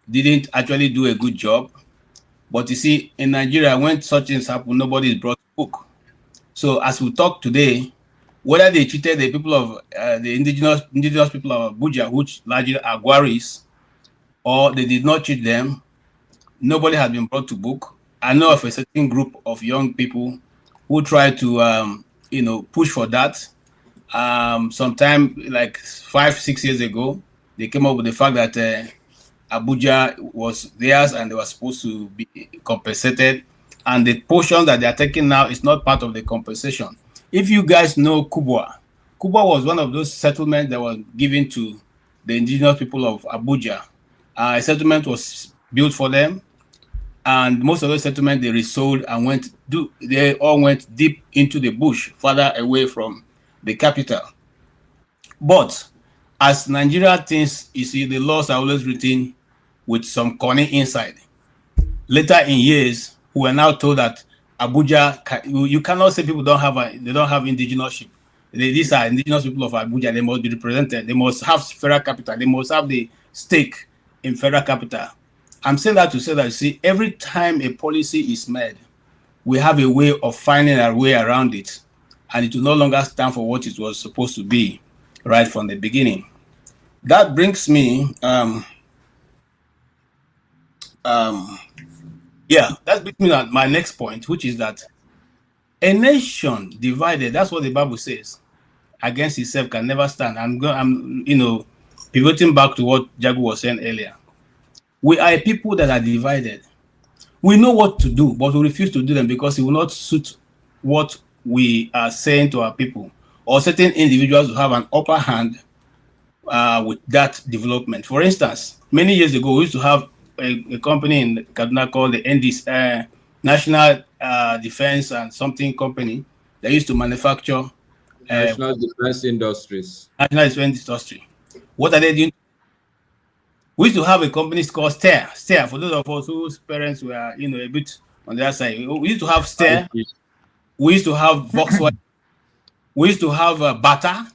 didn't actually do a good job. But you see, in Nigeria, when such things happen, nobody is brought to book. So as we talk today, whether they cheated the people of the indigenous people of Abuja, which largely are Gwaris, or they did not cheat them, nobody has been brought to book. I know of a certain group of young people who try to, push for that. Sometime like 5-6 years ago, they came up with the fact that Abuja was theirs and they were supposed to be compensated. And the portion that they are taking now is not part of the compensation. If you guys know Kubwa was one of those settlements that was given to the indigenous people of Abuja. A settlement was built for them, and most of those settlements they resold and they all went deep into the bush, further away from the capital. But as Nigeria things, you see, the laws are always written with some corny inside. Later in years, we are now told that Abuja, you cannot say people don't have indigeneousship. These are indigenous people of Abuja. They must be represented. They must have federal capital. They must have the stake in federal capital. I'm saying that to say that, see, every time a policy is made, we have a way of finding our way around it, and it will no longer stand for what it was supposed to be right from the beginning. That brings me, that brings me to my next point, which is that a nation divided, that's what the Bible says, against itself can never stand. I'm pivoting back to what Jagu was saying earlier. We are a people that are divided. We know what to do, but we refuse to do them because it will not suit what we are saying to our people, or certain individuals who have an upper hand with that development. For instance, many years ago, we used to have a company in Kaduna called the NDC, National Defense and something company that used to manufacture National Defense Industries. National Defense Industry. What are they doing? We used to have a company called Stair. Stair, for those of us whose parents were, a bit on the other side. We used to have Stair. We used to have Volkswagen. We used to have Bata.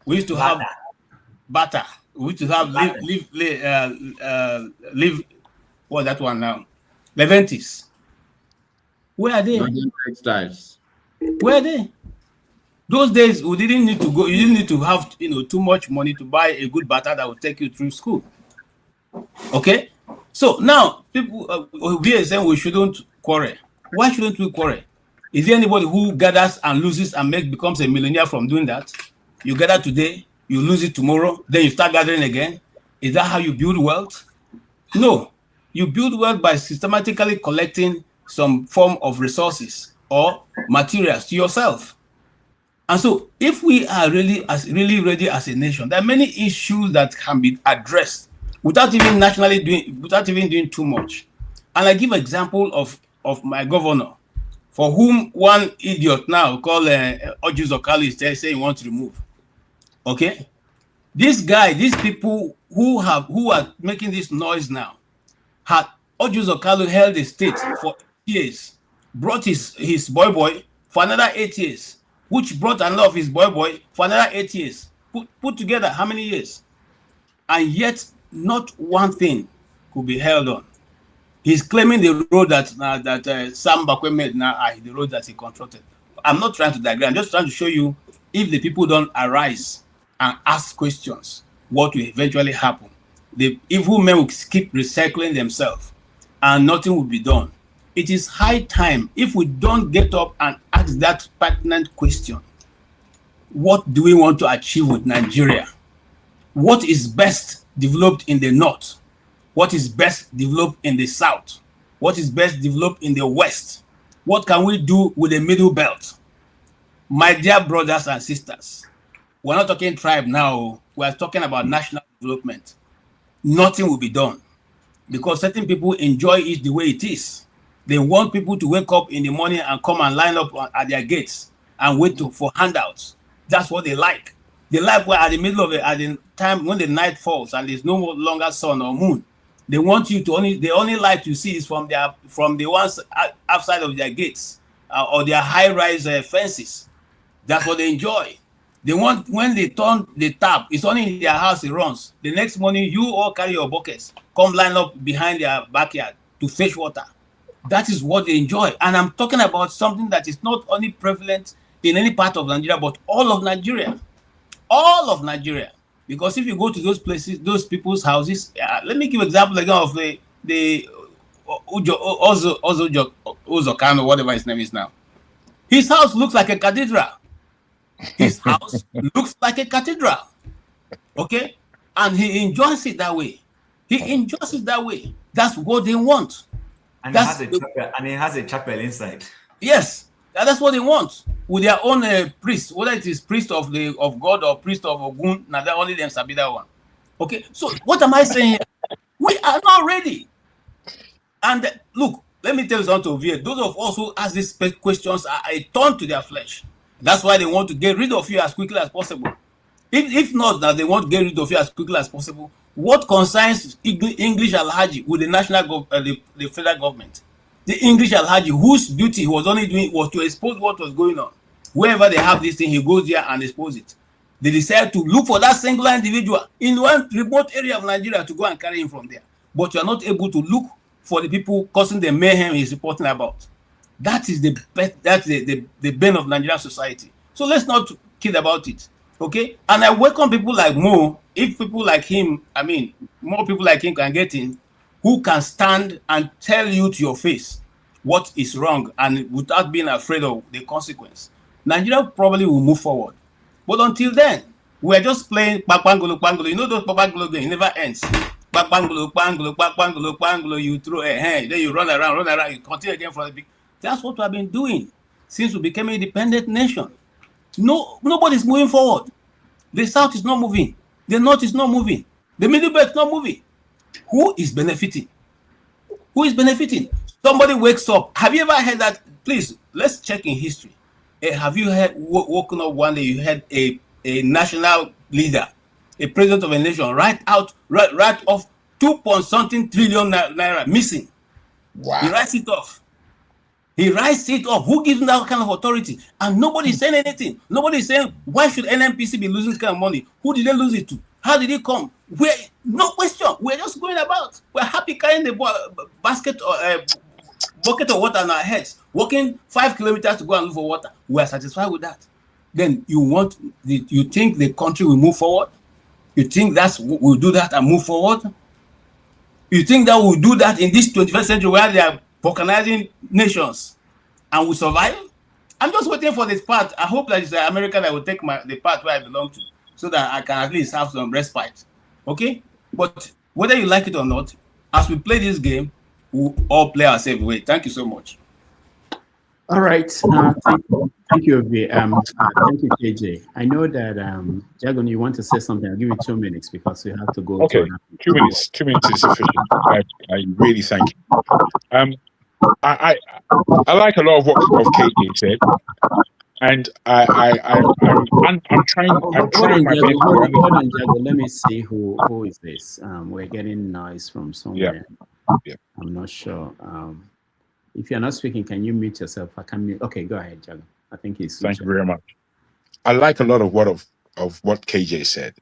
We used to have Bata. We used to have Live. What's that one now? Leventis. Where are they? Textiles. Where are they? Those days, we didn't need to go. You didn't need to have, too much money to buy a good Bata that would take you through school. Okay, so now people we are saying we shouldn't quarrel. Why shouldn't we quarrel? Is there anybody who gathers and loses and becomes a millionaire from doing that? You gather today, you lose it tomorrow, then you start gathering again. Is that how you build wealth? No, you build wealth by systematically collecting some form of resources or materials to yourself. And so, if we are really ready as a nation, there are many issues that can be addressed without even doing too much. And I give an example of my governor, for whom one idiot now called Ojus Okalu is saying he wants to remove. Okay, this guy, these people who are making this noise now, had Ojus Okalu held the state for 8 years, brought his boy for another 8 years, which brought another of his boy for another 8 years. Put together how many years? And yet, not one thing could be held on. He's claiming the road that Sam Bakwe made now are the road that he constructed. I'm not trying to digress. I'm just trying to show you, if the people don't arise and ask questions, what will eventually happen. The evil men will keep recycling themselves and nothing will be done. It is high time, if we don't get up and ask that pertinent question. What do we want to achieve with Nigeria? What is best developed in the north? What is best developed in the south? What is best developed in the west? What can we do with the middle belt? My dear brothers and sisters, we're not talking tribe now. We're talking about national development. Nothing will be done because certain people enjoy it the way it is. They want people to wake up in the morning and come and line up at their gates and wait for handouts. That's what they like. They like where at the middle of it, at the time when the night falls and there's no longer sun or moon, they want you to the only light you see is from the ones outside of their gates or their high-rise fences. That's what they enjoy. They want, when they turn the tap, it's only in their house it runs. The next morning, you all carry your buckets, come line up behind their backyard to fetch water. That is what they enjoy. And I'm talking about something that is not only prevalent in any part of Nigeria, but all of Nigeria. All of Nigeria. Because if you go to those places, those people's houses, let me give an example again of the Ozokano, whatever his name is now. His house looks like a cathedral. His house looks like a cathedral. Okay? And he enjoys it that way. He enjoys it that way. That's what they want. And he has a chapel inside. Yes. That's what they want. With their own priest, whether it is priest of God or priest of Ogun, now that only them sabi that one. Okay? So what am I saying? We are not ready. And look, let me tell you something over here. Those of us who ask these questions are a thorn to their flesh. That's why they want to get rid of you as quickly as possible. If not that they want to get rid of you as quickly as possible, what concerns English Alhaji with the national the federal government? The English Alhaji, whose duty he was only doing was to expose what was going on. Wherever they have this thing, he goes there and exposes it. They decide to look for that singular individual in one remote area of Nigeria to go and carry him from there. But you are not able to look for the people causing the mayhem he's reporting about. That is the bane of Nigerian society. So let's not kid about it. Okay? And I welcome people like Mo. If people like him, I mean, more people like him can get in, who can stand and tell you to your face what is wrong and without being afraid of the consequence. Nigeria probably will move forward. But until then, we're just playing Bakbangolo, Bangolo. You know those Bakbangolo games, it never ends. Bakbangolo, Bangolo, Bakbangolo, Bangolo, you throw a hand, then you run around, you continue again from the big. That's what we have been doing since we became an independent nation. Nobody's moving forward. The South is not moving. The North is not moving. The Middle Belt is not moving. Who is benefiting? Who is benefiting? Somebody wakes up. Have you ever heard that? Please, let's check in history. Have you woken up one day, you had a national leader, a president of a nation, right off 2.something trillion naira missing? Wow. He writes it off. He writes it off. Who gives him that kind of authority? And nobody is saying anything. Nobody is saying, why should NNPC be losing this kind of money? Who did they lose it to? How did it come? No question. We're just going about. We're happy carrying the bucket of water on our heads, walking 5 kilometers to go and look for water. We're satisfied with that. Then you think the country will move forward? You think we'll do that and move forward? You think that we'll do that in this 21st century where they are balkanizing nations and we survive? I'm just waiting for this part. I hope that it's America that will take the part where I belong to, so that I can at least have some respite. Okay? But whether you like it or not, as we play this game, we'll all play ourselves away. Thank you so much. All right. Thank you, Obi. Thank you, KJ. I know that Jagon, you want to say something. I'll give you 2 minutes because you have to go. Okay, 2 minutes. 2 minutes is sufficient. I really thank you. I like a lot of what KJ said, and I'm trying my best. Hold on, Jago. Let me see who is this. We're getting noise from somewhere. Yeah. I'm not sure. If you're not speaking, can you mute yourself? I can mute. Okay, go ahead, Jago. I think he's. Thank you very much. I like a lot of what KJ said,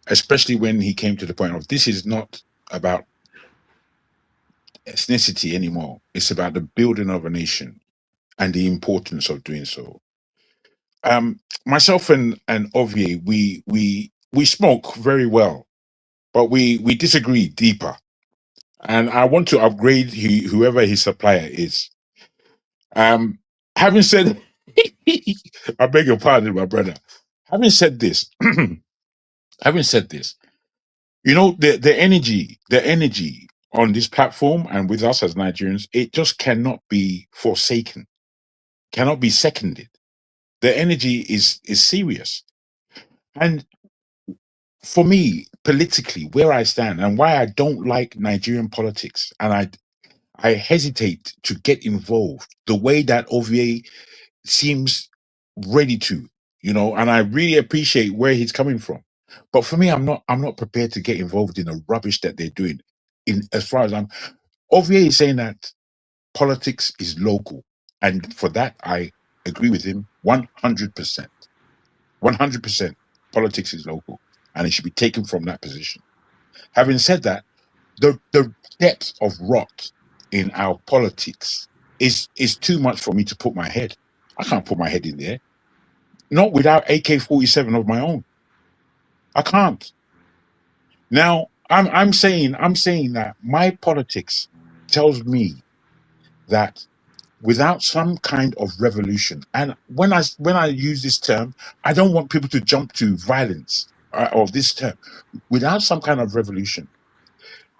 especially when he came to the point of this is not about ethnicity anymore. It's about the building of a nation and the importance of doing so. Myself and Ovie, we smoke very well, but we disagree deeper. And I want to upgrade whoever his supplier is. Having said I beg your pardon, my brother. Having said this, you know, the energy on this platform and with us as Nigerians, it just cannot be forsaken, cannot be seconded. The energy is serious. And for me, politically, where I stand and why I don't like Nigerian politics, and I hesitate to get involved the way that OVA seems ready to, you know, and I really appreciate where he's coming from. But for me, I'm not prepared to get involved in the rubbish that they're doing. In as far as OVA is saying that politics is local, and for that I agree with him 100%. 100%. Politics is local, and it should be taken from that position. Having said that, the depth of rot in our politics is too much for me to put my head. I can't put my head in there. Not without AK-47 of my own. I can't. Now, I'm saying that my politics tells me that without some kind of revolution, and when I use this term, I don't want people to jump to violence of this term. Without some kind of revolution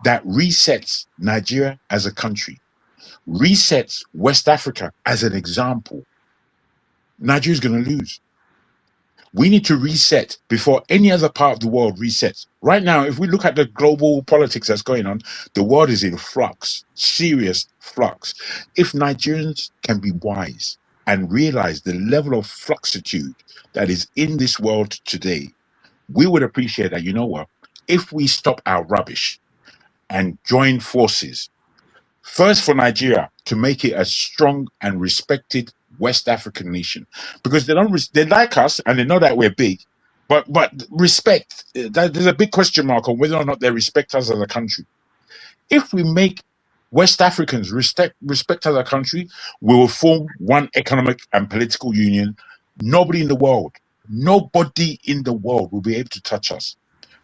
that resets Nigeria as a country, resets West Africa as an example, Nigeria's going to lose. We need to reset before any other part of the world resets. Right now, if we look at the global politics that's going on, the world is in flux, serious flux. If Nigerians can be wise and realize the level of fluxitude that is in this world today, we would appreciate that, you know what, if we stop our rubbish and join forces, first for Nigeria to make it a strong and respected West African nation, because they like us and they know that we're big, but respect, there's a big question mark on whether or not they respect us as a country. If we make West Africans respect us as a country, we will form one economic and political union. Nobody in the world will be able to touch us.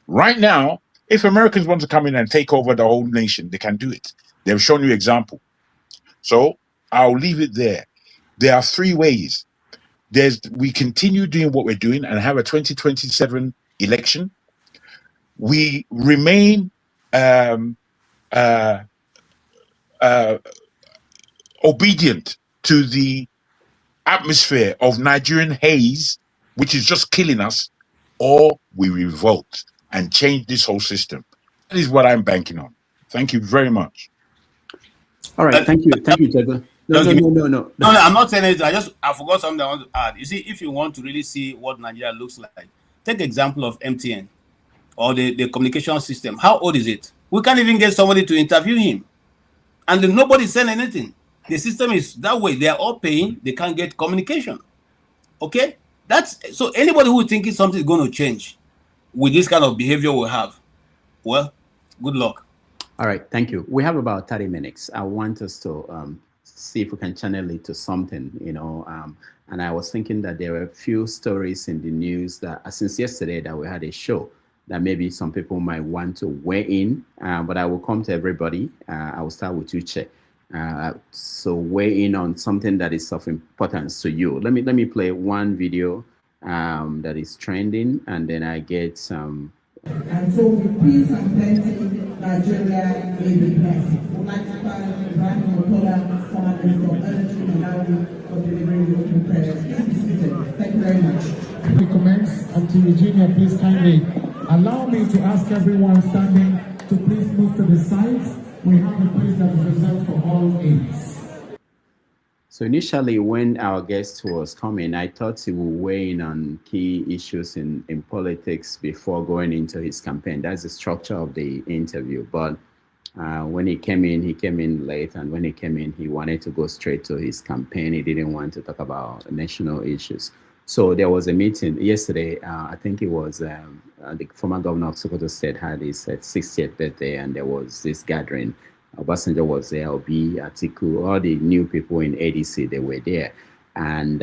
Right now, if Americans want to come in and take over the whole nation, they can do it. They've shown you example. So I'll leave it there. There are three ways. We continue doing what we're doing and have a 2027 election. We remain obedient to the atmosphere of Nigerian haze, which is just killing us, or we revolt and change this whole system. That is what I'm banking on. Thank you very much. All right, thank you, Jago. No, I'm not saying it. I forgot something I want to add. You see, if you want to really see what Nigeria looks like, take the example of MTN or the communication system. How old is it? We can't even get somebody to interview him, and nobody's saying anything. The system is that way. They are all paying. They can't get communication. Okay, that's so. Anybody who thinking something is going to change with this kind of behavior we have, well, good luck. All right, thank you. We have about 30 minutes. I want us to see if we can channel it to something, you know. And I was thinking that there were a few stories in the news that since yesterday that we had a show that maybe some people might want to weigh in, but I will come to everybody. I will start with you, Che. So weigh in on something that is of importance to you. Let me play one video that is trending, and then I get some. And so with peace and plenty, Nigeria may be blessed. We'd like to thank Ibrahim Otola, former Minister of Energy and Malawi, for delivering the opening prayers. Please be seated. Thank you very much. We commence, and to Eugenia, please kindly allow me to ask everyone standing to please move to the sides. We have a place that is reserved for all aides. So initially, when our guest was coming, I thought he would weigh in on key issues in politics before going into his campaign. That's the structure of the interview. But when he came in late. And when he came in, he wanted to go straight to his campaign. He didn't want to talk about national issues. So there was a meeting yesterday. I think it was the former governor of Sokoto State had his 60th birthday, and there was this gathering. Obasanjo was there, Obi, Atiku, all the new people in ADC, they were there. And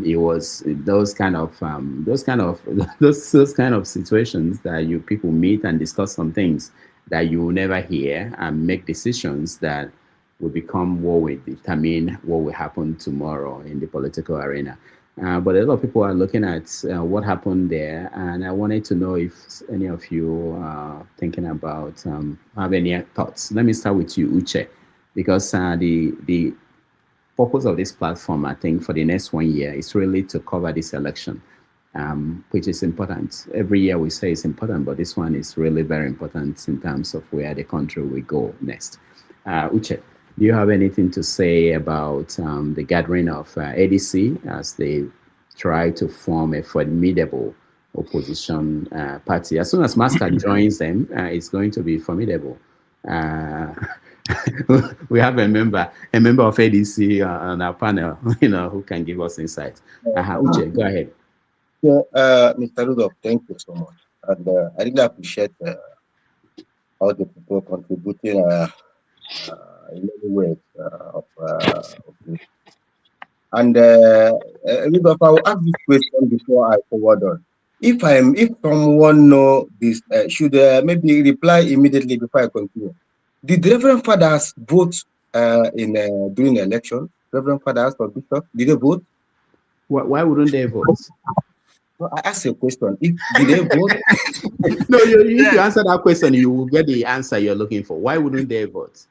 it was those kind of situations that you people meet and discuss some things that you will never hear and make decisions that will become what will determine what will happen tomorrow in the political arena. But a lot of people are looking at what happened there, and I wanted to know if any of you are thinking about have any thoughts. Let me start with you, Uche, because the purpose of this platform, I think, for the next 1 year is really to cover this election, which is important. Every year we say it's important, but this one is really very important in terms of where the country will go next. Uche, do you have anything to say about the gathering of ADC as they try to form a formidable opposition party? As soon as Mascot joins them, it's going to be formidable. We have a member of ADC on our panel, who can give us insight. Uche, go ahead. Yeah, Mr. Rudolph, thank you so much. And I really appreciate all the people contributing in many ways. And Rudolph, I will ask this question before I forward on. If someone know this, should maybe reply immediately before I continue. Did Reverend Fathers vote during the election? Reverend Fathers or Bishop, did they vote? Why wouldn't they vote? No, I asked you a question. Did they vote? No, if you answer that question, you will get the answer you're looking for. Why wouldn't they vote?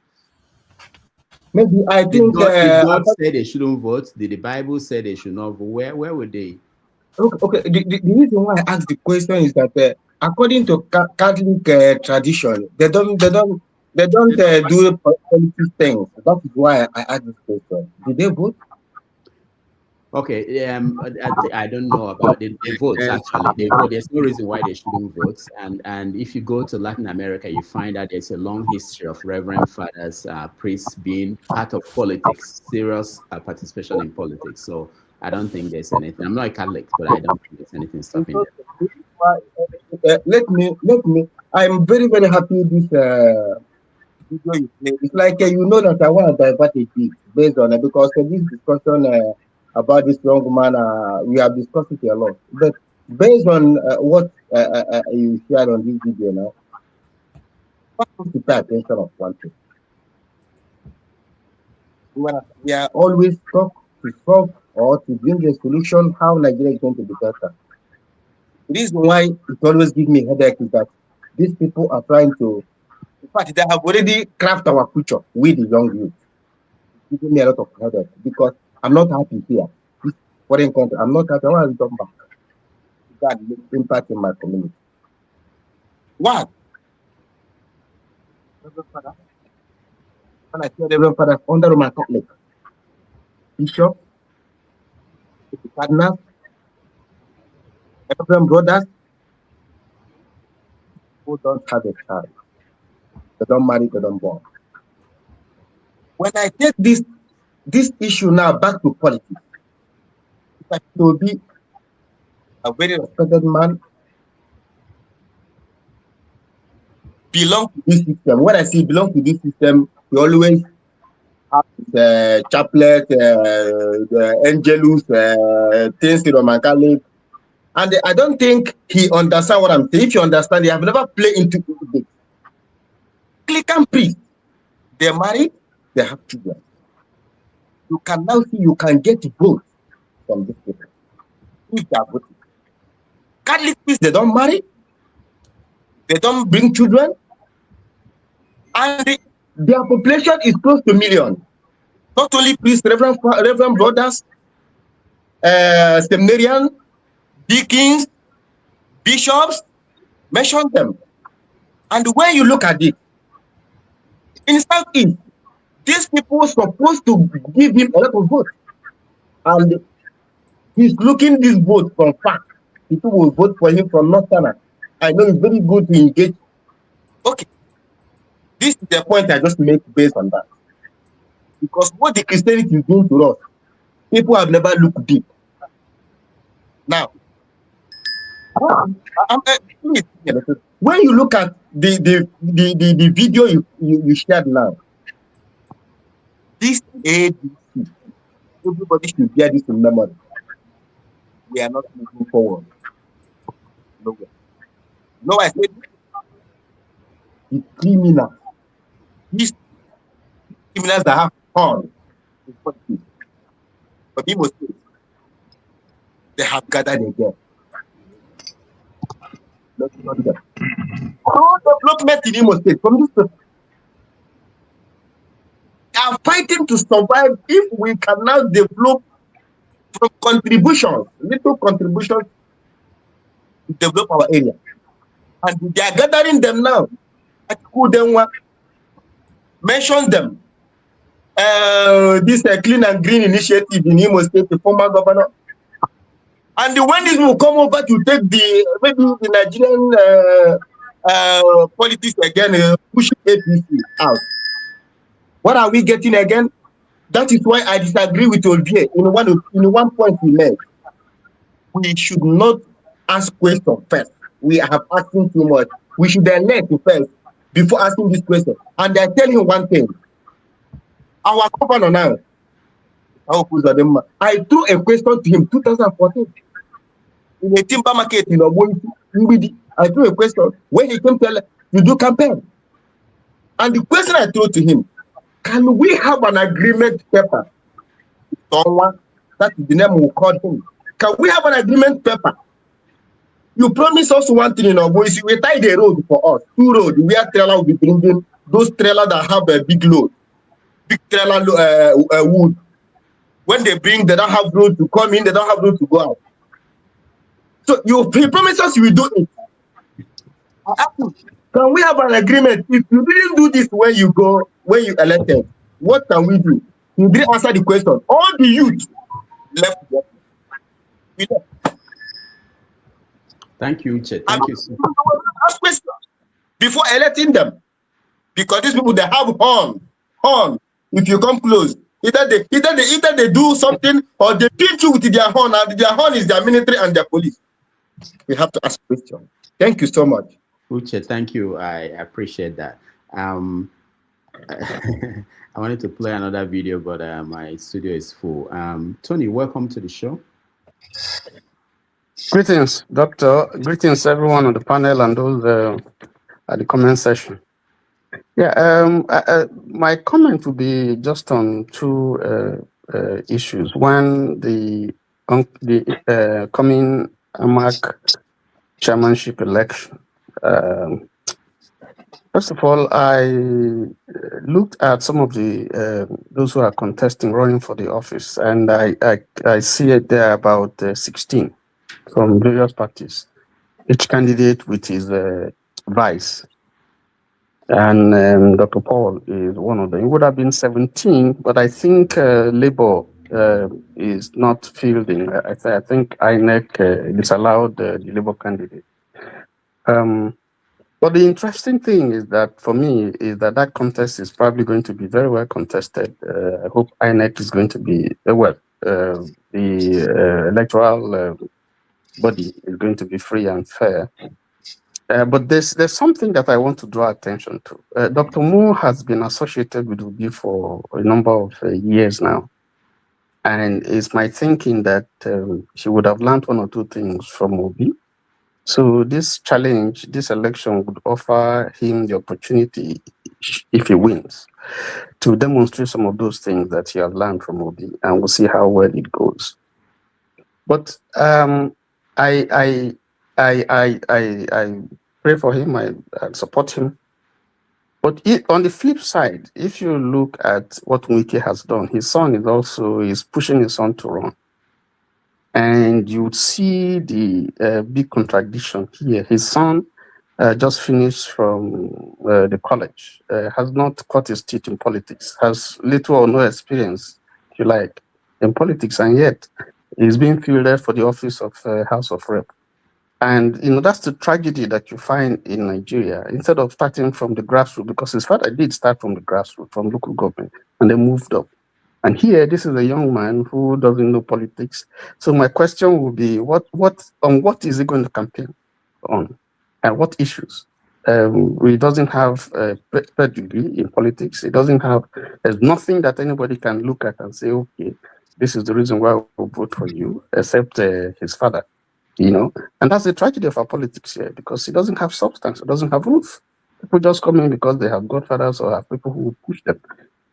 Maybe I think God said they shouldn't vote. Did the Bible say they should not vote? Where would they? Okay. The reason why I asked the question is that according to Catholic tradition, they don't do politics things. That is why I asked this question. Did they vote? Okay, I don't know about it. They vote, actually. They vote. There's no reason why they shouldn't vote. And if you go to Latin America, you find that there's a long history of Reverend Fathers, priests being part of politics, serious participation in politics. So I don't think there's anything. I'm not a Catholic, but I don't think there's anything stopping them. Let me. I'm very, very happy this video you play. It's like that I want to divert a bit based on it, because this discussion about this young man, we have discussed it a lot. But based on what you shared on this video now, I want to pay attention of one thing. We are always talk to solve or to bring a solution how Nigeria is going to be better. The reason why it always gives me a headache is that these people are trying to, in fact, they have already crafted our future with the young youth. It's giving me a lot of headache because I'm not happy here. This foreign country, I'm not happy. I want to come back. That makes impact in my community. What? Reverend Father, when I tell Reverend Father under Roman Catholic, Bishop, Cardinal, Reverend brothers, who don't have a child, they don't marry, they don't born. When I take this issue now back to politics, it will be a very respected man, belong to this system. When I say belong to this system, he always have the chaplet, the angelus, things in Roman Catholic. And I don't think he understands what I'm saying. If you understand, they have never played into it. Anglican priests, they're married, they have children. You can now see you can get votes from these people if they are voting. Catholic priests, they don't marry, they don't bring children, and their population is close to 1 million. Not only priests, reverend brothers, seminarians, deacons, bishops, mention them. And when you look at it, in Southeast, these people are supposed to give him a lot of votes. And he's looking this vote from far. People will vote for him from Northern. I know it's very good to engage. Okay. This is the point I just make based on that. Because what the Christianity is doing to us, people have never looked deep. Now, when you look at the video you shared now, this ADC, everybody should bear this in memory. We are not moving forward. Nowhere. No, I said the criminal. This criminals that have horn in politics. But Imo State, they have gathered again. All development in Imo State from this people, they are fighting to survive. If we cannot develop from contributions, little contributions to develop our area. And they are gathering them now. Atiku Denwa mentions them. This Clean and Green initiative in Imo State, the former governor. And when this will come over to take maybe the Nigerian politics again, pushing APC out. What are we getting again? That is why I disagree with Olivier in one point he made. We should not ask questions first. We have asking too much. We should elect first before asking this question. And I tell you one thing. Our governor now, I threw a question to him 2014 in a timber market in Obuja. I threw a question when he came to do campaign. And the question I threw to him, can we have an agreement paper? Someone, that is the name we call him. Can we have an agreement paper? You promise us one thing in Obuja. We tie the road for us. 2 roads where trailer will be bringing those trailers that have a big load. Big trailer wood. When they bring, they don't have road to come in, they don't have road to go out. So you promise us you will do it. Can we have an agreement? If you didn't do this when you elected, what can we do? You didn't answer the question. All the youth left. Thank you, Uche. Thank you. Ask questions before electing them. Because these people, they have horn. If you come close, either they do something or they pinch you with their horn, and their horn is their military and their police. We have to ask questions. Thank you so much. Uche, thank you. I appreciate that. I wanted to play another video, but my studio is full. Tony, welcome to the show. Greetings, Doctor. Greetings, everyone on the panel and those at the comment section. Yeah, my comment will be just on 2 issues. One, the coming AMAC chairmanship election. First of all, I looked at some of the those who are contesting, running for the office, and I see it there about 16 from various parties. Each candidate with his vice. And Dr. Paul is one of them. It would have been 17, but I think Labour is not fielding. I think INEC disallowed the Labour candidate. But the interesting thing is that, for me, is that contest is probably going to be very well contested. I hope INEC is going to be, the electoral body is going to be free and fair. But there's something that I want to draw attention to. Dr. Moore has been associated with Obi for a number of years now. And it's my thinking that she would have learned 1 or 2 things from Obi. So this challenge, this election would offer him the opportunity, if he wins, to demonstrate some of those things that he has learned from Obi, and we'll see how well it goes. But I pray for him, I support him. But on the flip side, if you look at what Wike has done, his son is pushing his son to run. And you would see the big contradiction here. His son just finished from the college, has not cut his teeth in politics, has little or no experience, if you like, in politics, and yet he's being fielded for the office of House of Rep. And that's the tragedy that you find in Nigeria. Instead of starting from the grassroots, because his father did start from the grassroots, from local government, and then moved up. And here, this is a young man who doesn't know politics. So my question would be, what is he going to campaign on, and what issues? He doesn't have a pedigree in politics. There's nothing that anybody can look at and say, okay, this is the reason why we'll vote for you, except his father. And that's the tragedy of our politics here, because he doesn't have substance, he doesn't have roots. People just come in because they have godfathers or have people who push them.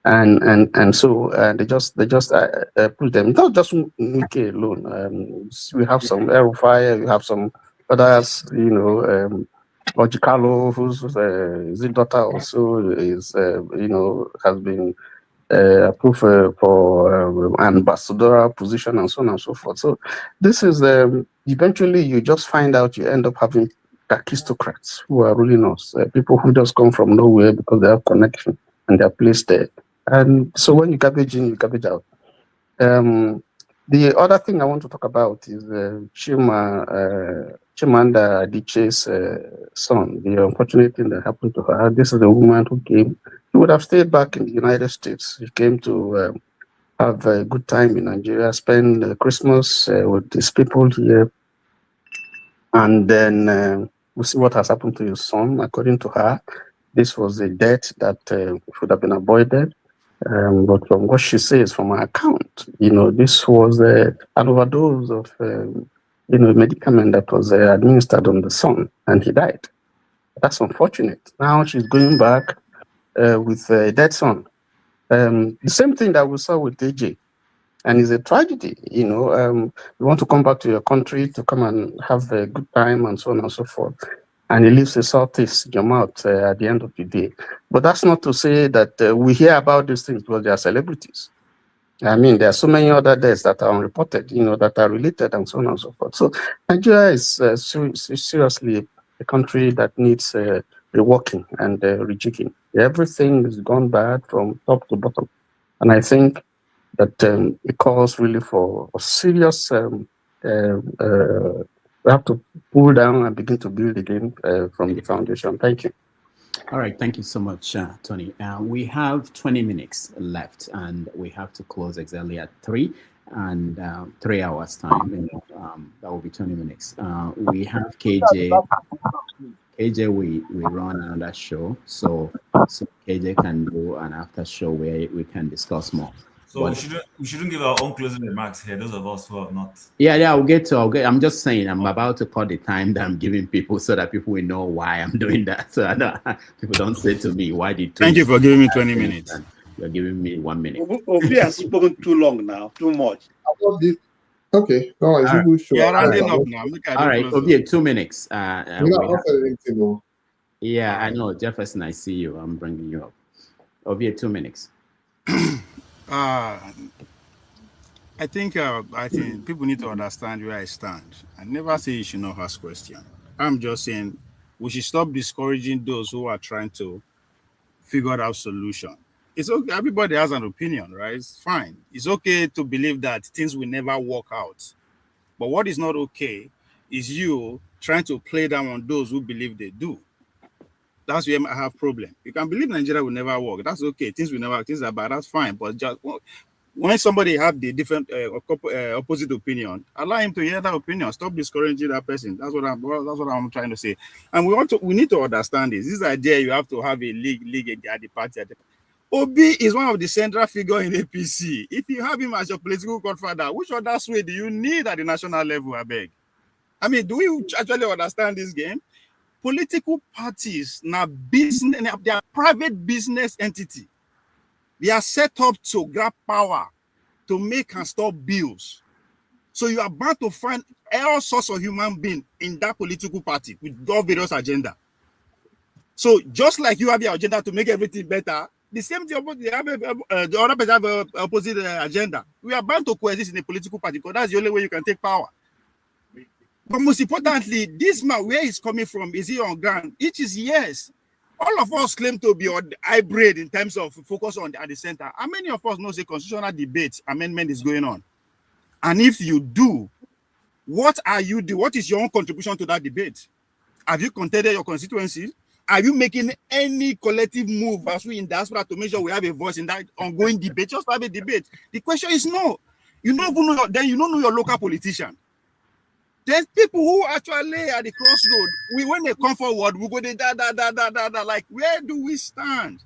and so they just put them. Not just Wike alone. We have some Aerofire, we have some others. Logicalo, whose his daughter also is has been approved for ambassadorial position and so on and so forth. So this is eventually you just find out you end up having aristocrats who are ruling us, people who just come from nowhere because they have connection and they're placed there. And so when you garbage in, you garbage out. The other thing I want to talk about is Chimamanda Adichie's son, the unfortunate thing that happened to her. This is a woman who came. She would have stayed back in the United States. She came to have a good time in Nigeria, spend Christmas with these people here. And then we'll see what has happened to your son. According to her, this was a death that should have been avoided. But from what she says from her account, this was an overdose of, medicament that was administered on the son, and he died. That's unfortunate. Now she's going back with a dead son. The same thing that we saw with AJ, and it's a tragedy. You want to come back to your country to come and have a good time and so on and so forth. And it leaves a sore taste in your mouth at the end of the day. But that's not to say that we hear about these things because they are celebrities. I mean, there are so many other deaths that are unreported, that are related and so on and so forth. So Nigeria is seriously a country that needs reworking and rejigging. Everything has gone bad from top to bottom. And I think that it calls really for serious we have to pull down and begin to build again from the foundation. Thank you. All right, thank you so much, Tony. We have 20 minutes left, and we have to close exactly at 3 and 3 hours time. That will be 20 minutes. We have KJ. KJ, we run another show, so KJ can do an after show where we can discuss more. So we shouldn't give our own closing remarks here. Those of us who have not. Yeah, I'll get. I'm just saying I'm about to cut the time that I'm giving people so that people will know why I'm doing that. So people don't say to me, "Why did?" Thank you for giving me 20 minutes. You're giving me 1 minute. Obi has spoken too long now, too much. Okay, all right. Sure. Yeah, rounding up now. All right, Obi, 2 minutes. Yeah, I know, Jefferson. I see you. I'm bringing you up. Obi, 2 minutes. I think people need to understand where I stand. I never say you should not ask questions. I'm just saying we should stop discouraging those who are trying to figure out solution. It's okay. Everybody has an opinion, right? It's fine. It's okay to believe that things will never work out. But what is not okay is you trying to play down on those who believe they do. That's where I have problem. You can believe Nigeria will never work. That's okay. Things will never. Things are bad. That's fine. But just when somebody have the different opposite opinion, allow him to hear that opinion. Stop discouraging that person. That's what I'm trying to say. And we need to understand this. This idea you have to have a league at the party. Obi is one of the central figures in APC. If you have him as your political godfather, which other sway do you need at the national level? I beg. I mean, do we actually understand this game? Political parties now business, they are private business entity. They are set up to grab power, to make and stop bills. So you are bound to find all sorts of human beings in that political party with various agenda. So just like you have your agenda to make everything better, the same thing they have the other person have an opposite agenda. We are bound to coexist in a political party because that's the only way you can take power. But most importantly, this man, where he's coming from, is he on ground? It is yes. All of us claim to be hybrid in terms of focus on at the center. How many of us know the constitutional debate amendment is going on? And if you do, what are you doing? What is your own contribution to that debate? Have you contended your constituencies? Are you making any collective move as we in diaspora to make sure we have a voice in that ongoing debate? Just have a debate. The question is no. You don't even know. Then you don't know your local politician. There's people who actually at the crossroad. When they come forward, we go da. Like, where do we stand?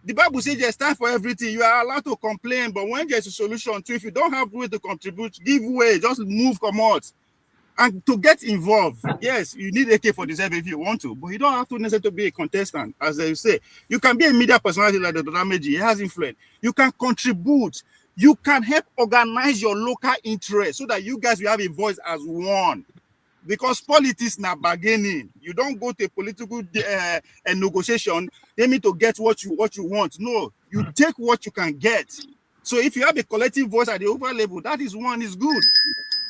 The Bible says there's time for everything. You are allowed to complain, but when there's a solution to, if you don't have way to contribute, give way. Just move, come out. And to get involved, yes, you need AK-47 if you want to, but you don't have to necessarily be a contestant. As they say, you can be a media personality like Dr. Dameji. He has influence. You can contribute. You can help organize your local interest so that you guys will have a voice as one. Because politics now bargaining. You don't go to a political negotiation aiming to get what you want. No, you take what you can get. So if you have a collective voice at the overall level, that is one is good.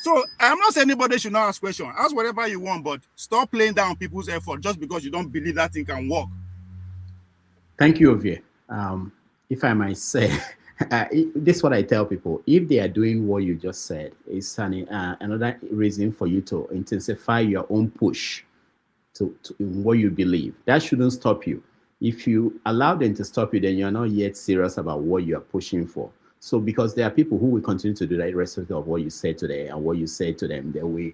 So I'm not saying anybody should not ask questions. Ask whatever you want, but stop playing down people's effort just because you don't believe that thing can work. Thank you, Ovie. If I might say, this is what I tell people. If they are doing what you just said, it's another reason for you to intensify your own push to what you believe. That shouldn't stop you. If you allow them to stop you, then you're not yet serious about what you are pushing for. So because there are people who will continue to do that irrespective of what you say today and what you say to them, they will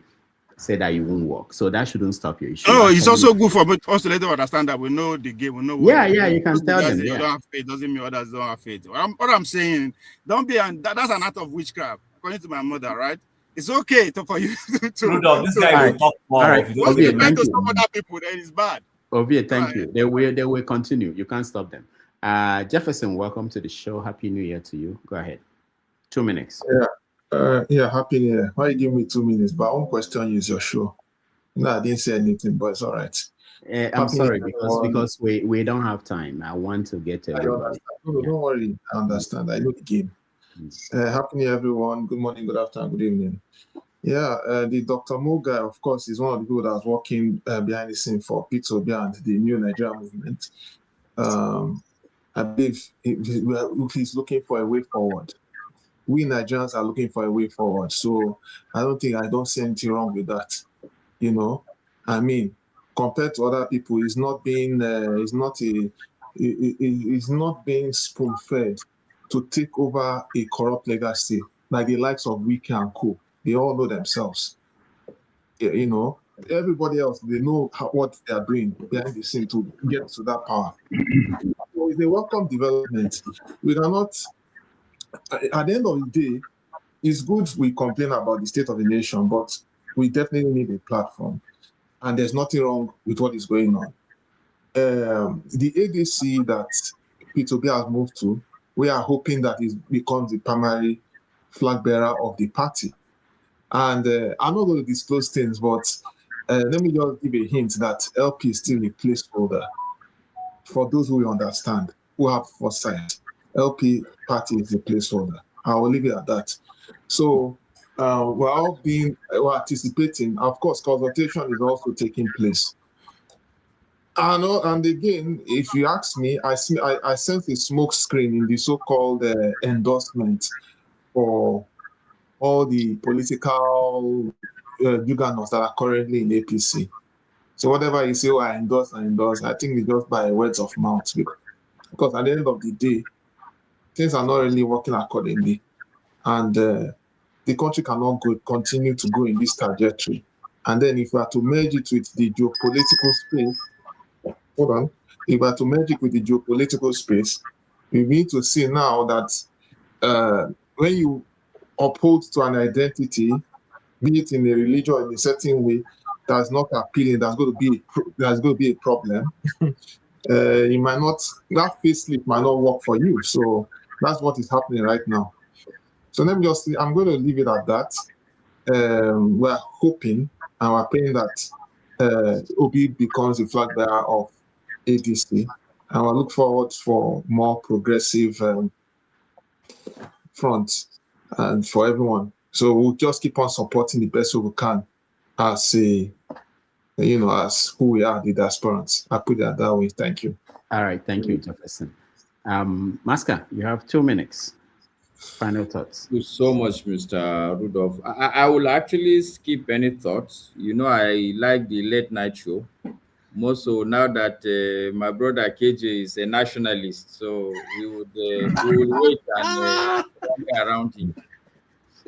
say that you won't work. So that shouldn't stop you. It's also good for us to let them understand that we know the game. We know what you can tell them. You don't have faith doesn't mean others don't have faith. What I'm saying, don't be, that's an act of witchcraft, according to my mother, right? It's okay for you to. Rudolph, this guy will talk more. All right. Ovie, thank you. Some other people, then it's bad. Ovie, thank you. They will continue. You can't stop them. Jefferson, welcome to the show. Happy New Year to you. Go ahead. 2 minutes. Happy New Year. Why you give me 2 minutes? But I won't question you, is your show. No, I didn't say anything, but it's all right. I'm sorry, because we don't have time. I want to get to everybody. Don't worry. I understand. I know the game. Happy New Year, everyone. Good morning, good afternoon, good evening. The Dr. Mo guy, of course, is one of the people that was working behind the scene for Peter Obi and the New Nigeria movement. I believe he's looking for a way forward. We Nigerians are looking for a way forward. So I don't see anything wrong with that. I mean, compared to other people, he's not being spoon-fed to take over a corrupt legacy like the likes of Wike and Co. They all know themselves. Everybody else, they know what they are doing behind the scene to get to that power. So it's a welcome development. We cannot, at the end of the day, it's good we complain about the state of the nation, but we definitely need a platform. And there's nothing wrong with what is going on. The ADC that Peter Obi has moved to, we are hoping that it becomes the primary flag bearer of the party. And I'm not going to disclose things, but let me just give a hint that LP is still a placeholder. For those who understand, who have foresight, LP party is a placeholder. I will leave it at that. So we're anticipating. Of course, consultation is also taking place. And again, if you ask me, I sense a smoke screen in the so-called endorsement for all the political juggernauts that are currently in APC. So whatever you say, I endorse, I think it's just by words of mouth. Because at the end of the day, things are not really working accordingly. And the country cannot continue to go in this trajectory. And then if we are to merge it with the geopolitical space, if we are to merge it with the geopolitical space, we need to see now that when you uphold to an identity, be it in a religion or in a certain way, that's not appealing, there's going to be a problem. You might not, that facelift might not work for you. So that's what is happening right now. So let me just, I'm going to leave it at that. We're hoping and we're praying that Obi becomes the flag bearer of ADC, and we'll look forward for more progressive front and for everyone. So we'll just keep on supporting the best way we can as as who we are, the diasporans. I put it that way. Thank you. All right, thank you, Jefferson. Maska, you have 2 minutes. Final thoughts. Thank you so much, Mr. Rudolph. I will actually skip any thoughts. I like the late night show. More so now that my brother KJ is a nationalist, so we will wait and around him.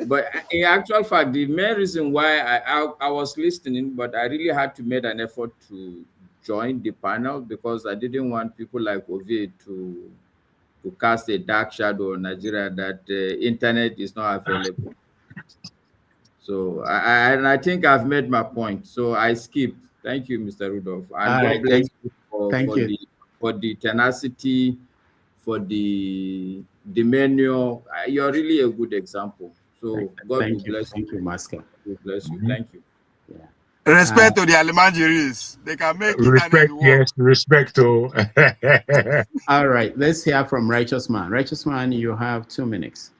But in actual fact, the main reason why I was listening, but I really had to make an effort to join the panel because I didn't want people like Ovie to cast a dark shadow on Nigeria that the internet is not available. So I think I've made my point. So I skip. Thank you, Mr. Rudolph, and All God right, bless you thank you. for the tenacity, for the menu. You're really a good example. So God will bless you. Thank you, Master. God will bless you. Thank you. Yeah. Respect to the Alimanjiris. They can make Respect, internet work. yes, respect to. All right, let's hear from Righteous Man. Righteous Man, you have 2 minutes.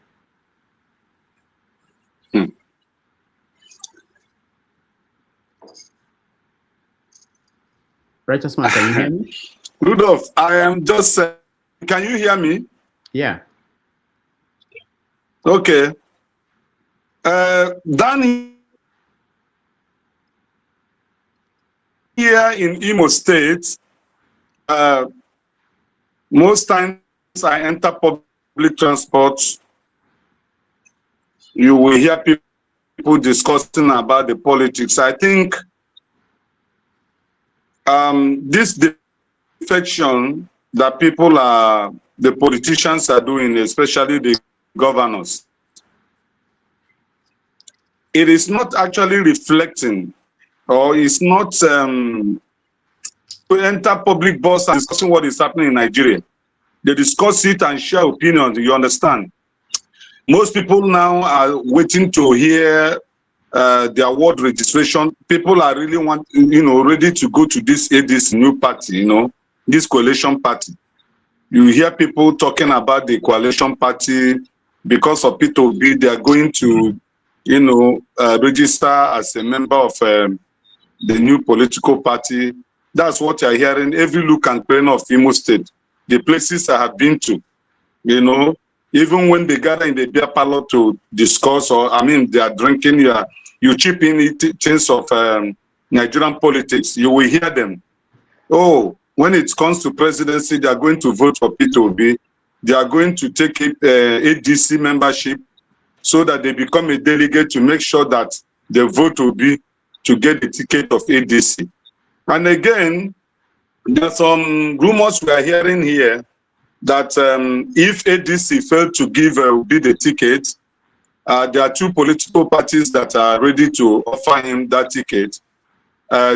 Righteous Man, can you hear me? Rudolph, I am just. Can you hear me? Yeah. Okay. Danny, here in Imo State, most times I enter public transport, you will hear people discussing about the politics. I think this defection that the politicians are doing, especially the governors, it is not actually reflecting, or it's not to enter public bus and discussing what is happening in Nigeria. They discuss it and share opinions, you understand? Most people now are waiting to hear their ward registration. People are really ready to go to this new party, this coalition party. You hear people talking about the coalition party because of Peter Obi. They are going to, register as a member of the new political party. That's what you're hearing every look and turn of Imo State. The places I have been to, even when they gather in the beer parlor to discuss, they are drinking, you chip in things of Nigerian politics, you will hear them. Oh, when it comes to presidency, they are going to vote for Peter Obi. They are going to take ADC membership so that they become a delegate to make sure that the vote will be to get the ticket of ADC. And again, there are some rumors we are hearing here that if ADC failed to give Obi the ticket, there are two political parties that are ready to offer him that ticket,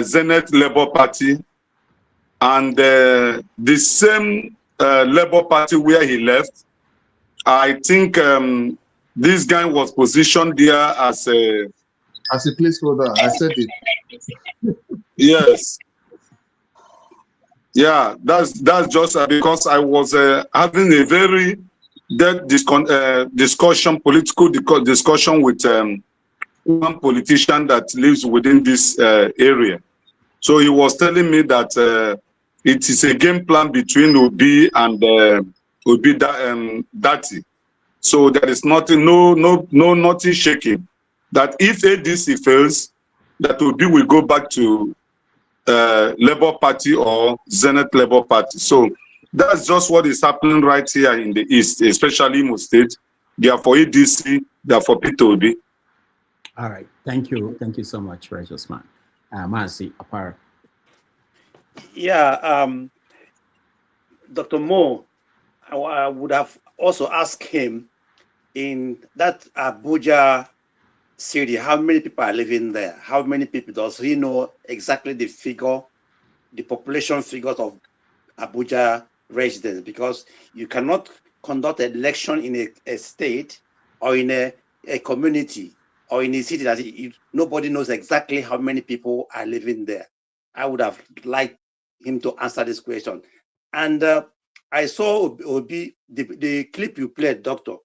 Zenith Labour Party and the same Labour Party where he left. I think this guy was positioned there as a placeholder. I said it. Yes. Yeah, that's just because I was having a very political discussion with one politician that lives within this area. So he was telling me that it is a game plan between Obi and Datti. So there is nothing, nothing shaking. That if ADC fails, that Obi will go back to Labour Party or Zenith Labour Party. So that's just what is happening right here in the East, especially Imo State. They are for ADC, they are for Peter Obi. All right, thank you so much, Righteous Man. Mercy, Apara. Yeah, Dr. Mo, I would have also asked him in that Abuja city, how many people are living there? How many people does he know exactly the figure, the population figures of Abuja residents? Because you cannot conduct an election in a state or in a community or in a city that nobody knows exactly how many people are living there. I would have liked him to answer this question. And I saw Obi, the clip you played, Doctor.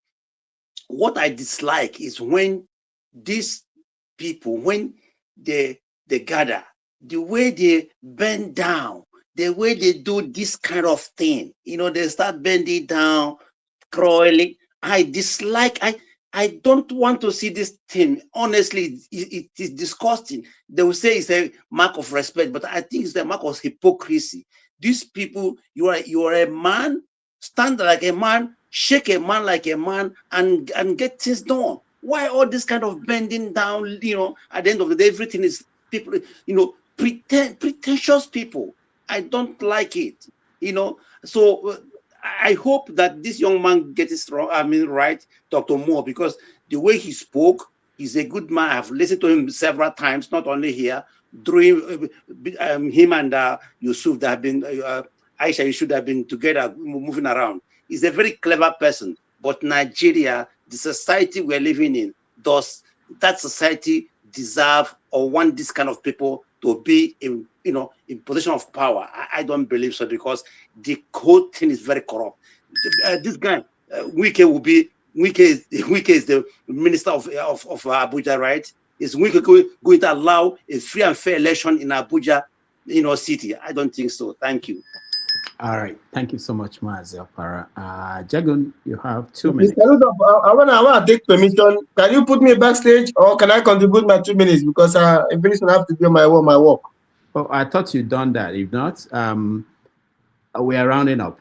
What I dislike is when these people, when they gather, the way they bend down, the way they do this kind of thing, they start bending down, crawling. I dislike, I don't want to see this thing. Honestly, it is disgusting. They will say it's a mark of respect, but I think it's a mark of hypocrisy. These people, you are a man, stand like a man, shake a man like a man, and get things done. Why all this kind of bending down? At the end of the day, everything is people, pretentious people. I don't like it. So I hope that this young man gets it right, Dr. Moore, because the way he spoke He's a good man. I've listened to him several times, not only here, during him and Yusuf, that have been, Aisha, you should have been together, moving around. He's a very clever person. But Nigeria, the society we're living in, does that society deserve or want this kind of people to be in, in position of power? I don't believe so, because the whole thing is very corrupt. This guy, Wike is the minister of Abuja, right? Is Wike going to allow a free and fair election in Abuja, city? I don't think so. Thank you. All right. Thank you so much, Mazi Opara. Jagun, you have 2 minutes. I want to take permission. Can you put me backstage, or can I contribute my 2 minutes? Because I'm very soon I have to do my work. Oh, I thought you'd done that. If not, we are rounding up.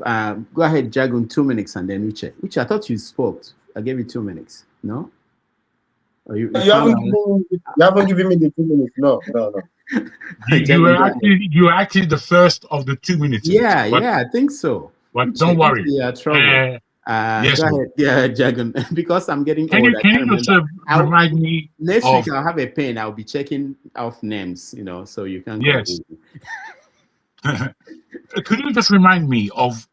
Go ahead, Jagun, 2 minutes, and then Uche. Uche, I thought you spoke. I gave you 2 minutes. No? Or you haven't given me the 2 minutes. No. You were actually the first of the 2 minutes. Yeah, I think so. But don't worry. Yeah, trouble. Yes, go ahead. Yeah, Jagun. Because I'm getting can old. Can you just remind me? Next week I'll have a pen. I'll be checking off names, so you can. Yes. Could you just remind me of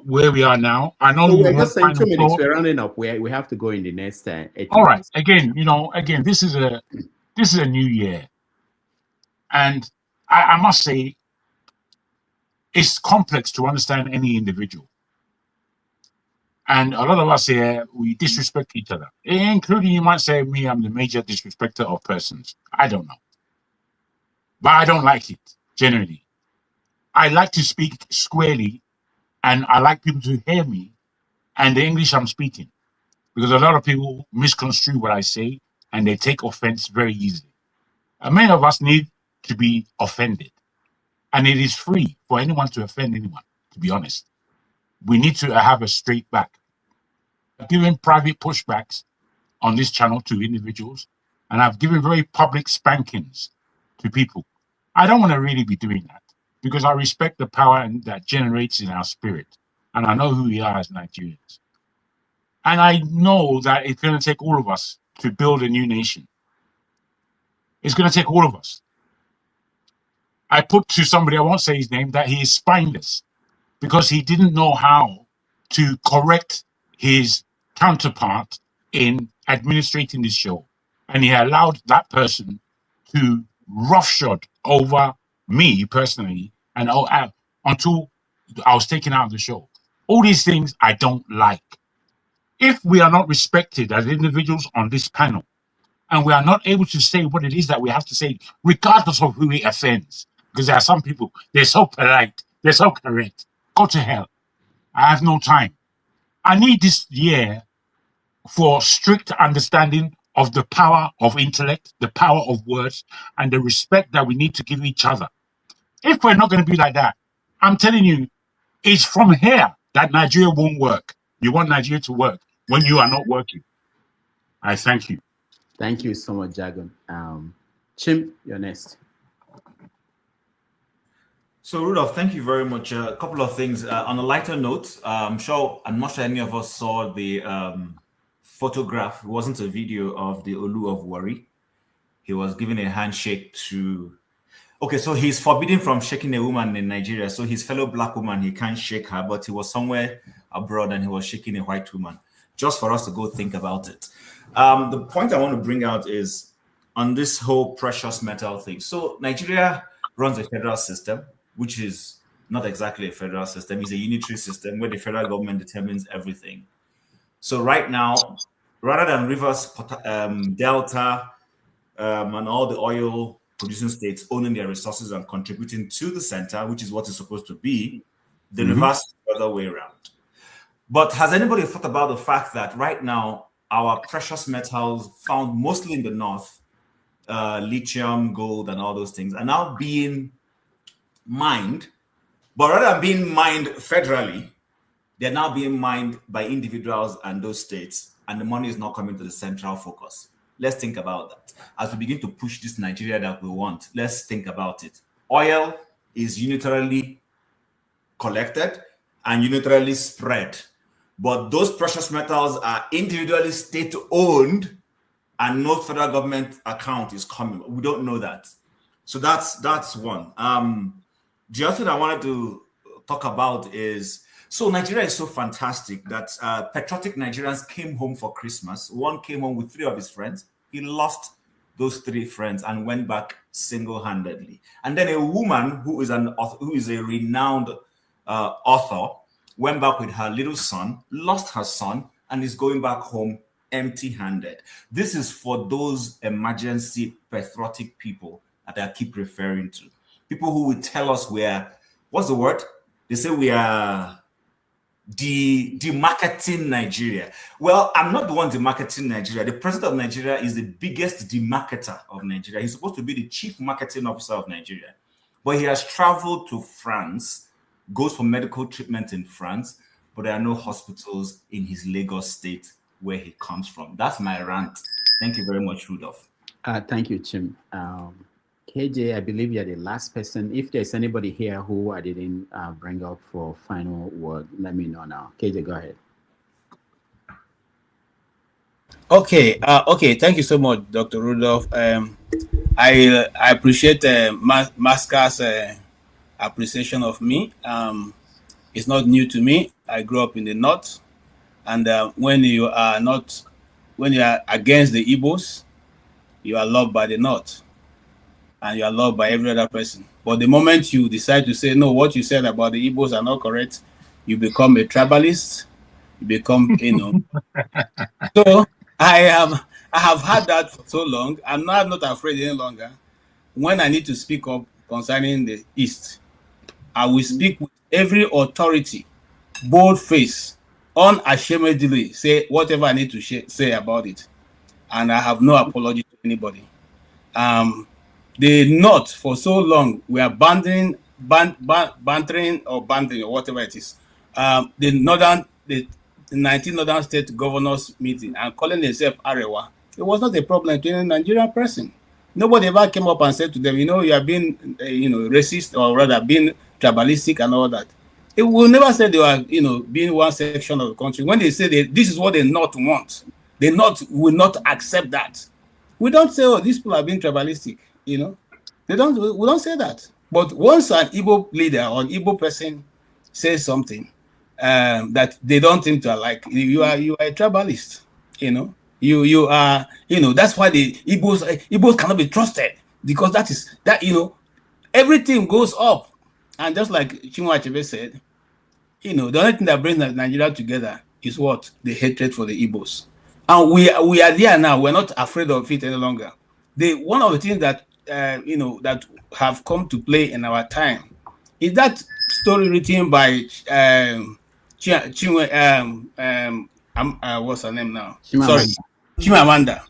where we are now? I know we're just saying 2 minutes. We're rounding up. We have to go in the next 8 All right. minutes. Again, this is a new year, and I must say, it's complex to understand any individual. And a lot of us here, we disrespect each other, including, you might say, me, I'm the major disrespecter of persons. I don't know. But I don't like it, generally. I like to speak squarely, and I like people to hear me and the English I'm speaking, because a lot of people misconstrue what I say, and they take offense very easily. And many of us need to be offended. And it is free for anyone to offend anyone, to be honest. We need to have a straight back. I've given private pushbacks on this channel to individuals, and I've given very public spankings to people. I don't want to really be doing that, because I respect the power that generates in our spirit, and I know who we are as Nigerians. And I know that it's going to take all of us to build a new nation. It's going to take all of us. I put to somebody, I won't say his name, that he is spineless, because he didn't know how to correct his counterpart in administrating this show. And he allowed that person to roughshod over me personally, and until I was taken out of the show. All these things I don't like. If we are not respected as individuals on this panel, and we are not able to say what it is that we have to say, regardless of who it offends, because there are some people, they're so polite, they're so correct. Go to hell. I have no time. I need this year for strict understanding of the power of intellect, the power of words, and the respect that we need to give each other. If we're not going to be like that, I'm telling you, it's from here that Nigeria won't work. You want Nigeria to work when you are not working. I thank you. Thank you so much, Jagun. Chim, you're next. So, Rudolph, thank you very much. A couple of things. On a lighter note, I'm not sure any of us saw the photograph. It wasn't a video of the Olu of Warri. He was giving a handshake to... Okay, so he's forbidden from shaking a woman in Nigeria. So his fellow black woman, he can't shake her, but he was somewhere abroad and he was shaking a white woman. Just for us to go think about it. The point I want to bring out is on this whole precious metal thing. So Nigeria runs a federal system, which is not exactly a federal system. It's a unitary system where the federal government determines everything. So right now, rather than Rivers, Delta, and all the oil producing states owning their resources and contributing to the center, which is what it's supposed to be, the reverse is the other way around. But has anybody thought about the fact that right now, our precious metals found mostly in the north, lithium, gold, and all those things, are now being mined, but rather than being mined federally, they're now being mined by individuals and those states, and the money is not coming to the central focus. Let's think about that. As we begin to push this Nigeria that we want, let's think about it. Oil is unilaterally collected and unilaterally spread, but those precious metals are individually state-owned and no federal government account is coming. We don't know that. So that's one. The other thing I wanted to talk about is, so Nigeria is so fantastic that patriotic Nigerians came home for Christmas. One came home with 3 of his friends. He lost those 3 friends and went back single-handedly. And then a woman who is a renowned author went back with her little son, lost her son, and is going back home empty-handed. This is for those emergency patriotic people that I keep referring to. People who will tell us what's the word? They say we are demarketing Nigeria. Well, I'm not the one demarketing Nigeria. The president of Nigeria is the biggest demarketer of Nigeria. He's supposed to be the chief marketing officer of Nigeria. But he has traveled to France, goes for medical treatment in France, but there are no hospitals in his Lagos state where he comes from. That's my rant. Thank you very much, Rudolph. Thank you, Chim. KJ, I believe you're the last person. If there's anybody here who I didn't bring up for final word, let me know now. KJ, go ahead. Okay. Okay. Thank you so much, Dr. Rudolph. I appreciate Masca's appreciation of me. It's not new to me. I grew up in the north, and when you are against the Igbos, you are loved by the north, and you are loved by every other person. But the moment you decide to say, no, what you said about the Igbos are not correct, you become a tribalist, you become, So I have had that for so long. I'm not afraid any longer. When I need to speak up concerning the East, I will speak with every authority, bold face, unashamedly say whatever I need to say about it. And I have no apology to anybody. The North, for so long, we are bantering or whatever it is. The 19 northern state governors meeting and calling themselves Arewa, it was not a problem to any Nigerian person. Nobody ever came up and said to them, you are being, racist, or rather being tribalistic and all that. It will never say they are, being one section of the country. When they say this is what the North want, the North will not accept that. We don't say, oh, these people are being tribalistic, we don't say that. But once an Igbo leader or an Igbo person says something that they don't think to like, you are a tribalist, you are, that's why the Igbos cannot be trusted, because everything goes up. And just like Chinua Achebe said, the only thing that brings Nigeria together is what? The hatred for the Igbos. And we are there now. We're not afraid of it any longer. One of the things that that have come to play in our time is that story written by what's her name now? Chimamanda.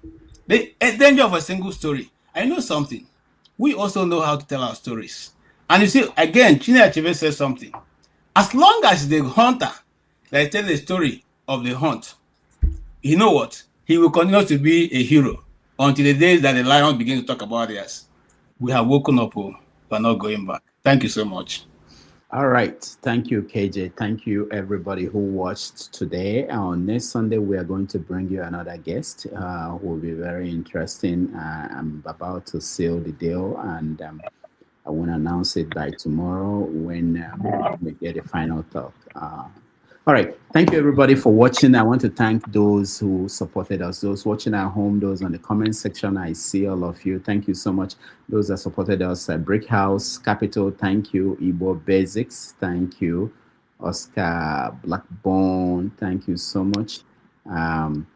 The danger of a single story. I know something. We also know how to tell our stories. And you see, again, Chinua Achebe says something. As long as the hunter that tells the story of the hunt, you know what? He will continue to be a hero until the days that the lions begin to talk about theirs. We have woken up, we're not going back. Thank you so much. All right. Thank you, KJ. Thank you, everybody who watched today. On next Sunday, we are going to bring you another guest who will be very interesting. I'm about to seal the deal, and I want to announce it by tomorrow when we get a final talk. All right. Thank you, everybody, for watching. I want to thank those who supported us, those watching at home, those on the comment section. I see all of you. Thank you so much. Those that supported us at Brick House, Capital, thank you. Igbo Basics, thank you. Oscar Blackbone, thank you so much. Hold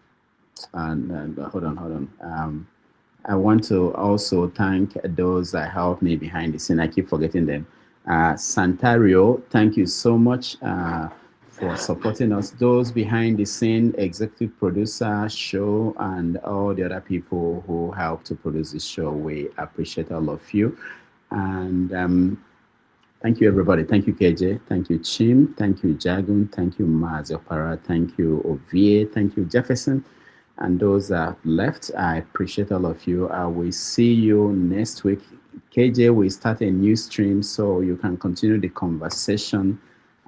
on. I want to also thank those that helped me behind the scene. I keep forgetting them. Santario, thank you so much for supporting us. Those behind the scene, executive producer, show, and all the other people who helped to produce this show, we appreciate all of you. And thank you, everybody. Thank you, KJ. Thank you, Chim. Thank you, Jagun. Thank you, Maziopara. Thank you, Ovie. Thank you, Jefferson. And those that have left, I appreciate all of you. I will see you next week. KJ will start a new stream so you can continue the conversation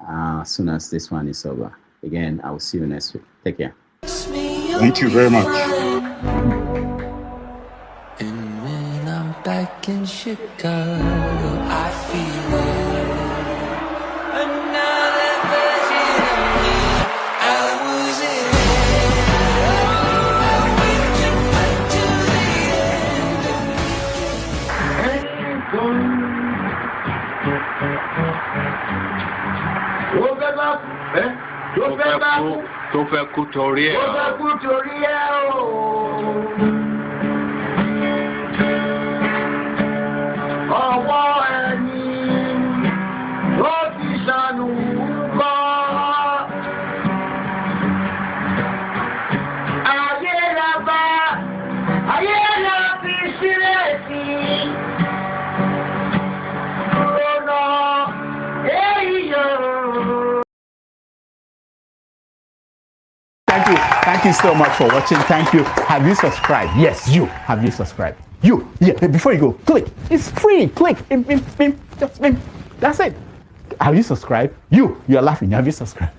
as soon as this one is over. Again, I will see you next week. Take care. Thank you very much. back in Chicago, I feel it. Another version of me, I was in I waved you back to the end of me. Tó fẹ́ kú torí ẹ̀. Ọwọ́ ẹni ló ti ṣàánú kọ́. Ayé la bá, ayé la fi sílẹ̀ sí. Lọ́nà èyí yóò. Thank you so much for watching. Thank you. Have you subscribed? Yes, you. Have you subscribed? You. Yeah, before you go, click. It's free. Click. Just that's it. Have you subscribed? You are laughing. Have you subscribed?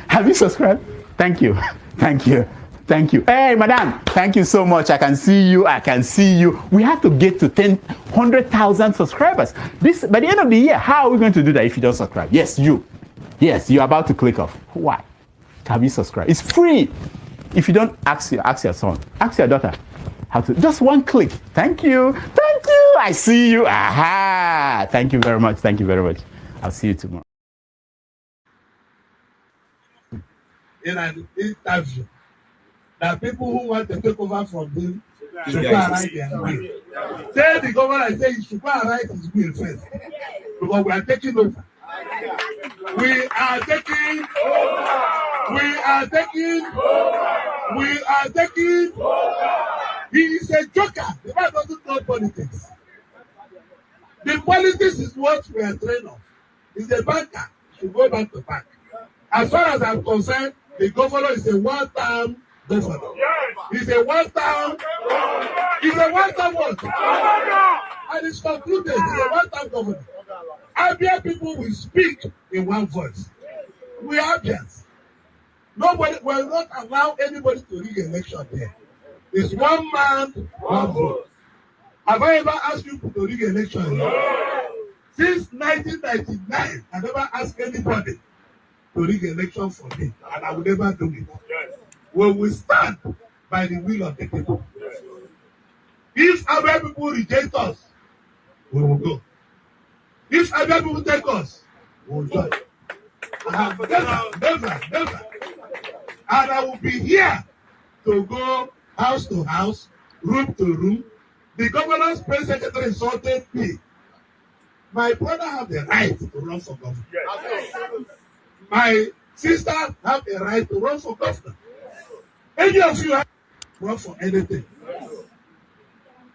Have you subscribed? Thank you. Thank you. Thank you. Hey, madam. Thank you so much. I can see you. I can see you. We have to get to 100,000 subscribers. By the end of the year, how are we going to do that if you don't subscribe? Yes, you. Yes, you're about to click off. Why? Have you subscribed? It's free. If you don't, ask your son, ask your daughter how to. Just one click. Thank you. Thank you. I see you. Aha. Thank you very much. Thank you very much. I'll see you tomorrow. In an interview, that people who want to take over from him should go and write their will. Tell the governor, say he should go and write his will first, because we are taking over. We are taking over. We are taking over. We are taking over. He is a joker. The man doesn't know politics. The politics is what we are trained on. He's a banker. He should go back to bank. As far as I'm concerned, the governor is a one-term governor. He's a one-term. He's a one-term what? And it's concluded. He's a one-term governor. Abia people will speak in one voice. We are Abians. Nobody will not allow anybody to rig election there. It's one man, one vote. Have I ever asked you to rig election here? Since 1999, I never asked anybody to rig election for me, and I will never do it. We will stand by the will of the people. If Abia people reject us, we will go. If Abia people take us, we will join. Never. And I will be here to go house to house, room to room. The governor's press secretary insulted me. My brother have the right to run for governor. My sister have the right to run for governor. Any of you have to run for anything.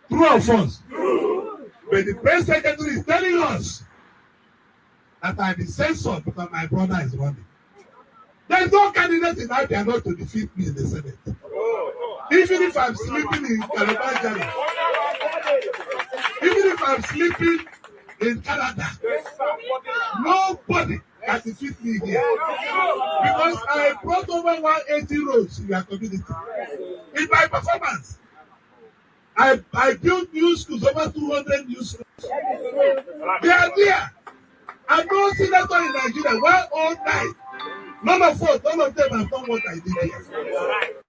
True or false? But the press secretary is telling us that I be censored because my brother is running. There is no candidate in Abia not to defeat me in the Senate. Even if I'm sleeping in Calabar, even if I'm sleeping in Canada, nobody can defeat me here. Because I brought over 180 roads in your community. In my performance, I built new schools, over 200 new schools. They are there. And no senator in Nigeria, 109. None of them have done what I did here.